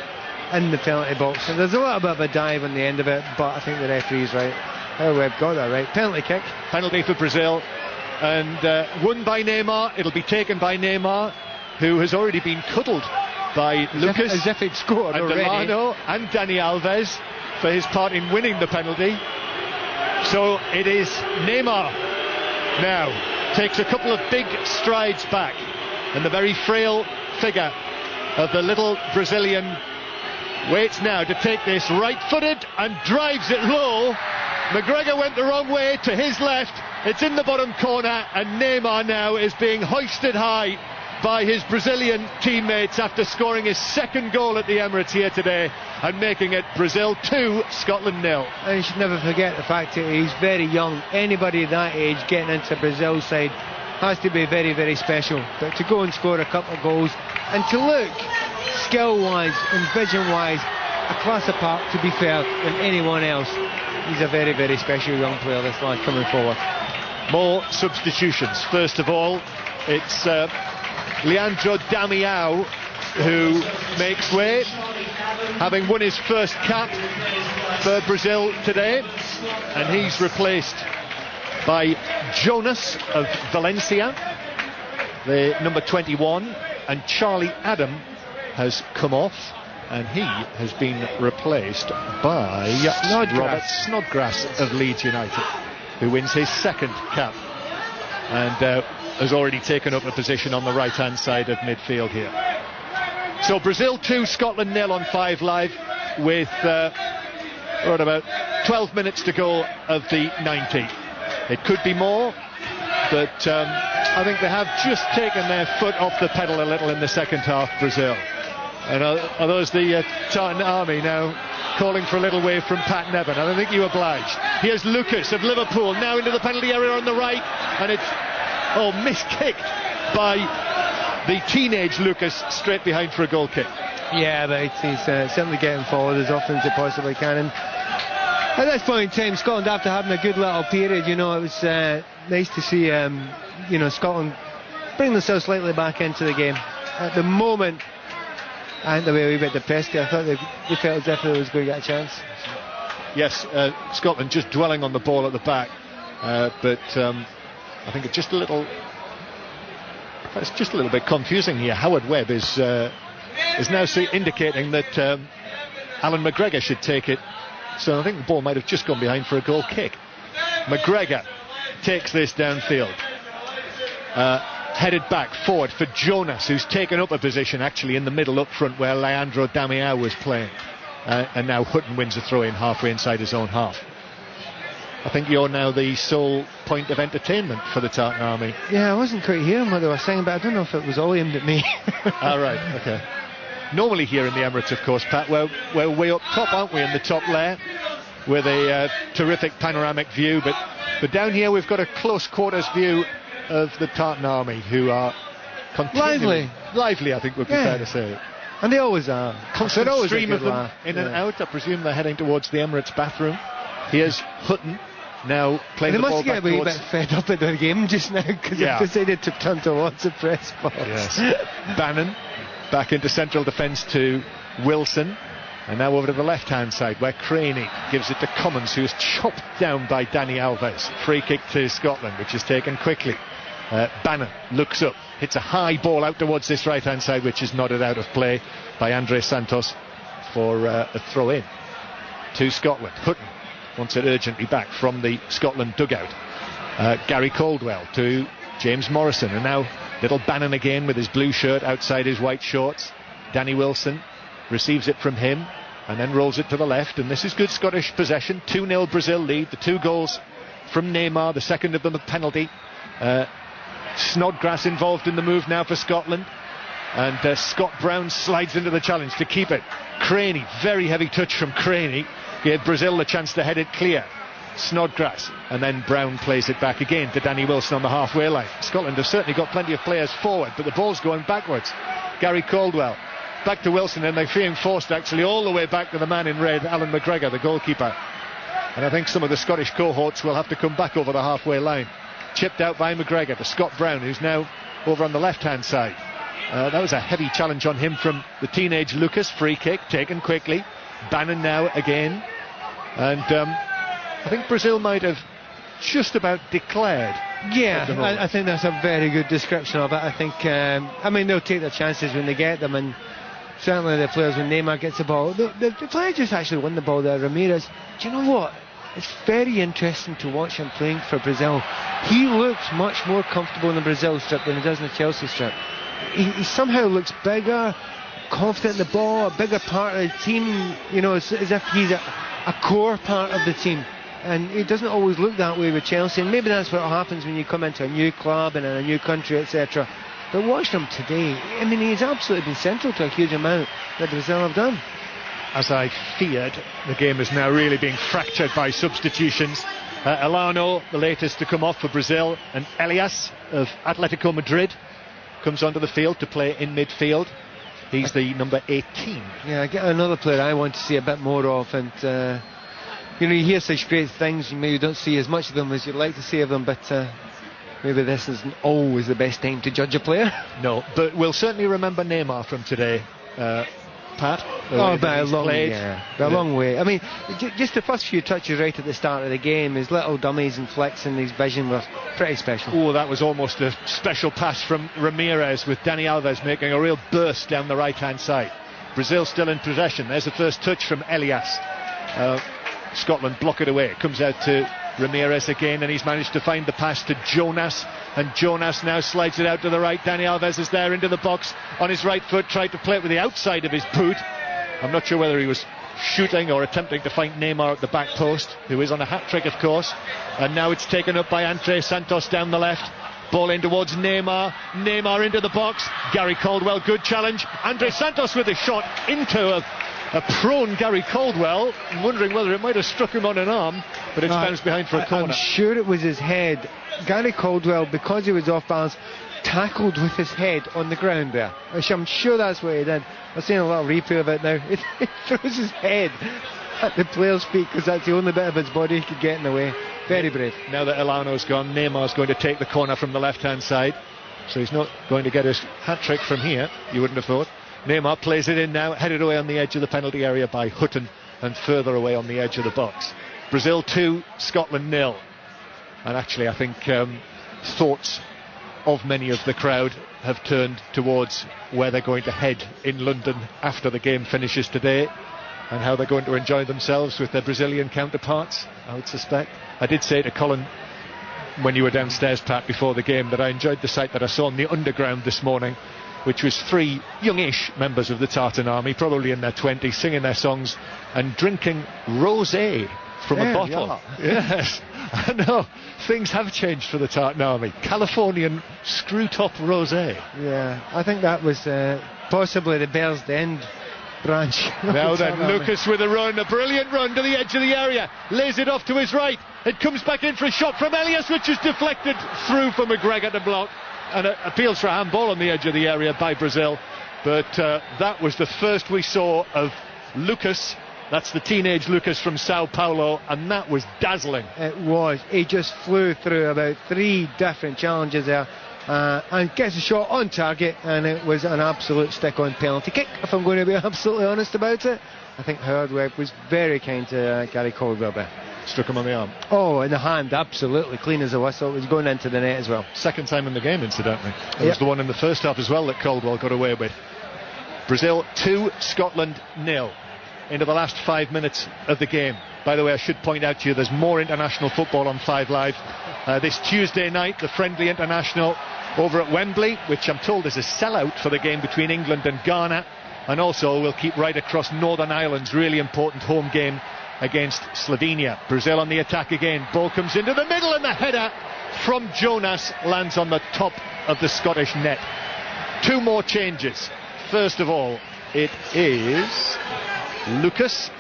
in the penalty box. And there's a little bit of a dive on the end of it, but I think the referee's right. Oh, we've got that right. Penalty kick. Penalty for Brazil, and won by Neymar. It'll be taken by Neymar, who has already been cuddled by Lucas, as if he'd scored and already. Delano and Dani Alves for his part in winning the penalty. So it is Neymar now takes a couple of big strides back, and the very frail figure of the little Brazilian waits now to take this right-footed and drives it low. McGregor went the wrong way to his left. It's in the bottom corner, and Neymar now is being hoisted high by his Brazilian teammates after scoring his second goal at the Emirates here today and making it Brazil 2, Scotland 0. And you should never forget the fact that he's very young. Anybody that age getting into Brazil's side has to be very, very special. But to go and score a couple of goals and to look skill-wise and vision-wise, a class apart, to be fair, than anyone else. He's a very, very special young player, this lad coming forward. More substitutions. First of all, it's Leandro Damião who makes way, having won his first cap for Brazil today, and he's replaced by Jonas of Valencia, the number 21, and Charlie Adam has come off, and he has been replaced by Robert Snodgrass of Leeds United, who wins his second cap and has already taken up a position on the right hand side of midfield here. So Brazil 2, Scotland 0 on 5 Live, with about 12 minutes to go of the 90. It could be more, but I think they have just taken their foot off the pedal a little in the second half, Brazil. And are those the Tartan Army now calling for a little wave from Pat Nevin? I don't think you obliged. Here's Lucas of Liverpool now into the penalty area on the right, and it's miskicked by the teenage Lucas, straight behind for a goal kick. Yeah, but he's certainly getting forward as often as he possibly can. And at this point in time, Scotland, after having a good little period, it was nice to see Scotland bring themselves slightly back into the game. At the moment, I think they were a wee bit depressed. I thought they felt as if they was going to get a chance. Yes, Scotland just dwelling on the ball at the back, but I think it's just a little bit confusing here. Howard Webb is now indicating that Alan McGregor should take it. So I think the ball might have just gone behind for a goal kick. McGregor takes this downfield. Headed back forward for Jonas, who's taken up a position actually in the middle up front where Leandro Damião was playing. And now Hutton wins a throw-in halfway inside his own half. I think you're now the sole point of entertainment for the Tartan Army. Yeah, I wasn't quite hearing what they were saying, but I don't know if it was all aimed at me. All right, okay. Normally here in the Emirates, of course, Pat, we're way up top, aren't we, in the top layer, with a terrific panoramic view, but down here we've got a close quarters view of the Tartan Army, who are lively, I think would be fair to say. And they always are. Constant stream of them in and out. I presume they're heading towards the Emirates bathroom. Here's Hutton now playing the ball back towards... They must get a wee bit fed up at their game just now, because they've decided to turn towards the press box. Yes. Bannon back into central defence to Wilson, and now over to the left hand side where Craney gives it to Commons, who is chopped down by Danny Alves. Free kick to Scotland, which is taken quickly. Bannon looks up, hits a high ball out towards this right hand side, which is nodded out of play by Andre Santos for a throw in to Scotland. Hutton wants it urgently back from the Scotland dugout. Gary Caldwell to James Morrison, and now little Bannon again with his blue shirt outside his white shorts. Danny Wilson receives it from him and then rolls it to the left, and this is good Scottish possession. 2-0 Brazil lead, the 2 goals from Neymar, the second of them a penalty. Snodgrass involved in the move now for Scotland, and Scott Brown slides into the challenge to keep it. Craney, very heavy touch from Craney, gave Brazil the chance to head it clear. Snodgrass, and then Brown plays it back again to Danny Wilson on the halfway line. Scotland have certainly got plenty of players forward, but the ball's going backwards. Gary Caldwell back to Wilson, and they're being forced actually all the way back to the man in red, Alan McGregor, the goalkeeper. And I think some of the Scottish cohorts will have to come back over the halfway line. Chipped out by McGregor to Scott Brown, who's now over on the left hand side. That was a heavy challenge on him from the teenage Lucas. Free kick taken quickly. Bannon now again, and I think Brazil might have just about declared. Yeah, I think that's a very good description of it. I think they'll take their chances when they get them, and certainly the players when Neymar gets the ball, the player just actually won the ball there, Ramirez. Do you know what? It's very interesting to watch him playing for Brazil. He looks much more comfortable in the Brazil strip than he does in the Chelsea strip. He somehow looks bigger, confident in the ball, a bigger part of the team, as if he's a core part of the team. And it doesn't always look that way with Chelsea, and maybe that's what happens when you come into a new club and in a new country, etc. But watching him today, he's absolutely been central to a huge amount that Brazil have done. As I feared, the game is now really being fractured by substitutions. Elano, the latest to come off for Brazil, and Elias of Atletico Madrid comes onto the field to play in midfield. He's the number 18. Yeah, another player I want to see a bit more of, and you hear such great things, you maybe don't see as much of them as you'd like to see of them, but maybe this isn't always the best time to judge a player. No, but we'll certainly remember Neymar from today, Pat. By a long way. I mean, just the first few touches right at the start of the game, his little dummies and flicks and his vision were pretty special. Oh, that was almost a special pass from Ramirez, with Dani Alves making a real burst down the right-hand side. Brazil still in possession. There's the first touch from Elias. Scotland block it away. It comes out to Ramirez again, and he's managed to find the pass to Jonas, and Jonas now slides it out to the right. Dani Alves is there into the box on his right foot, tried to play it with the outside of his boot. I'm not sure whether he was shooting or attempting to find Neymar at the back post, who is on a hat-trick, of course. And now it's taken up by Andre Santos down the left. Ball in towards Neymar. Neymar into the box. Gary Caldwell, good challenge. Andre Santos with a shot into a prone Gary Caldwell, wondering whether it might have struck him on an arm, but it's bounced behind for a corner. I'm sure it was his head. Gary Caldwell, because he was off balance, tackled with his head on the ground there. I'm sure that's what he did. I've seen a little replay of it now. He throws his head at the player's feet because that's the only bit of his body he could get in the way. Very brave. Now that Elano's gone, Neymar's going to take the corner from the left-hand side, so he's not going to get his hat-trick from here, you wouldn't have thought. Neymar plays it in now, headed away on the edge of the penalty area by Hutton, and further away on the edge of the box. Brazil 2, Scotland 0. And actually, I think thoughts of many of the crowd have turned towards where they're going to head in London after the game finishes today, and how they're going to enjoy themselves with their Brazilian counterparts, I would suspect. I did say to Colin when you were downstairs, Pat, before the game, that I enjoyed the sight that I saw on the underground this morning, which was 3 youngish members of the Tartan Army, probably in their 20s, singing their songs and drinking rosé from a bottle. Yes, I know, things have changed for the Tartan Army. Californian screw-top rosé. Yeah, I think that was possibly the Bears Den branch. Now then, Lucas with a run, a brilliant run to the edge of the area, lays it off to his right. It comes back in for a shot from Elias, which is deflected through for McGregor to block, and appeals for a handball on the edge of the area by Brazil. But that was the first we saw of Lucas. That's the teenage Lucas from Sao Paulo, and that was dazzling. It was. He just flew through about 3 different challenges there, and gets a shot on target, and it was an absolute stick-on penalty kick, if I'm going to be absolutely honest about it. I think Howard Webb was very kind to Gary Caldwell there. Struck him on the arm. Oh, in the hand, absolutely clean as a whistle. It was going into the net as well. Second time in the game, incidentally. It was the one in the first half as well that Caldwell got away with. Brazil 2, Scotland 0. Into the last 5 minutes of the game. By the way, I should point out to you, there's more international football on 5 Live. This Tuesday night, the friendly international over at Wembley, which I'm told is a sellout for the game between England and Ghana. And also we'll keep right across Northern Ireland's really important home game against Slovenia. Brazil on the attack again. Ball comes into the middle, and the header from Jonas lands on the top of the Scottish net. 2 more changes. First of all, it is Lucas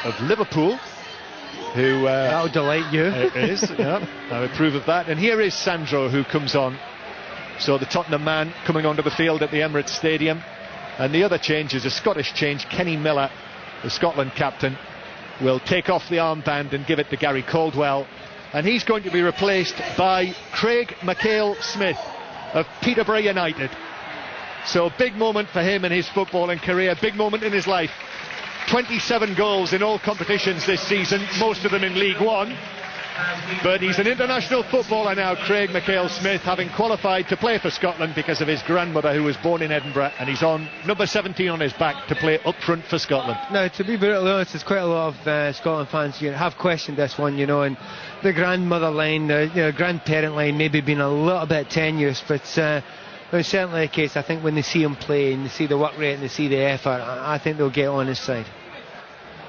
of Liverpool, who that'll delight you. It is, yeah, I approve of that. And here is Sandro, who comes on. So the Tottenham man coming onto the field at the Emirates Stadium. And the other change is a Scottish change. Kenny Miller, the Scotland captain, will take off the armband and give it to Gary Caldwell, and he's going to be replaced by Craig McHale-Smith of Peterborough United. So big moment for him in his footballing career, big moment in his life. 27 goals in all competitions this season, most of them in League One. But he's an international footballer now, Craig McHale-Smith, having qualified to play for Scotland because of his grandmother, who was born in Edinburgh, and he's on number 17 on his back to play up front for Scotland. Now, to be brutally honest, there's quite a lot of Scotland fans who have questioned this one, and the grandmother line, the grandparent line maybe been a little bit tenuous, but it's certainly the case. I think when they see him play and they see the work rate and they see the effort, I think they'll get on his side.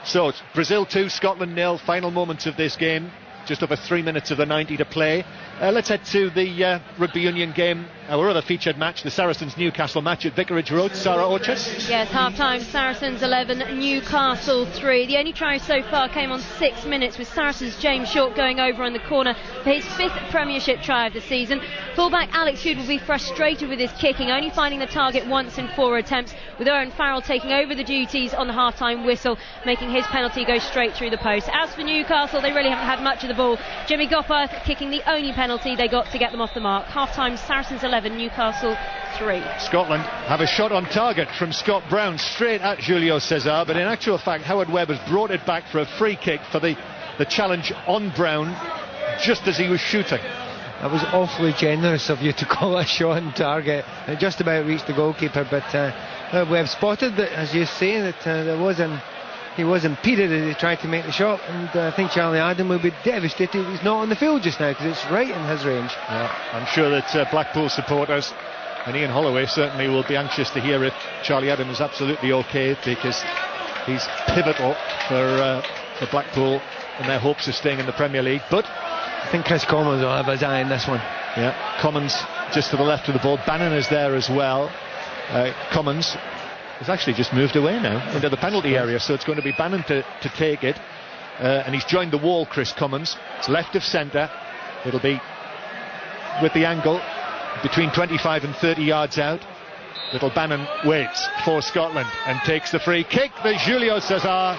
So it's Brazil 2, Scotland 0, final moments of this game. Just over 3 minutes of the 90 to play. Let's head to the rugby union game our other featured match, the Saracens-Newcastle match at Vicarage Road. Sarah Orchard. Yes, half-time, Saracens 11, Newcastle 3. The only try so far came on 6 minutes, with Saracens' James Short going over on the corner for his 5th Premiership try of the season. Fullback Alex Hood will be frustrated with his kicking, only finding the target once in 4 attempts, with Owen Farrell taking over the duties on the half-time whistle, making his penalty go straight through the post. As for Newcastle, they really haven't had much of the ball. Jimmy Gopperth kicking the only penalty they got to get them off the mark. Half-time, Saracens 11, Newcastle 3. Scotland have a shot on target from Scott Brown straight at Julio Cesar, but in actual fact Howard Webb has brought it back for a free kick for the challenge on Brown just as he was shooting. That was awfully generous of you to call a shot on target. It just about reached the goalkeeper, but Webb spotted that, as you say, that he was impeded as he tried to make the shot, and I think Charlie Adam will be devastated he's not on the field just now, because it's right in his range. Yeah, I'm sure that Blackpool supporters and Ian Holloway certainly will be anxious to hear if Charlie Adam is absolutely okay, because he's pivotal for Blackpool and their hopes of staying in the Premier League. But I think Chris Commons will have his eye on this one. Yeah, Commons just to the left of the ball. Bannon is there as well. Commons has actually just moved away now into the penalty area, so it's going to be Bannon to take it, and he's joined the wall. Chris Commons, it's left of centre. It'll be with the angle between 25 and 30 yards out. Little Bannon waits for Scotland and takes the free kick that Julio Cesar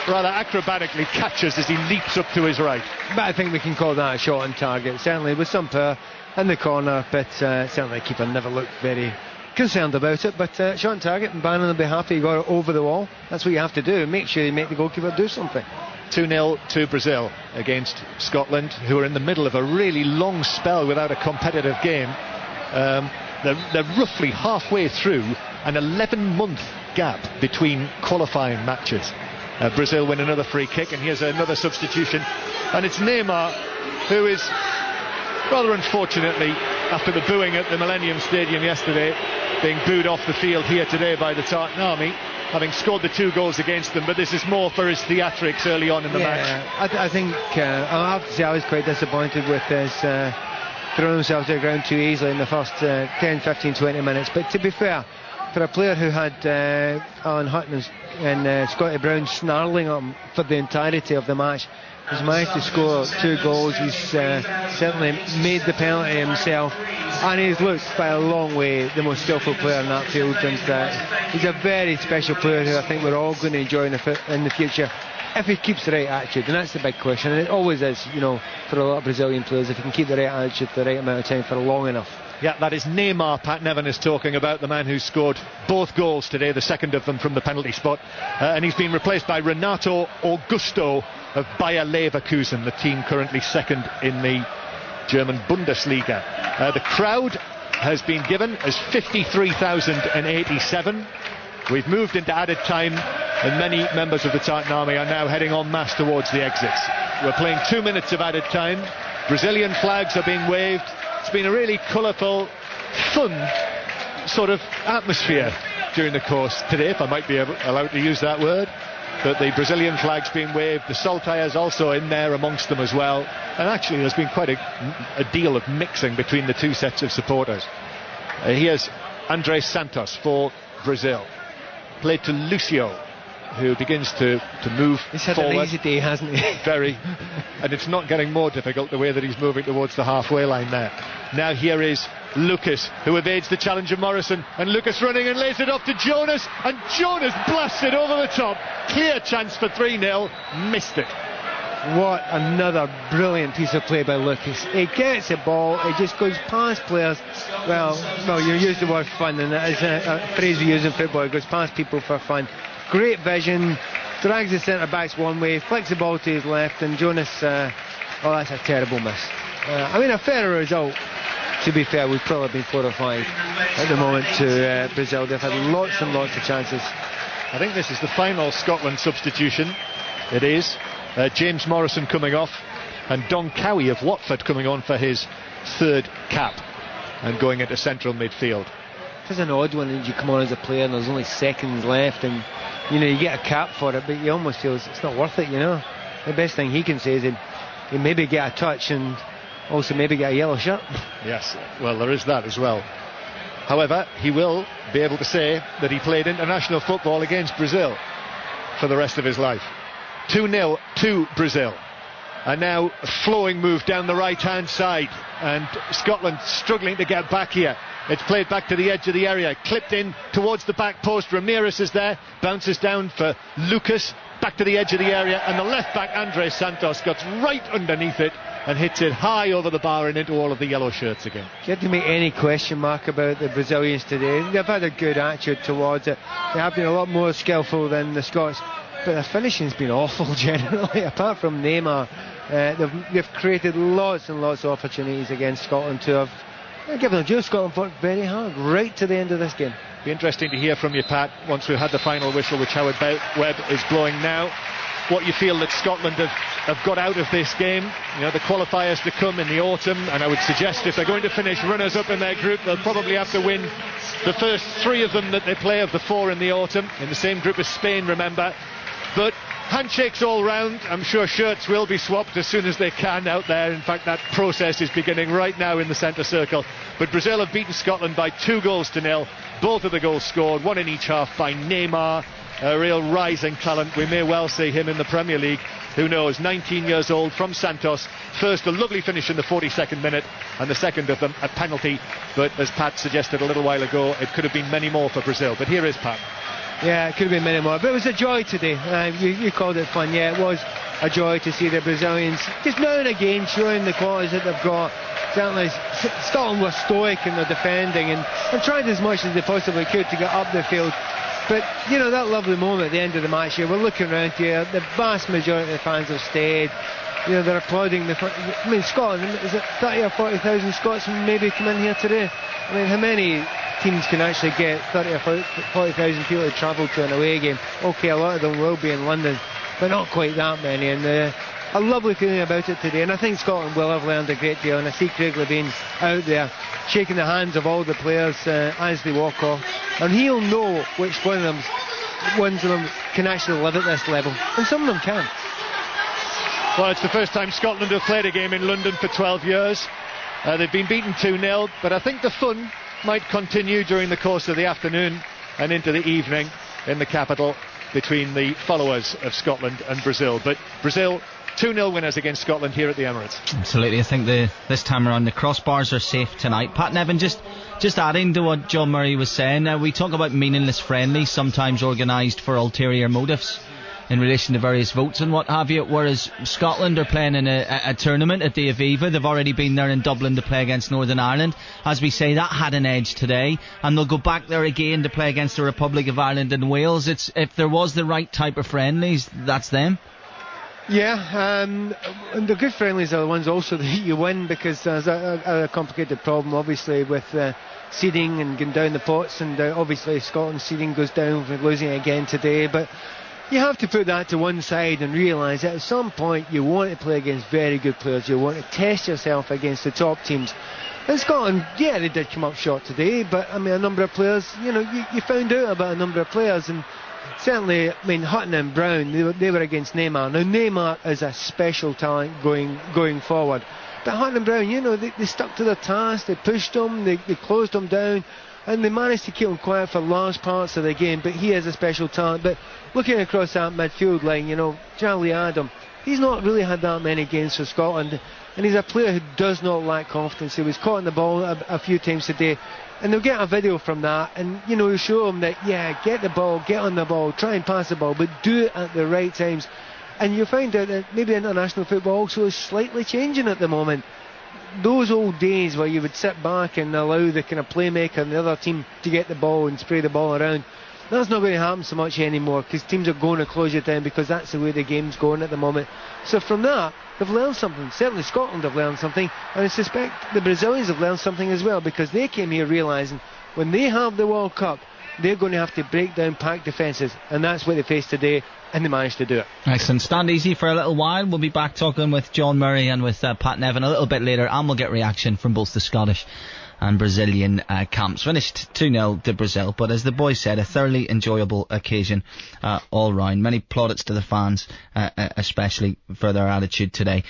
rather acrobatically catches as he leaps up to his right. But I think we can call that a shot on target, certainly with some power in the corner, but certainly the keeper never looked very concerned about it. But shot on target, and Bannon will be happy he got it over the wall. That's what you have to do, make sure you make the goalkeeper do something. 2-0 to Brazil against Scotland, who are in the middle of a really long spell without a competitive game. They're roughly halfway through an 11-month gap between qualifying matches. Brazil win another free kick, and here's another substitution, and it's Neymar, who is rather unfortunately, after the booing at the Millennium Stadium yesterday, being booed off the field here today by the Tartan Army, having scored the 2 goals against them. But this is more for his theatrics early on in the match. I think I'll have to say I was quite disappointed with this throwing himself to the ground too easily in the first 10, 15, 20 minutes. But to be fair, for a player who had Alan Hutton and Scotty Brown snarling at him for the entirety of the match, he's managed to score 2 goals. He's certainly made the penalty himself, and he's looked by a long way the most skillful player in that field, and he's a very special player who I think we're all going to enjoy in the future, if he keeps the right attitude. And that's the big question, and it always is, for a lot of Brazilian players, if you can keep the right attitude for the right amount of time for long enough. Yeah, that is Neymar. Pat Nevin is talking about, the man who scored both goals today, the second of them from the penalty spot, and he's been replaced by Renato Augusto of Bayer Leverkusen, the team currently second in the German Bundesliga. The crowd has been given as 53,087. We've moved into added time, and many members of the Tartan Army are now heading en masse towards the exits. We're playing 2 minutes of added time. Brazilian flags are being waved. It's been a really colourful, fun sort of atmosphere during the course today, if I might be allowed to use that word. But the Brazilian flag's being waved, the Saltires also in there amongst them as well, and actually there's been quite a deal of mixing between the two sets of supporters. Here's Andrés Santos for Brazil, played to Lucio, who begins to move he's had forward. An easy day, hasn't he? Very, and it's not getting more difficult the way that he's moving towards the halfway line there. Now here is Lucas, who evades the challenge of Morrison, and Lucas running and lays it off to Jonas, and Jonas blasts it over the top. Clear chance for 3-0, missed it. What another brilliant piece of play by Lucas. He gets the ball, he just goes past players. Well, you use the word fun, and that is a phrase we use in football. It goes past people for fun. Great vision, drags the centre backs one way, flicks the ball to his left, and Jonas, that's a terrible miss. A fairer result, to be fair, would probably have been 4 or 5 at the moment to Brazil. They've had lots and lots of chances. I think this is the final Scotland substitution. It is. James Morrison coming off, and Don Cowie of Watford coming on for his 3rd cap and going into central midfield. It's an odd one when you come on as a player and there's only seconds left, and you get a cap for it, but you almost feel it's not worth it. The best thing he can say is he maybe get a touch, and also maybe get a yellow shirt. Yes, well, there is that as well. However, he will be able to say that he played international football against Brazil for the rest of his life. 2-0 to Brazil. And now a flowing move down the right-hand side, and Scotland struggling to get back here. It's played back to the edge of the area, clipped in towards the back post. Ramirez is there, bounces down for Lucas, back to the edge of the area, and the left back Andres Santos gets right underneath it and hits it high over the bar and into all of the yellow shirts again. You have to make any question mark about the Brazilians today. They've had a good attitude towards it. They have been a lot more skillful than the Scots, but their finishing's been awful generally. Apart from Neymar, they've created lots and lots of opportunities against Scotland to have given them due. Scotland fought very hard right to the end of this game. Be interesting to hear from you, Pat, once we've had the final whistle, which Howard Webb is blowing now, what you feel that Scotland have got out of this game. You know, the qualifiers to come in the autumn, and I would suggest if they're going to finish runners-up in their group, they'll probably have to win the first 3 of them that they play of the 4 in the autumn, in the same group as Spain, remember. But handshakes all round. I'm sure shirts will be swapped as soon as they can out there. In fact, that process is beginning right now in the centre circle. But Brazil have beaten Scotland by 2-0. Both of the goals scored, one in each half by Neymar, a real rising talent. We may well see him in the Premier League. Who knows? 19 years old from Santos. First, a lovely finish in the 42nd minute, and the second of them, a penalty. But as Pat suggested a little while ago, it could have been many more for Brazil. But here is Pat. Yeah, it could have been many more, but it was a joy today. You called it fun. Yeah, it was a joy to see the Brazilians just now and again showing the qualities that they've got. Certainly Scotland was stoic in their defending and tried as much as they possibly could to get up the field. But, you know, that lovely moment at the end of the match here, we're looking around here, the vast majority of the fans have stayed. You know, they're applauding Scotland, is it 30 or 40,000 Scots maybe come in here today? I mean, how many teams can actually get 30 or 40,000 people to travel to an away game? Okay, a lot of them will be in London, but not quite that many. And a lovely feeling about it today, and I think Scotland will have learned a great deal. And I see Craig Levein out there shaking the hands of all the players as they walk off, and he'll know which ones of them can actually live at this level, and some of them can. Well, it's the first time Scotland have played a game in London for 12 years. They've been beaten 2-0, but I think the fun might continue during the course of the afternoon and into the evening in the capital between the followers of Scotland and Brazil. But Brazil 2-0 winners against Scotland here at the Emirates. Absolutely. I think this time around the crossbars are safe tonight. Pat Nevin, just adding to what John Murray was saying, we talk about meaningless friendlies sometimes organised for ulterior motives in relation to various votes and what have you, whereas Scotland are playing in a tournament at the Aviva. They've already been there in Dublin to play against Northern Ireland. As we say, that had an edge today, and they'll go back there again to play against the Republic of Ireland and Wales. If there was the right type of friendlies, that's them. Yeah, and the good friendlies are the ones also that you win, because there's a complicated problem obviously with seeding and getting down the pots, and obviously Scotland's seeding goes down for losing again today. But you have to put that to one side and realise that at some point you want to play against very good players. You want to test yourself against the top teams. And Scotland, yeah, they did come up short today, but I mean, a number of players, you know, you found out about a number of players, and certainly, I mean, Hutton and Brown, they were against Neymar. Now, Neymar is a special talent going forward. But Hutton and Brown, you know, they stuck to their task, they pushed him, they closed him down, and they managed to keep him quiet for large parts of the game. But he is a special talent. But looking across that midfield line, you know, Charlie Adam, he's not really had that many games for Scotland, and he's a player who does not lack confidence. He was caught in the ball a few times today, and they'll get a video from that, and you know, you show him that, yeah, get the ball, get on the ball, try and pass the ball, but do it at the right times. And you find out that maybe international football also is slightly changing at the moment. Those old days where you would sit back and allow the kind of playmaker and the other team to get the ball and spray the ball around, that's not going to happen so much anymore, because teams are going to close you down, because that's the way the game's going at the moment. So from that, they've learned something. Certainly Scotland have learned something, and I suspect the Brazilians have learned something as well, because they came here realising when they have the World Cup, they're going to have to break down packed defences, and that's what they faced today, and they managed to do it. Excellent. Stand easy for a little while. We'll be back talking with John Murray and with Pat Nevin a little bit later, and we'll get reaction from both the Scottish and Brazilian camps. Finished 2-0 to Brazil, but as the boys said, a thoroughly enjoyable occasion all round. Many plaudits to the fans, especially for their attitude today.